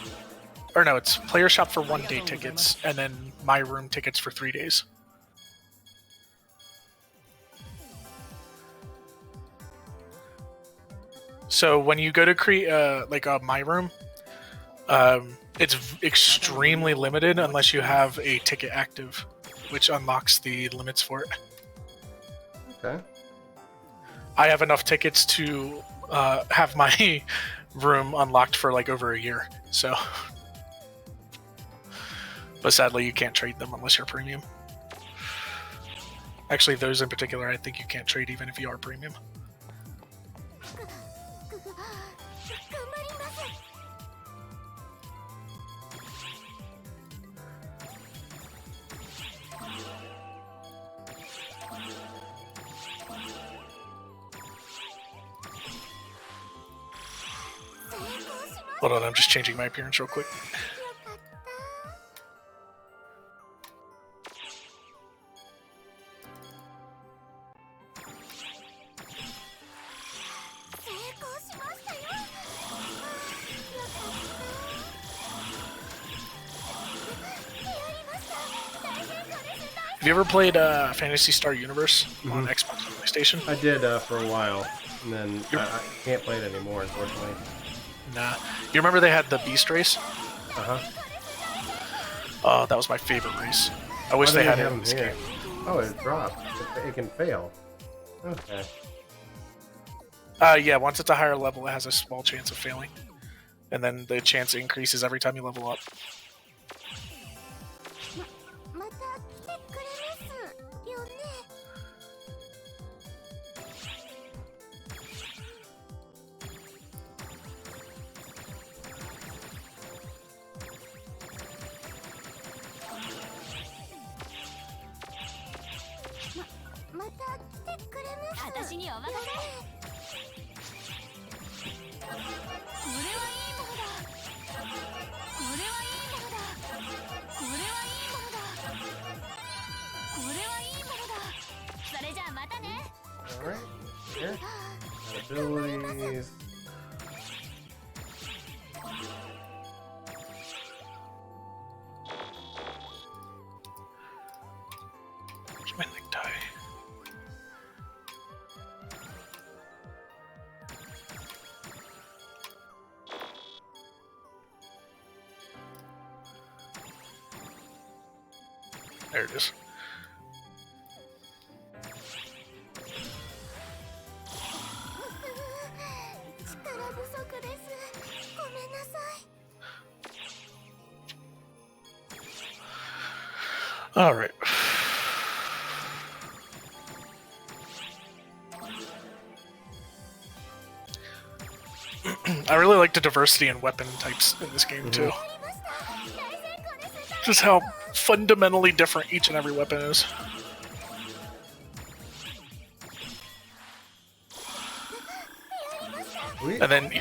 or no, it's player shop for 1 day tickets, and then my room tickets for 3 days. So when you go to create like a my room, it's extremely limited unless you have a ticket active, which unlocks the limits for it. Okay. I have enough tickets to have my room unlocked for like over a year, so. But sadly, you can't trade them unless you're premium. Actually, those in particular, I think you can't trade even if you are premium. Hold on, I'm just changing my appearance real quick. Have you ever played Phantasy Star Universe on Xbox and PlayStation? I did for a while, and then I can't play it anymore, unfortunately. Nah. You remember they had the Beast race? Uh-huh. That was my favorite race. I wish they had it in this game. Oh, it dropped. It can fail. Okay. Yeah, once it's a higher level, it has a small chance of failing. And then the chance increases every time you level up. Alright. Here. Abilities. Where's my necktie? There it is. All right. I really like the diversity in weapon types in this game too. Just how fundamentally different each and every weapon is. And then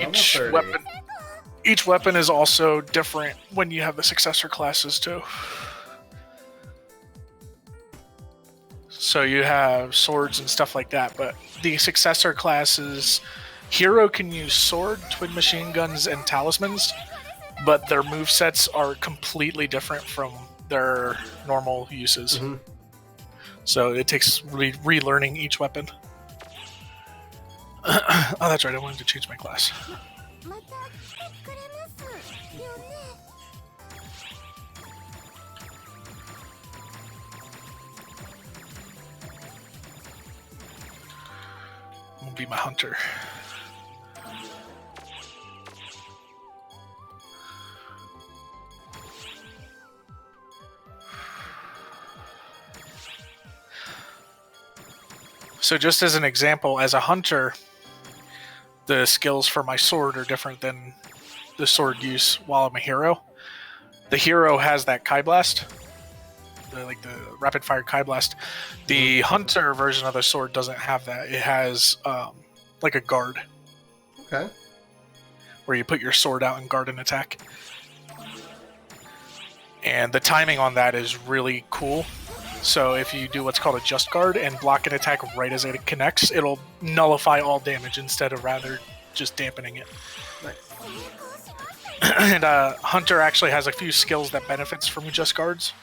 each weapon is also different when you have the successor classes too. So you have swords and stuff like that, but the successor classes, hero can use sword, twin machine guns, and talismans, but their movesets are completely different from their normal uses. Mm-hmm. So it takes relearning each weapon. Oh, that's right, I wanted to change my class. I'm gonna be my hunter. So just as an example, as a hunter, the skills for my sword are different than the sword use while I'm a hero. The hero has that Kai Blast, the rapid fire Kai Blast. The hunter version of the sword doesn't have that. It has like a guard. Okay. Where you put your sword out and guard an attack. And the timing on that is really cool. So if you do what's called a just guard and block an attack right as it connects, it'll nullify all damage instead of rather just dampening it. Nice. And Hunter actually has a few skills that benefits from just guards.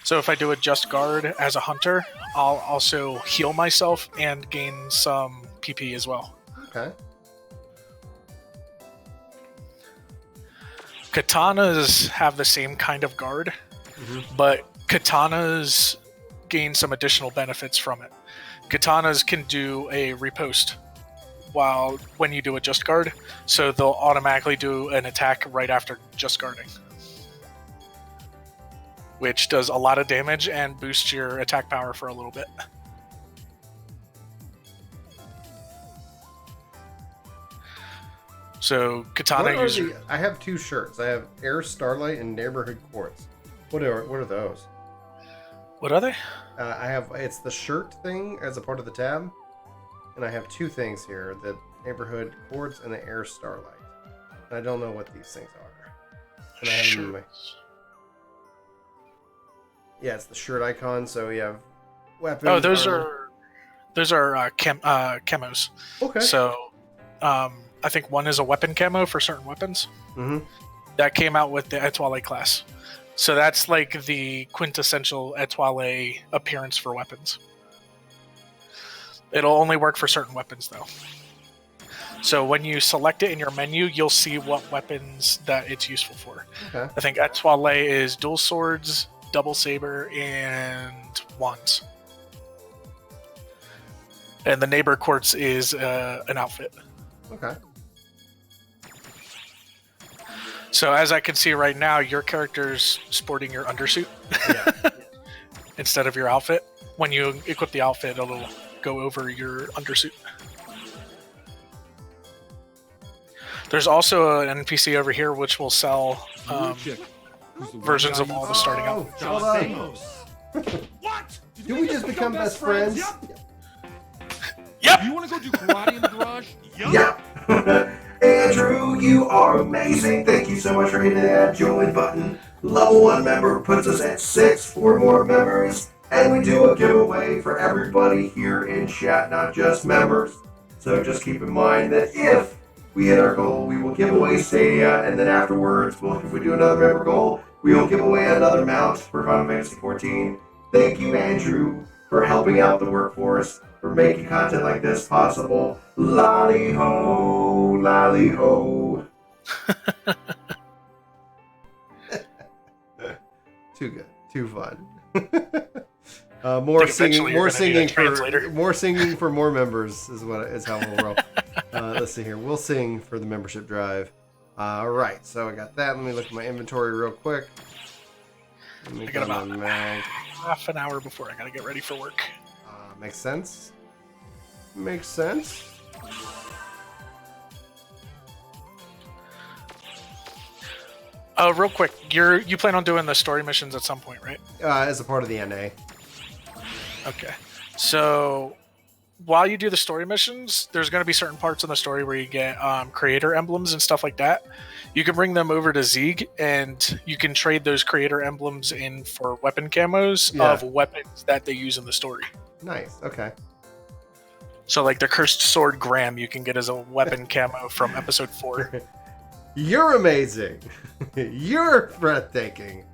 So if I do a just guard as a Hunter, I'll also heal myself and gain some PP as well. Okay. Katanas have the same kind of guard, but katanas gain some additional benefits from it. Katanas can do a riposte when you do a just guard, so they'll automatically do an attack right after just guarding, which does a lot of damage and boosts your attack power for a little bit. So katana user. I have two shirts. I have Air Starlight and Neighborhood Quartz. What are those? What are they? It's the shirt thing as a part of the tab, and I have two things here: the Neighborhood Quartz and the Air Starlight. And I don't know what these things are. And I have them in my... Yeah, it's the shirt icon. So you have weapons. Oh, those are camos. Okay. So, I think one is a weapon camo for certain weapons. Mm-hmm. That came out with the Etoile class. So that's like the quintessential Etoile appearance for weapons. It'll only work for certain weapons, though. So when you select it in your menu, you'll see what weapons that it's useful for. Okay. I think Etoile is dual swords, double saber, and wands. And the Neighbor Quartz is an outfit. Okay. So as I can see right now, your character's sporting your undersuit instead of your outfit. When you equip the outfit, it'll go over your undersuit. There's also an NPC over here which will sell versions of all the starting outfits. Hold on. What? Do we just become best friends? Yep. You want to go do karate in the garage? Yeah. Andrew, you are amazing. Thank you so much for hitting that join button. Level 1 member puts us at 6 for more members. And we do a giveaway for everybody here in chat, not just members. So just keep in mind that if we hit our goal, we will give away Stadia. And then afterwards, if we do another member goal, we will give away another mount for Final Fantasy XIV. Thank you, Andrew, for helping out the workforce, for making content like this possible. Lolly ho, lolly ho. Too good, too fun. More singing for more members is how we'll roll. Let's see here. We'll sing for the membership drive. All right, so I got that. Let me look at my inventory real quick. Let me I go got on about Mac. half an hour before I gotta get ready for work. Makes sense. Makes sense. Real quick, you plan on doing the story missions at some point, right? As a part of the NA. Okay. So while you do the story missions, there's going to be certain parts in the story where you get creator emblems and stuff like that. You can bring them over to Zeeg, and you can trade those creator emblems in for weapon camos of weapons that they use in the story. Nice. Okay. So, like the cursed sword Graham, you can get as a weapon camo from episode 4. You're amazing. You're breathtaking.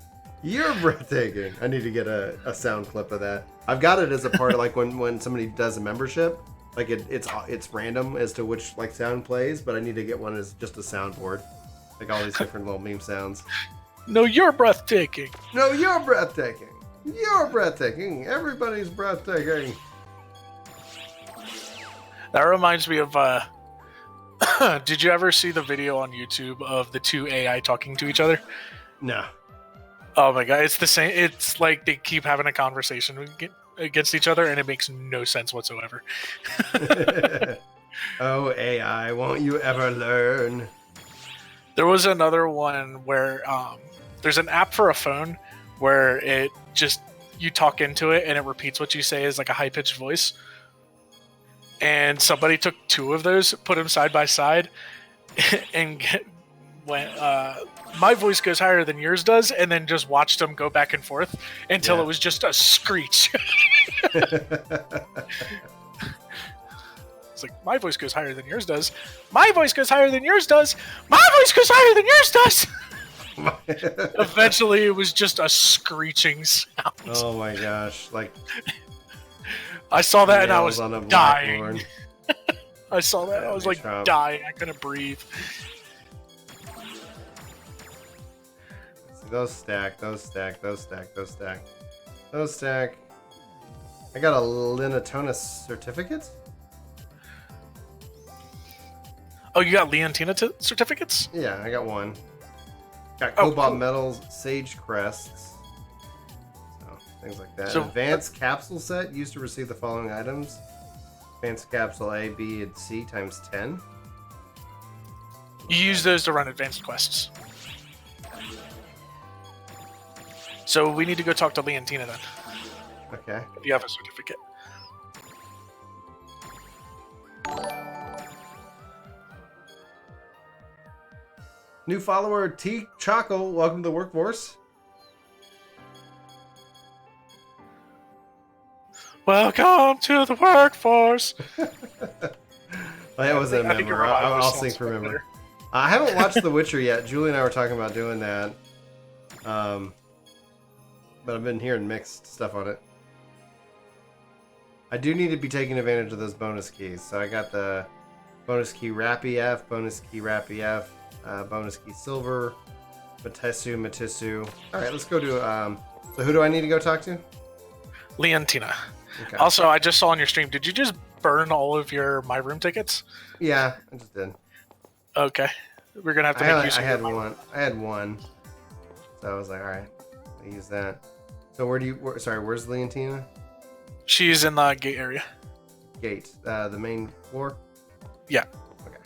You're breathtaking. I need to get a sound clip of that. I've got it as a part of like when somebody does a membership, like it's random as to which like sound plays, but I need to get one as just a soundboard, like all these different little meme sounds. No, you're breathtaking. No, you're breathtaking. You're breathtaking. Everybody's breathtaking. That reminds me of. Did you ever see the video on YouTube of the two AI talking to each other? No. Oh my god, it's the same. It's like they keep having a conversation against each other, and it makes no sense whatsoever. Oh, AI, won't you ever learn? There was another one where there's an app for a phone where it just you talk into it and it repeats what you say as like a high-pitched voice. And somebody took two of those, put them side by side, and went, my voice goes higher than yours does, and then just watched them go back and forth until it was just a screech. It's like, my voice goes higher than yours does. My voice goes higher than yours does. My voice goes higher than yours does. Eventually, it was just a screeching sound. Oh my gosh! Like I saw that and I nails was on a dying. blackboard. I saw that. I was like Trump. dying. I couldn't breathe. Those stack. Those stack. Those stack. Those stack. Those stack. I got a Linatona certificate. Oh, you got Leontina certificates? Yeah, I got one. Got Oh, Cobalt cool. medals, Sage crests, so things like that. So- Advanced capsule set used to receive the following items: Advanced capsule A, B, and C times 10. You use those to run advanced quests. So we need to go talk to Leontina then, Okay. if you have a certificate. New follower T Choco, welcome to the workforce. Welcome to the workforce. That wasn't a I think member. your revival I'll sounds sync for way member. better. I haven't watched The Witcher yet. Julie and I were talking about doing that. But I've been hearing mixed stuff on it. I do need to be taking advantage of those bonus keys. So I got the bonus key Rappy F, bonus key Rappy F, bonus key Silver, Matisu. Alright, let's go to, so who do I need to go talk to? Leontina. Okay. Also, I just saw on your stream, did you just burn all of your My Room tickets? Yeah, I just did. Okay. We're going to have to make use I of had your one. I had one. So I was like, alright, I use that. So where's Leontina? She's in the gate area. Gate. The main floor? Yeah. Okay.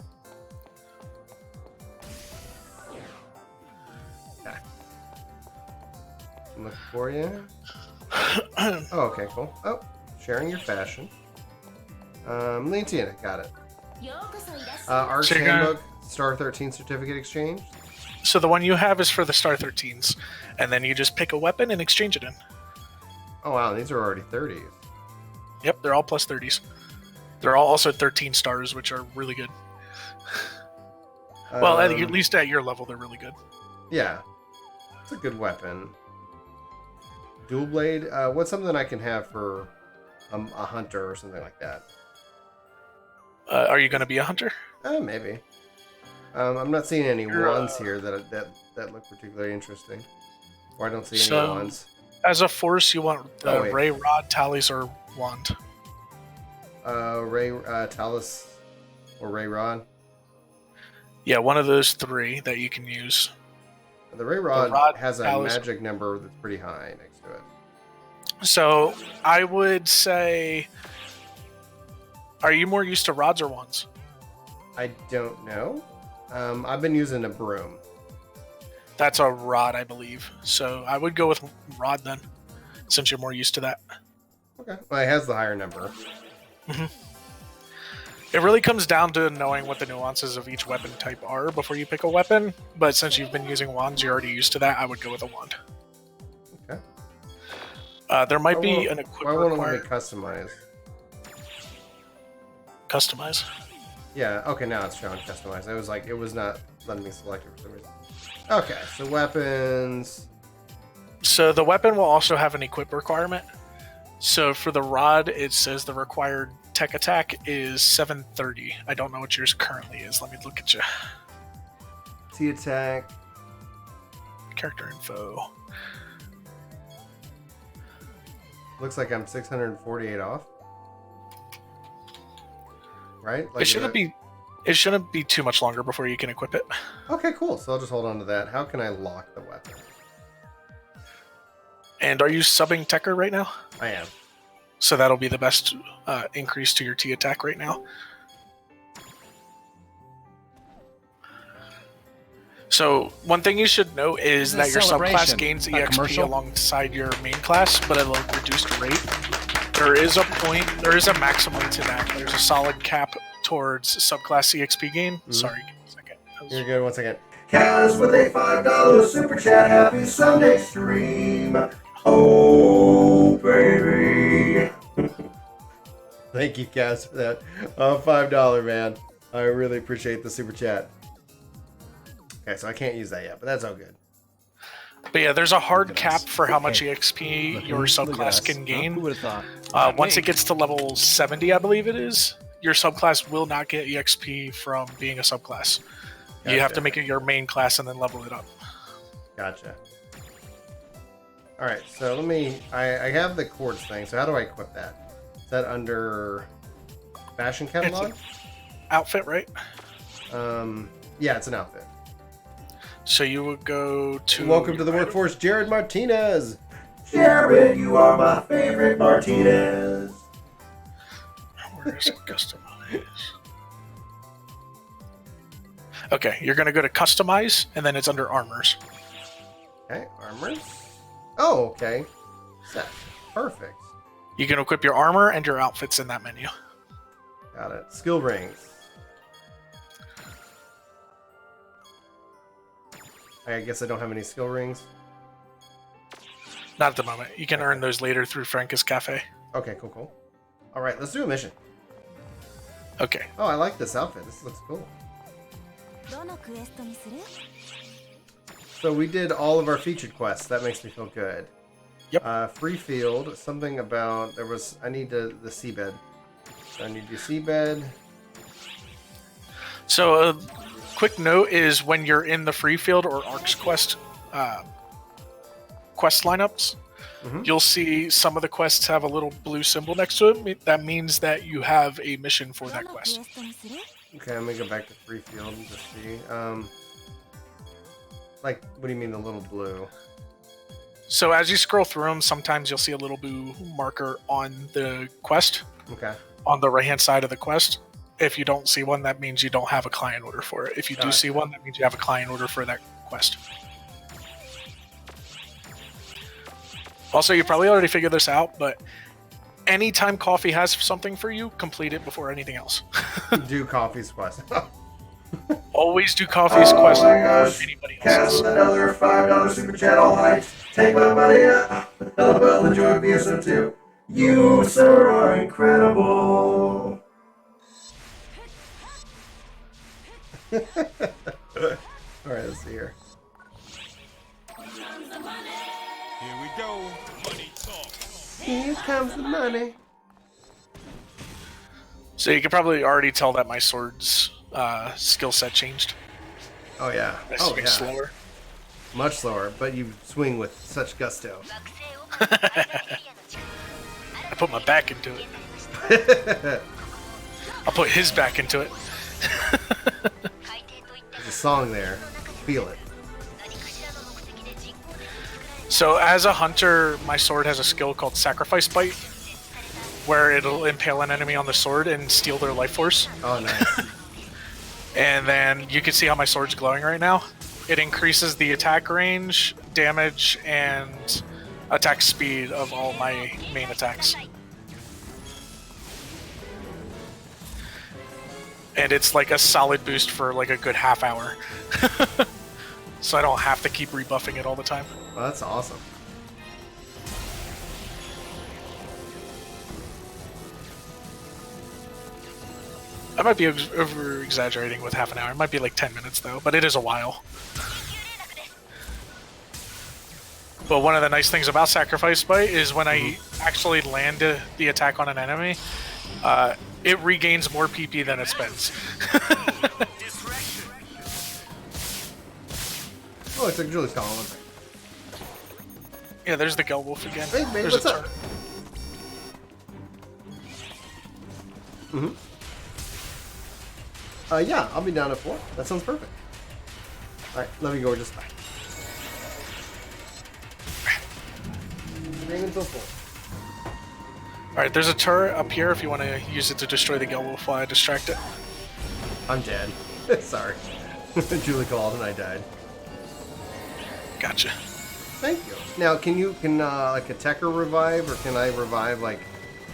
Okay. I'm looking for you. Oh, okay, cool. Oh, sharing your fashion. Leontina, got it. Arch So you're gonna- Handbook, Star 13 certificate exchange. So the one you have is for the Star 13s, and then you just pick a weapon and exchange it in. Oh wow, these are already 30s. Yep, they're all plus 30s. They're all also 13 stars, which are really good. Well, at least at your level, they're really good. Yeah, it's a good weapon. Dual blade. What's something I can have for a hunter or something like that? Are you going to be a hunter? Maybe. I'm not seeing any You're, wands here that look particularly interesting. Or I don't see any So- wands. As a force, you want the Oh, wait. Ray Rod, Talus, or Wand. Ray Talus or Ray Rod. Yeah, one of those three that you can use. The Ray Rod, rod has a alloys- magic number that's pretty high next to it. So I would say, are you more used to rods or wands? I don't know. I've been using a broom. That's a rod, I believe. So I would go with rod then, since you're more used to that. Okay. Well, it has the higher number. It really comes down to knowing what the nuances of each weapon type are before you pick a weapon. But since you've been using wands, you're already used to that. I would go with a wand. Okay. There might be an Why equip won't it let me required. customize? Customize. Yeah, okay, now it's showing customize. It was not letting me select it for some reason. Okay, so weapons. So the weapon will also have an equip requirement. So for the rod, it says the required tech attack is 730. I don't know what yours currently is. Let me look at you. T attack. Character info. Looks like I'm 648 off. Right? It shouldn't be too much longer before you can equip it. Okay, cool. So I'll just hold on to that. How can I lock the weapon? And are you subbing Tekker right now? I am. So that'll be the best increase to your T attack right now. So one thing you should know is This that is your a subclass celebration, gains not a EXP commercial. alongside your main class, but at a reduced rate. There is a maximum to that. There's a solid cap towards subclass EXP gain. Sorry, give me a second. You're good. 1 second. Kaz with a $5 super chat. Happy Sunday stream. Oh, baby. Thank you, Cass, for that. $5, man. I really appreciate the super chat. Okay, so I can't use that yet, but that's all good. But yeah, there's a hard cap for how much EXP your Look at subclass us. can Huh? gain. Who would have thought? Once it gets to level 70, I believe it is, your subclass will not get EXP from being a subclass. You have Gotcha. to make it your main class and then level it up. Gotcha. All right, so I have the chords thing, so how do I equip that? Is that under fashion catalog? Outfit, right? Yeah, it's an outfit. So you would go to... Welcome to the workforce, Jared Martinez. Jared, you are my favorite Martinez. Where is it? Customize. Okay, you're going to go to Customize, and then it's under Armors. Okay, armors. Oh, okay. Set. Perfect. You can equip your armor and your outfits in that menu. Got it. Skill rings. I guess I don't have any skill rings. Not at the moment. You can earn those later through Franca's Cafe. Okay, cool. All right, let's do a mission. Okay. Oh, I like this outfit. This looks cool. So we did all of our featured quests. That makes me feel good. Yep. Free field. Something about I need the seabed. So I need your seabed. So a quick note is when you're in the free field or Arcs quest lineups, you'll see some of the quests have a little blue symbol next to it. That means that you have a mission for that quest. Okay, I'm gonna go back to free field and just see. Like, what do you mean the little blue? So as you scroll through them, sometimes you'll see a little blue marker on the quest, Okay. on the right-hand side of the quest. If you don't see one, that means you don't have a client order for it. If you do see one, that means you have a client order for that quest. Also, you probably already figured this out, but anytime Coffee has something for you, complete it before anything else. Do coffee's quest. Always do Coffee's quest Oh my before gosh. anybody Kaz else's. with another $5 super chat. All hyped. Take my money out. LOL, enjoy PSO2. You, sir, are incredible. Alright, let's see here. Here we go. Money talk. Here comes the money. So you can probably already tell that my sword's skill set changed. Oh yeah. I Oh swing yeah. slower. Much slower, but you swing with such gusto. I put my back into it. I'll put his back into it. There's a song there. Feel it. So as a hunter, my sword has a skill called Sacrifice Bite, where it'll impale an enemy on the sword and steal their life force. Oh, nice. And then you can see how my sword's glowing right now. It increases the attack range, damage, and attack speed of all my main attacks. And it's like a solid boost for like a good half hour. So I don't have to keep rebuffing it all the time. Well, that's awesome. I might be over exaggerating with half an hour. It might be like 10 minutes though, but it is a while. But one of the nice things about Sacrifice Bite is when I actually land the attack on an enemy, it regains more PP than it spends. Oh, it's like Julie's calling. One second. Yeah, there's the Gelwolf again. Hey, man, There's what's a up? turret. Yeah, I'll be down at 4. That sounds perfect. Alright, love you, gorgeous. Bye. Bring until 4. Alright, there's a turret up here if you want to use it to destroy the Gelwolf while I distract it. I'm dead. Sorry. Julie called and I died. Gotcha. Thank you. Now, can like a Tekker revive, or can I revive like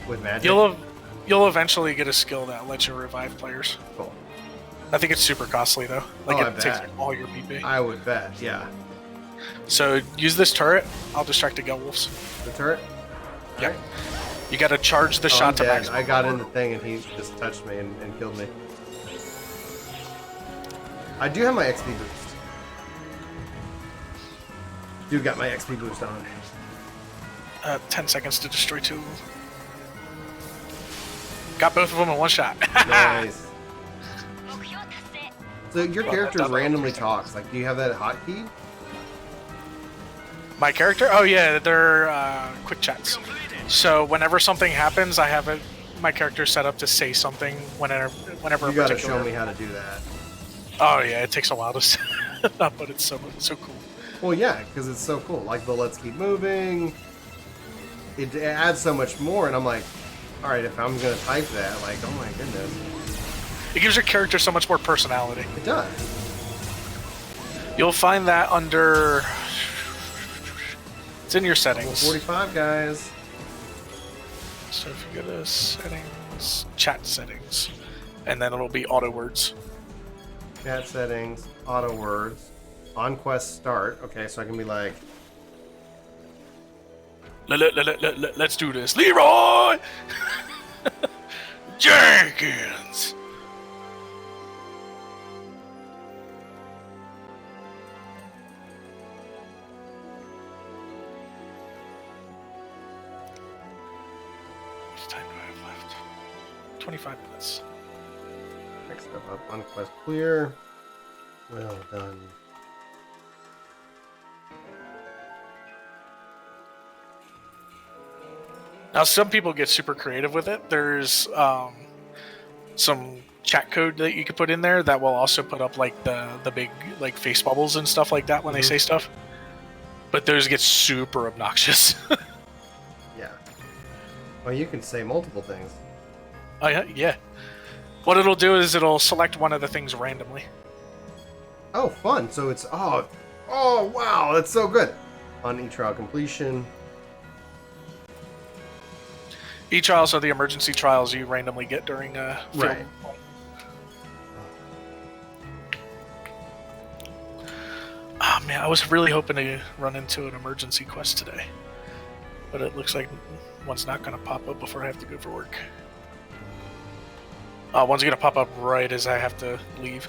with magic? You'll eventually get a skill that lets you revive players. Cool. I think it's super costly though. Like Oh, I it takes bet. all your PP. I would bet, yeah. So use this turret. I'll distract the Gelwolves. The turret? Yep. Alright. You gotta charge the Oh, I'm shot to dead. maximum. I got in the thing and he just touched me and killed me. I do have my XP boost. Dude got my XP boost on. 10 seconds to destroy 2. Got both of them in one shot. Nice. So your Well, character I've done that randomly for talks. Like, do you have that hotkey? My character? Oh yeah, they're quick chats. So whenever something happens, I have my character set up to say something whenever You a gotta particular... show me how to do that. Oh yeah, it takes a while to set up, but it's so cool. Well, yeah, because it's so cool. Like the let's keep moving. It adds so much more, and I'm like, all right, if I'm gonna type that, like, oh my goodness, It gives your character so much more personality. it does. You'll find that under... It's in your Level settings. 45, guys. So if you go to settings, chat settings, and then it'll be auto words. Chat settings, auto words, on quest start. Okay, so I can be like, Let's do this. Leroy! Jenkins! How much time do I have left? 25 minutes. next step up, on quest clear. Well done. Now, some people get super creative with it. There's some chat code that you can put in there that will also put up like the big like face bubbles and stuff like that when they say stuff. But those get super obnoxious. Yeah. Well, you can say multiple things. Oh yeah, yeah. What it'll do is it'll select one of the things randomly. Oh, fun. So it's, oh, wow, that's so good. On e-trial completion. E-trials are the emergency trials you randomly get during a field. Right. Oh man, I was really hoping to run into an emergency quest today. But it looks like one's not going to pop up before I have to go for work. One's going to pop up right as I have to leave.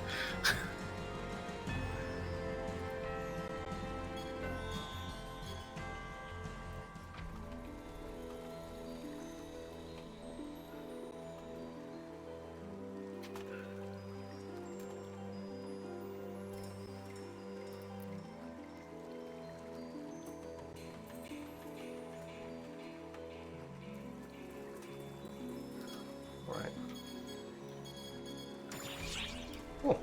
All right. Cool.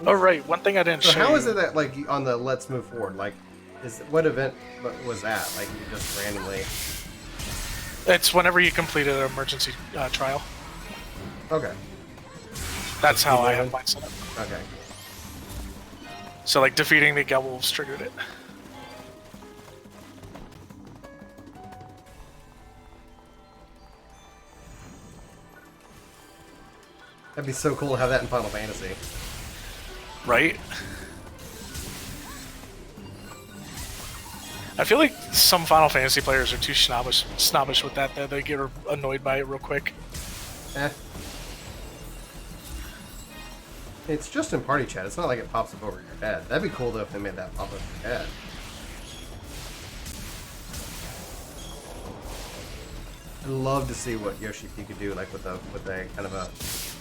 Oh right, one thing I didn't So show how is you- it that like on the Let's Move Forward, like, what event was that? Like you just randomly? It's whenever you completed an emergency trial. Okay. That's how I have 11? mine set up. Okay. So like defeating the Gelwolves triggered it. That'd be so cool to have that in Final Fantasy. Right? I feel like some Final Fantasy players are too snobbish with that, though. They get annoyed by it real quick. Eh. It's just in party chat. It's not like it pops up over your head. That'd be cool though if they made that pop up your head. I'd love to see what Yoshi P could do, like with a kind of a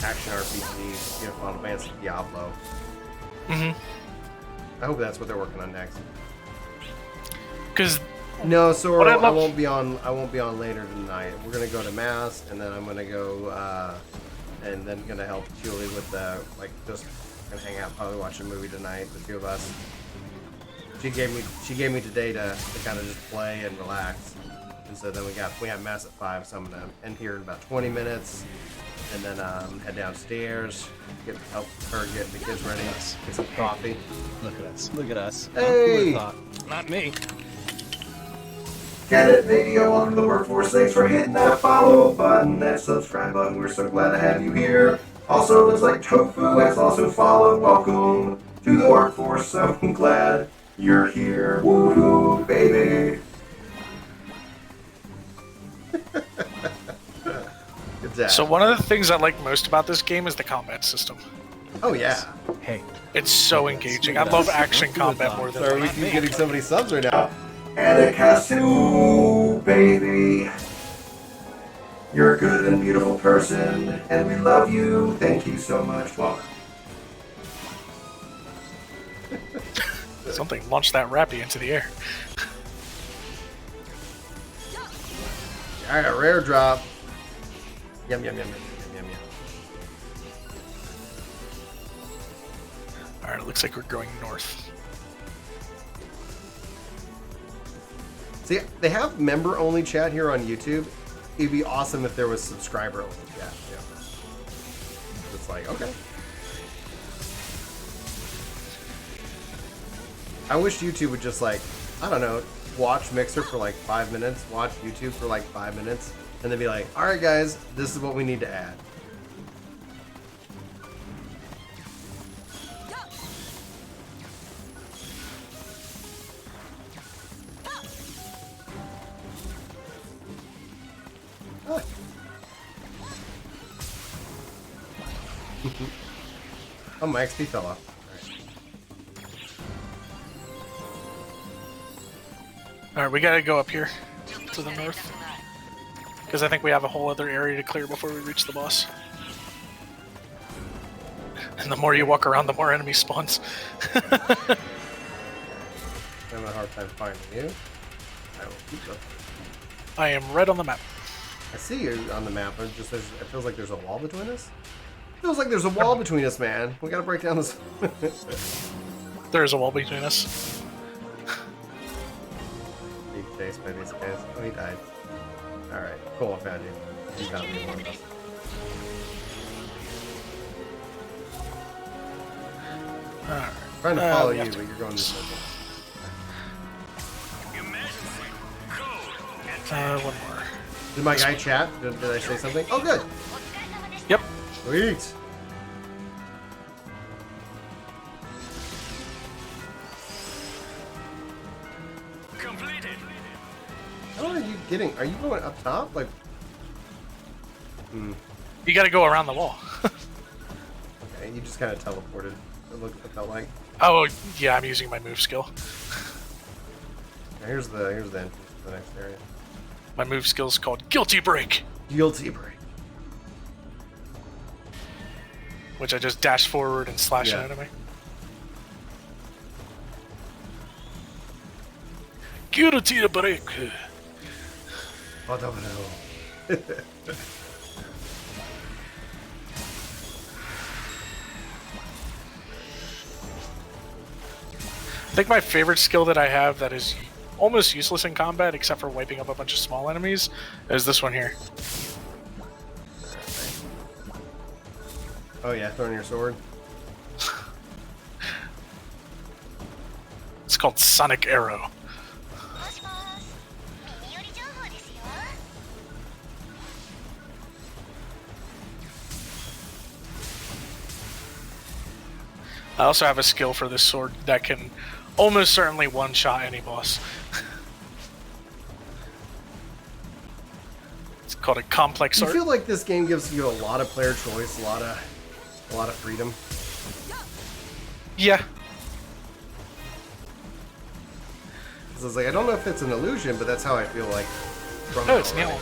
action RPG, Final Fantasy Diablo. I hope that's what they're working on next. Because No, so What I I love- won't be on. I won't be on later tonight. We're gonna go to mass, and then I'm gonna go, and then gonna help Julie with the just gonna hang out, probably watch a movie tonight. The two of us. She gave me today to kind of just play and relax. And so then we have mass at 5, so I'm gonna end here in about 20 minutes, and then head downstairs, help her get the kids ready, get some coffee. Look at us. Look at us. Hey! Who would've thought? Not me. Get it, video. Welcome to the workforce. Thanks for hitting that follow button, that subscribe button. We're so glad to have you here. Also, looks like Tofu has also followed. Welcome to the workforce. So glad you're here. Woohoo, baby. Good job. So one of the things I like most about this game is the combat system. Oh yeah. Hey. It's so engaging. I love action combat more than Sorry, we like, keep getting so many subs right now. Anakasu, baby. You're a good and beautiful person, and we love you. Thank you so much. Welcome. something launched that Rappy into the air. Alright, a rare drop. Yum, yum, yum, yum, yum, yum, yum. Alright, it looks like we're going north. See, they have member-only chat here on YouTube. It'd be awesome if there was subscriber-only chat. Yeah. It's like, okay. I wish YouTube would just like, I don't know, watch Mixer for like 5 minutes, watch YouTube for like 5 minutes, and then be like, alright guys, this is what we need to add. Oh, my XP fell off. Alright, we gotta go up here to the north. Because I think we have a whole other area to clear before we reach the boss. And the more you walk around, the more enemy spawns. I'm having a hard time finding you. I will keep looking. I am right on the map. I see you on the map, but it feels like there's a wall between us. Feels like there's a wall between us, man. We gotta break down this. There is a wall between us. Being chased by these guys. Oh, he died. Alright, cool, I found you. You found me, one of us. Alright. I'm trying to follow we you, have to- but you're going this way. one more. Did my guy chat? Did I say something? Oh, good. Yep. Sweet. How are you getting? Are you going up top? Like, You gotta go around the wall. okay, you just kind of teleported. It felt like. Oh, yeah, I'm using my move skill. Now, here's the entrance to the next area. My move skill is called Guilty Break, Guilty break. which I just dash forward and slash Yeah. an enemy. Guilty Break. Oh, no, no. I think my favorite skill that I have that is almost useless in combat, except for wiping up a bunch of small enemies, is this one here. Oh yeah, throwing your sword. It's called Sonic Arrow. I also have a skill for this sword that can almost certainly one-shot any boss. It's called a complex You sword. feel like this game gives you a lot of player choice, a lot of freedom. Yeah. So it's like, I don't know if it's an illusion, but that's how I feel like. From Oh, it it's already. Neil.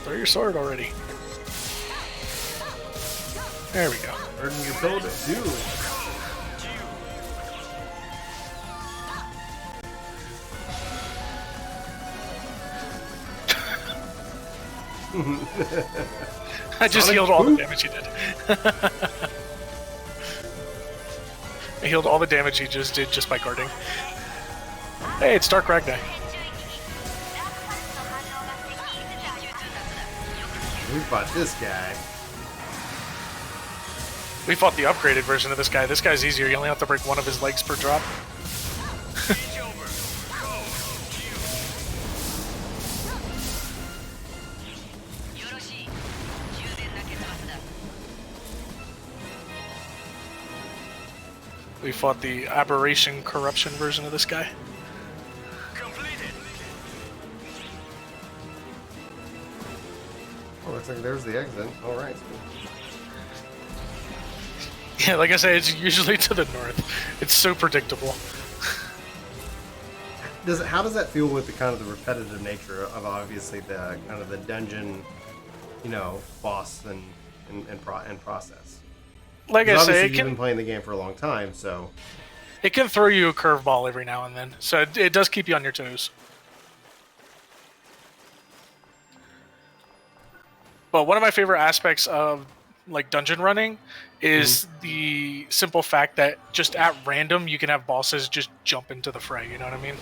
Throw your sword already. There we go. Earn your build it, dude. I just Sonic healed all the boom. damage he did. I healed all the damage he just did just by guarding. Hey, it's Dark Ragnar. We fought this guy. We fought the upgraded version of this guy. This guy's easier. You only have to break one of his legs per drop. We fought the aberration corruption version of this guy. Oh, looks like there's the exit. All right. Yeah, like I say, it's usually to the north. It's so predictable. How does that feel with the kind of the repetitive nature of obviously the kind of the dungeon, boss and process? Like I say, Obviously, it you've been can playing the game for a long time, so throw you a curveball every now and then. So it does keep you on your toes. But one of my favorite aspects of like dungeon running is the simple fact that just at random you can have bosses just jump into the fray. You know what I mean?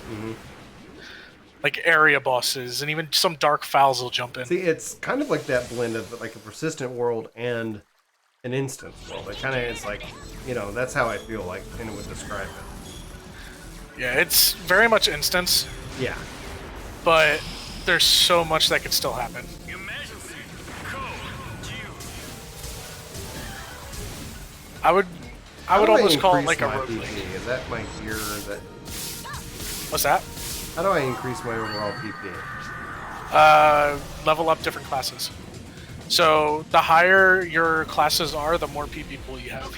Like area bosses and even some dark fouls will jump in. see, it's kind of like that blend of like a persistent world and an instance world. It kind of is like, that's how I feel like and would describe it. Yeah, it's very much instance, Yeah. but there's so much that can still happen. I would How do I almost call it increase like a my roguelike. PP? Is that my gear? Or is that What's that? how do I increase my overall PP? Level up different classes. So the higher your classes are, the more PP pool you have.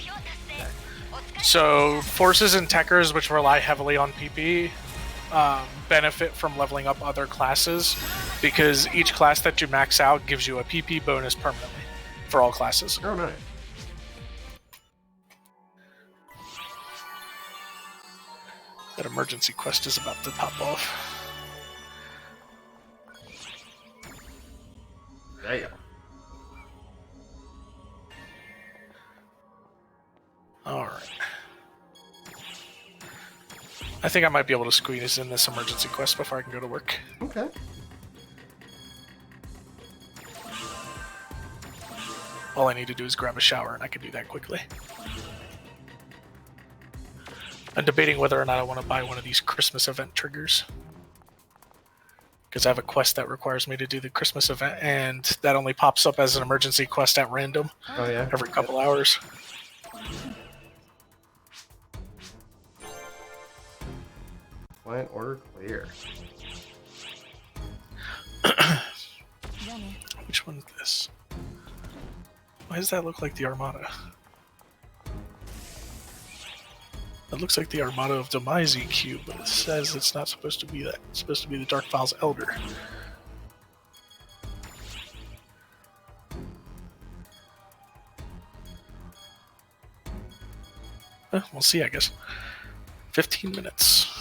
So forces and techers, which rely heavily on PP, benefit from leveling up other classes because each class that you max out gives you a PP bonus permanently for all classes. Oh, nice. That emergency quest is about to pop off. Damn. Alright. I think I might be able to squeeze in this emergency quest before I can go to work. Okay. All I need to do is grab a shower and I can do that quickly. I'm debating whether or not I want to buy one of these Christmas event triggers. Because I have a quest that requires me to do the Christmas event, and that only pops up as an emergency quest at random Oh yeah. every couple hours. Client order clear. Which one is this? Why does that look like the Armada? It looks like the Armada of Demise Cube, but it says it's not supposed to be that. It's supposed to be the Dark Files Elder. We'll see, I guess. 15 minutes.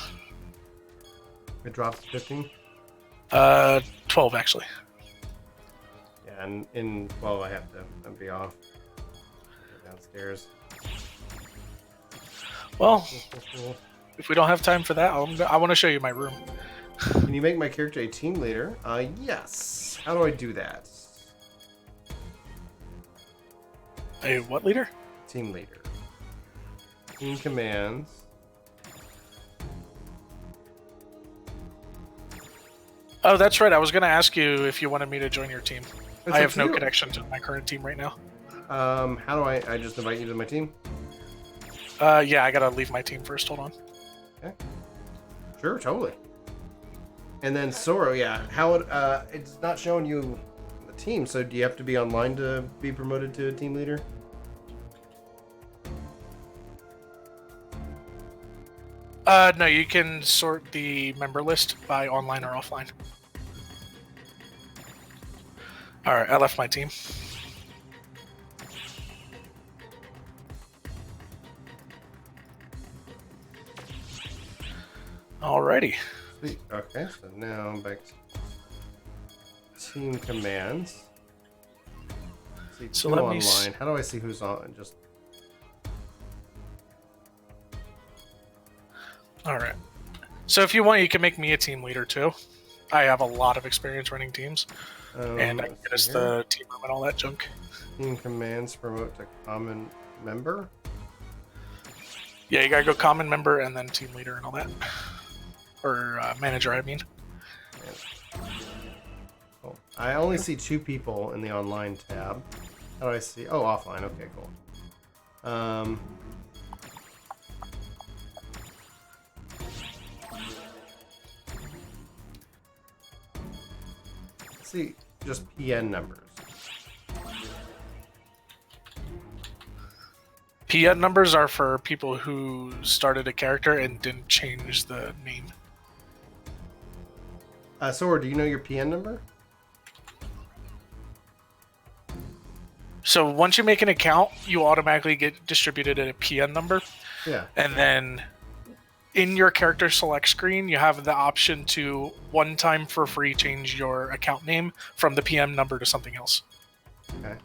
It drops 15. 12, actually. Yeah, and well, I have to be off. Go downstairs. Well, if we don't have time for that, I want to show you my room. Can you make my character a team leader? Yes. How do I do that? A what leader? Team leader. Team commands. Oh, that's right. I was going to ask you if you wanted me to join your team. It's I up have to no you. connection to my current team right now. How do I just invite you to my team? Yeah, I gotta leave my team first. Hold on. Okay. Sure, totally. And then Soro, yeah. How it's not showing you the team, so do you have to be online to be promoted to a team leader? No, you can sort the member list by online or offline. Alright, I left my team. Alrighty. Sweet. Okay, so now back to team commands. See, So two let me online. How do I see who's on? Just Alright. So if you want, you can make me a team leader too. I have a lot of experience running teams. And I can get us the team room and all that junk. team commands promote to common member. Yeah, you gotta go common member and then team leader and all that. Or manager, I mean. Cool. I only see 2 people in the online tab. How do I see? Oh, offline. Okay, cool. Let's see, just PN numbers. PN numbers are for people who started a character and didn't change the name. Sora, do you know your PN number? So once you make an account, you automatically get distributed a PN number. Yeah. And then in your character select screen, you have the option to one time for free change your account name from the PM number to something else. Okay.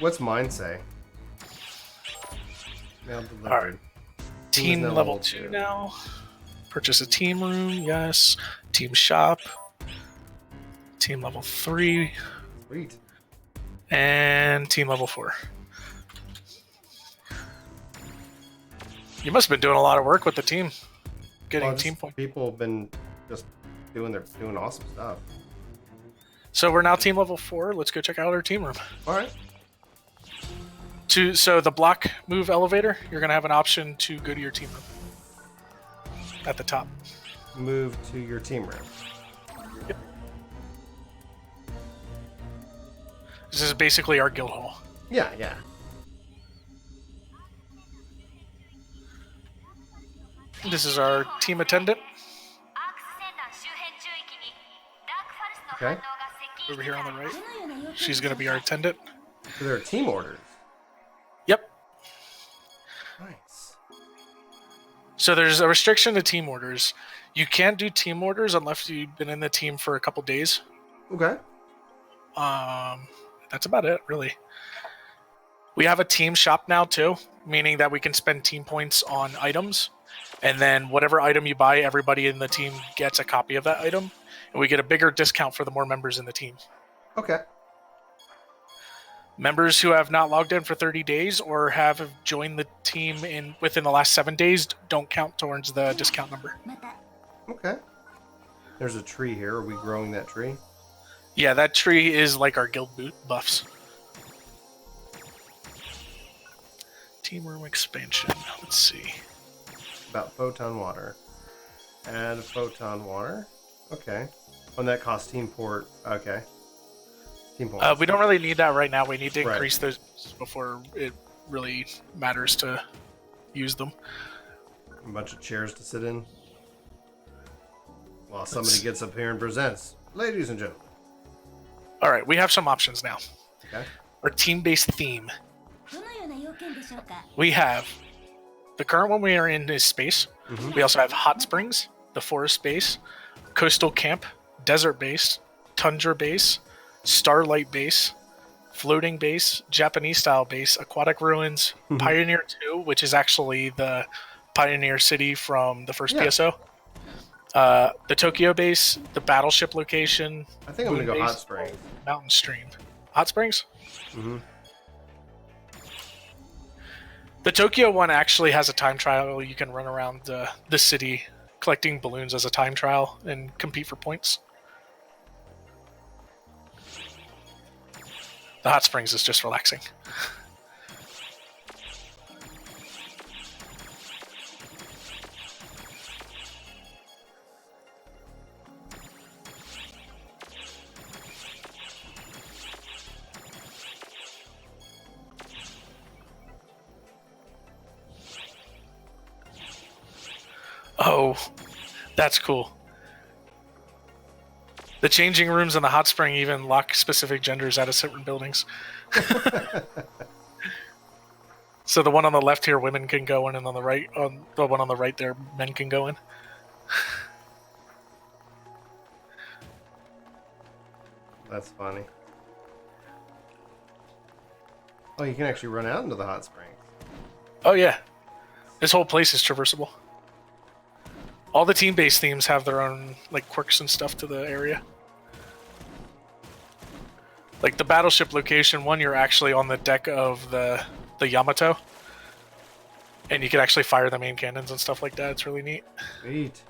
What's mine say? Mail delivered. All right. Team now level level 2 2. now. Purchase a team room, yes. Team shop. Team level 3. Sweet. And team level 4. You must have been doing a lot of work with the team. Getting Well, team just points. people have been just doing awesome stuff. So we're now team level 4. Let's go check out our team room. All right. So the block move elevator, you're going to have an option to go to your team room. At the top. Move to your team room. Yep. This is basically our guild hall. Yeah, yeah. This is our team attendant. Okay. Over here on the right. She's going to be our attendant. So there are team orders. Yep. Nice. So there's a restriction to team orders. You can't do team orders unless you've been in the team for a couple days. Okay. That's about it, really. We have a team shop now too, meaning that we can spend team points on items, and then whatever item you buy, everybody in the team gets a copy of that item, and we get a bigger discount for the more members in the team. Okay. Members who have not logged in for 30 days or have joined the team within the last 7 days don't count towards the discount number. Okay. There's a tree here. Are we growing that tree? Yeah, that tree is like our guild buffs. Team room expansion. Let's see. About photon water. Add photon water. Okay. Oh, and that costs team port. Okay. Team points. We don't really need that right now. We need to Right. increase those before it really matters to use them. A bunch of chairs to sit in. While somebody gets up here and presents. Ladies and gentlemen. All right, we have some options now. Okay. Our team-based theme. We have the current one we are in is space. We also have hot springs, the forest base, coastal camp, desert base, Tundra base, Starlight base, Floating base, Japanese style base, Aquatic Ruins, Pioneer 2, which is actually the Pioneer City from the first PSO. The Tokyo base, the Battleship location. I think I'm going to go Moon Hot base, Springs. Mountain Stream. Hot Springs? Mm-hmm. The Tokyo one actually has a time trial. You can run around the city collecting balloons as a time trial and compete for points. The Hot Springs is just relaxing. Oh, that's cool. The changing rooms in the hot spring even lock specific genders out of certain buildings. So the one on the left here, women can go in, and on the right, the one on the right there, men can go in. That's funny. Oh, you can actually run out into the hot springs. Oh yeah, this whole place is traversable. All the team-based themes have their own like quirks and stuff to the area. Like the battleship location one, you're actually on the deck of the Yamato, and you can actually fire the main cannons and stuff like that. It's really neat. Sweet.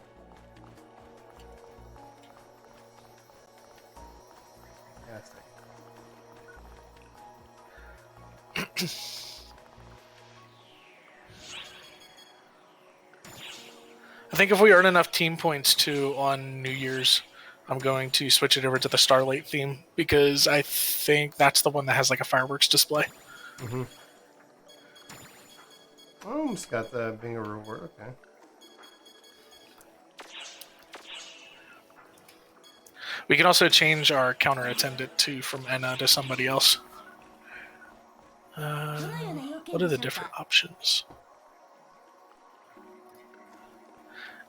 I think if we earn enough team points too on New Year's, I'm going to switch it over to the Starlight theme because I think that's the one that has like a fireworks display. Mm-hmm. Almost got the being a reward. Okay. We can also change our counter attendant too from Enna to somebody else. What are the different options?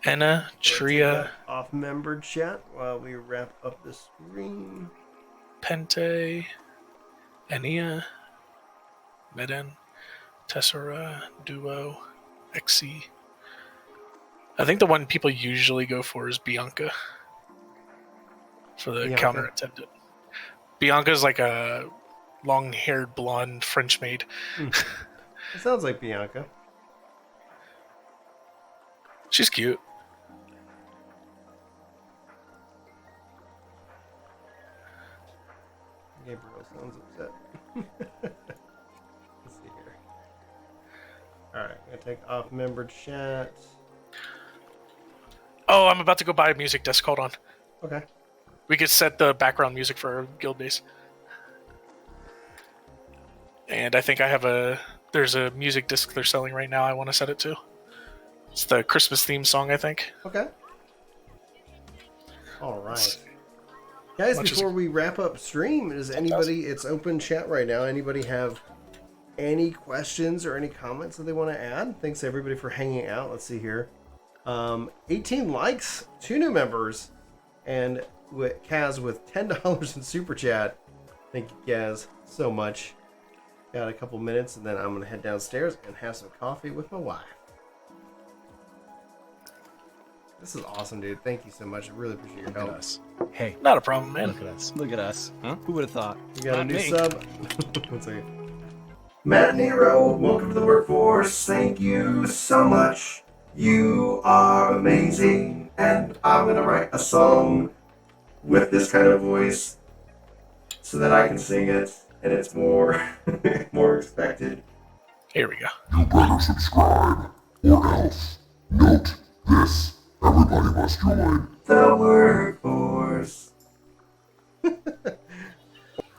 Enna, Tria, Off member chat while we wrap up the stream. Pente, Enia, Meden, Tessera, Duo, Xe. I think the one people usually go for is Bianca for the counter attendant. Bianca's like a long-haired blonde French maid. It sounds like Bianca. She's cute. Gabriel sounds upset. Let's see here. Alright, I'm gonna take off member chat. Oh, I'm about to go buy a music disc. Hold on. Okay. We could set the background music for our guild base. And I think I have there's a music disc they're selling right now I want to set it to. It's the Christmas theme song, I think. Okay. Alright. Guys, before we wrap up stream, does anybody, it's open chat right now, anybody have any questions or any comments that they want to add? Thanks everybody for hanging out. Let's see here. 18 likes, 2 new members, and with Kaz with $10 in super chat. Thank you, Kaz, so much. Got a couple minutes, and then I'm going to head downstairs and have some coffee with my wife. This is awesome, dude. Thank you so much. I really appreciate your help. Hey, not a problem, man. Look at us. Look at us. Huh? Who would have thought? You got Not a new me. sub? One second. Matt Nero, welcome to the workforce. Thank you so much. You are amazing. And I'm going to write a song with this kind of voice so that I can sing it. And it's more, more expected. Here we go. You better subscribe, or else. Note this. Everybody must join the workforce.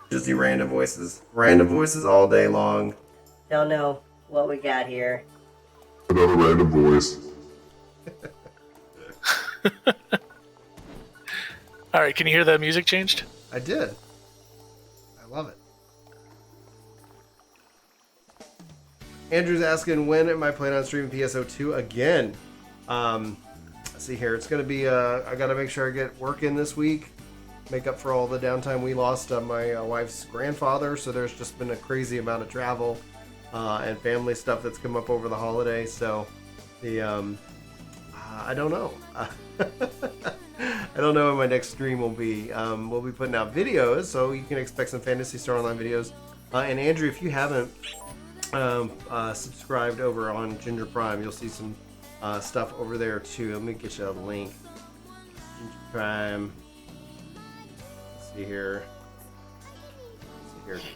Just do random voices. Random voices all day long. Don't know what we got here. another random voice. Alright, can you hear the music changed? I did. I love it. Andrew's asking, when am I planning on streaming PSO2 again? Let's see here. It's going to be, I got to make sure I get work in this week. make up for all the downtime we lost. My wife's grandfather, so there's just been a crazy amount of travel and family stuff that's come up over the holiday. So the I don't know. I don't know when my next stream will be. We'll be putting out videos, so you can expect some Phantasy Star Online videos. And Andrew, if you haven't subscribed over on Ginger Prime, you'll see some stuff over there too. Let me get you a link. Ginger Prime. Let's see here.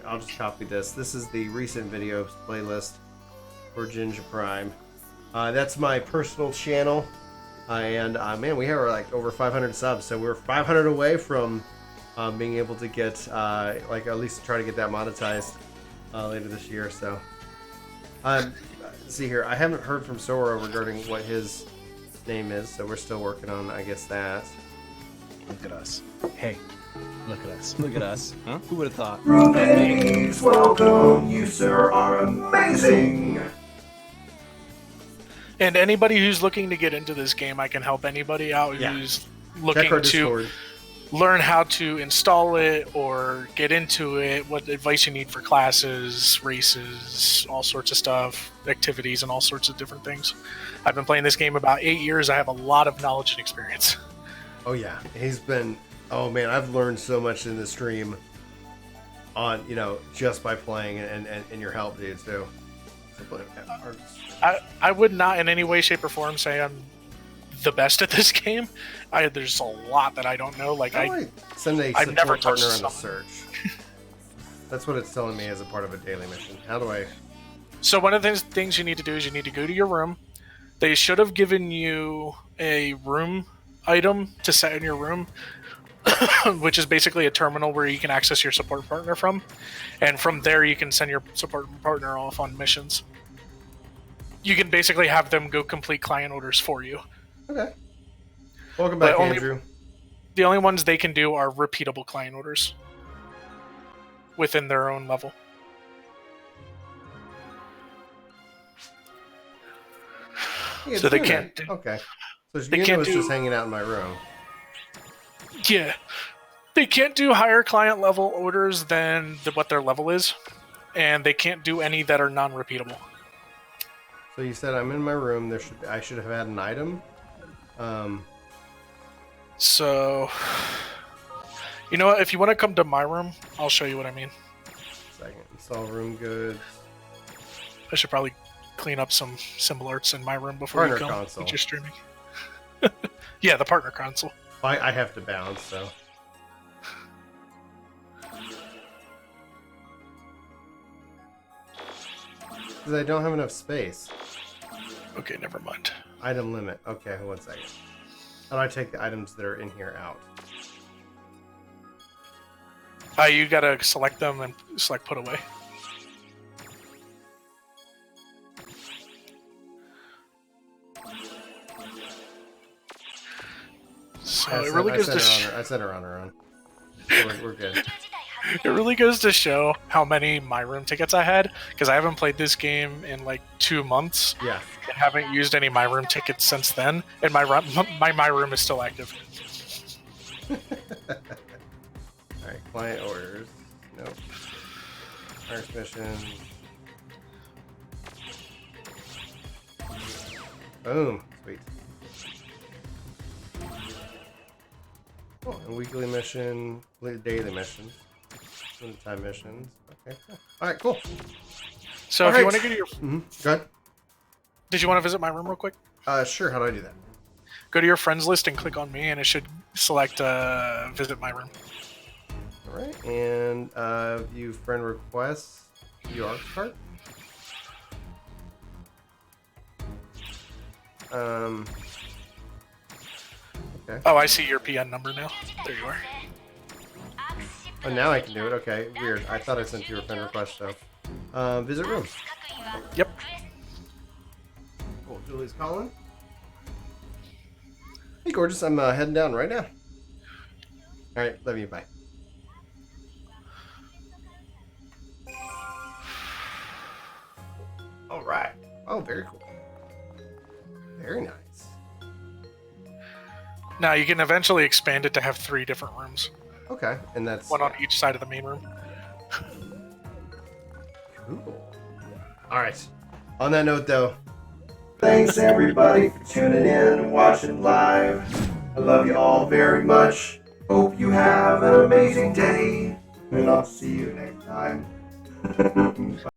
I'll just copy this. This is the recent videos playlist for Ginger Prime. That's my personal channel. And man, we have like over 500 subs, so we're 500 away from being able to get like at least try to get that monetized later this year. So see here, I haven't heard from Sora regarding what his name is, so we're still working on, I guess, that. Look at us. Hey, look at us. Look at us. Huh? Who would have thought? Please welcome, you sir are amazing. And anybody who's looking to get into this game, I can help anybody out who's looking to Discord. learn how to install it or get into it, what advice you need for classes, races, all sorts of stuff, activities, and all sorts of different things. I've been playing this game about 8 years. I have a lot of knowledge and experience. Oh yeah, he's been. Oh man, I've learned so much in the stream. On just by playing and your help, dude. So. I would not in any way, shape, or form say I'm the best at this game. There's a lot that I don't know. Like How do I send a I've never support partner touched on a search. That's what it's telling me as a part of a daily mission. How do I? So one of the things you need to do is you need to go to your room. They should have given you a room item to set in your room, which is basically a terminal where you can access your support partner from. And from there, you can send your support partner off on missions. You can basically have them go complete client orders for you. Okay. Welcome back, Andrew. The only ones they can do are repeatable client orders within their own level. Yeah, So they can't. Okay. So They Gina can't was do- just hanging out in my room. Yeah. They can't do higher client level orders than what their level is, and they can't do any that are non-repeatable. So you said I'm in my room. I should have had an item. So, you know what? If you want to come to my room, I'll show you what I mean. Second, install room goods. I should probably clean up some symbol arts in my room before you Partner come. console. If you're streaming. Yeah, the partner console. I have to bounce, so. Because I don't have enough space. Okay, never mind. Item limit. Okay, 1 second. How do I take the items that are in here out? You gotta select them and select put away. So it really goes to I set her on her own. So we're good. It really goes to show how many My Room tickets I had, because I haven't played this game in like 2 months. Yeah. And haven't used any My Room tickets since then, and my My Room is still active. Alright, client orders. Nope. First mission. Boom. Sweet. Oh, and weekly mission, daily missions, time missions. Okay. Cool. All right. Cool. So All if right. you want to go to your, Go ahead. did you want to visit my room real quick? Sure. How do I do that? Go to your friends list and click on me, and it should select visit my room. All right. And view friend requests. View art cart. Okay. Oh, I see your PN number now. There you are. Oh, now I can do it. Okay. Weird. I thought I sent you a friend request though. Visit room. Yep. Cool. Julie's calling. Hey, gorgeous. I'm heading down right now. All right. Love you. Bye. All right. Oh, very cool. Very nice. Now you can eventually expand it to have 3 different rooms. Okay, and that's one on each side of the main room. cool. All right. On that note, though, Thanks everybody for tuning in and watching live. I love you all very much. Hope you have an amazing day. And I'll see you next time.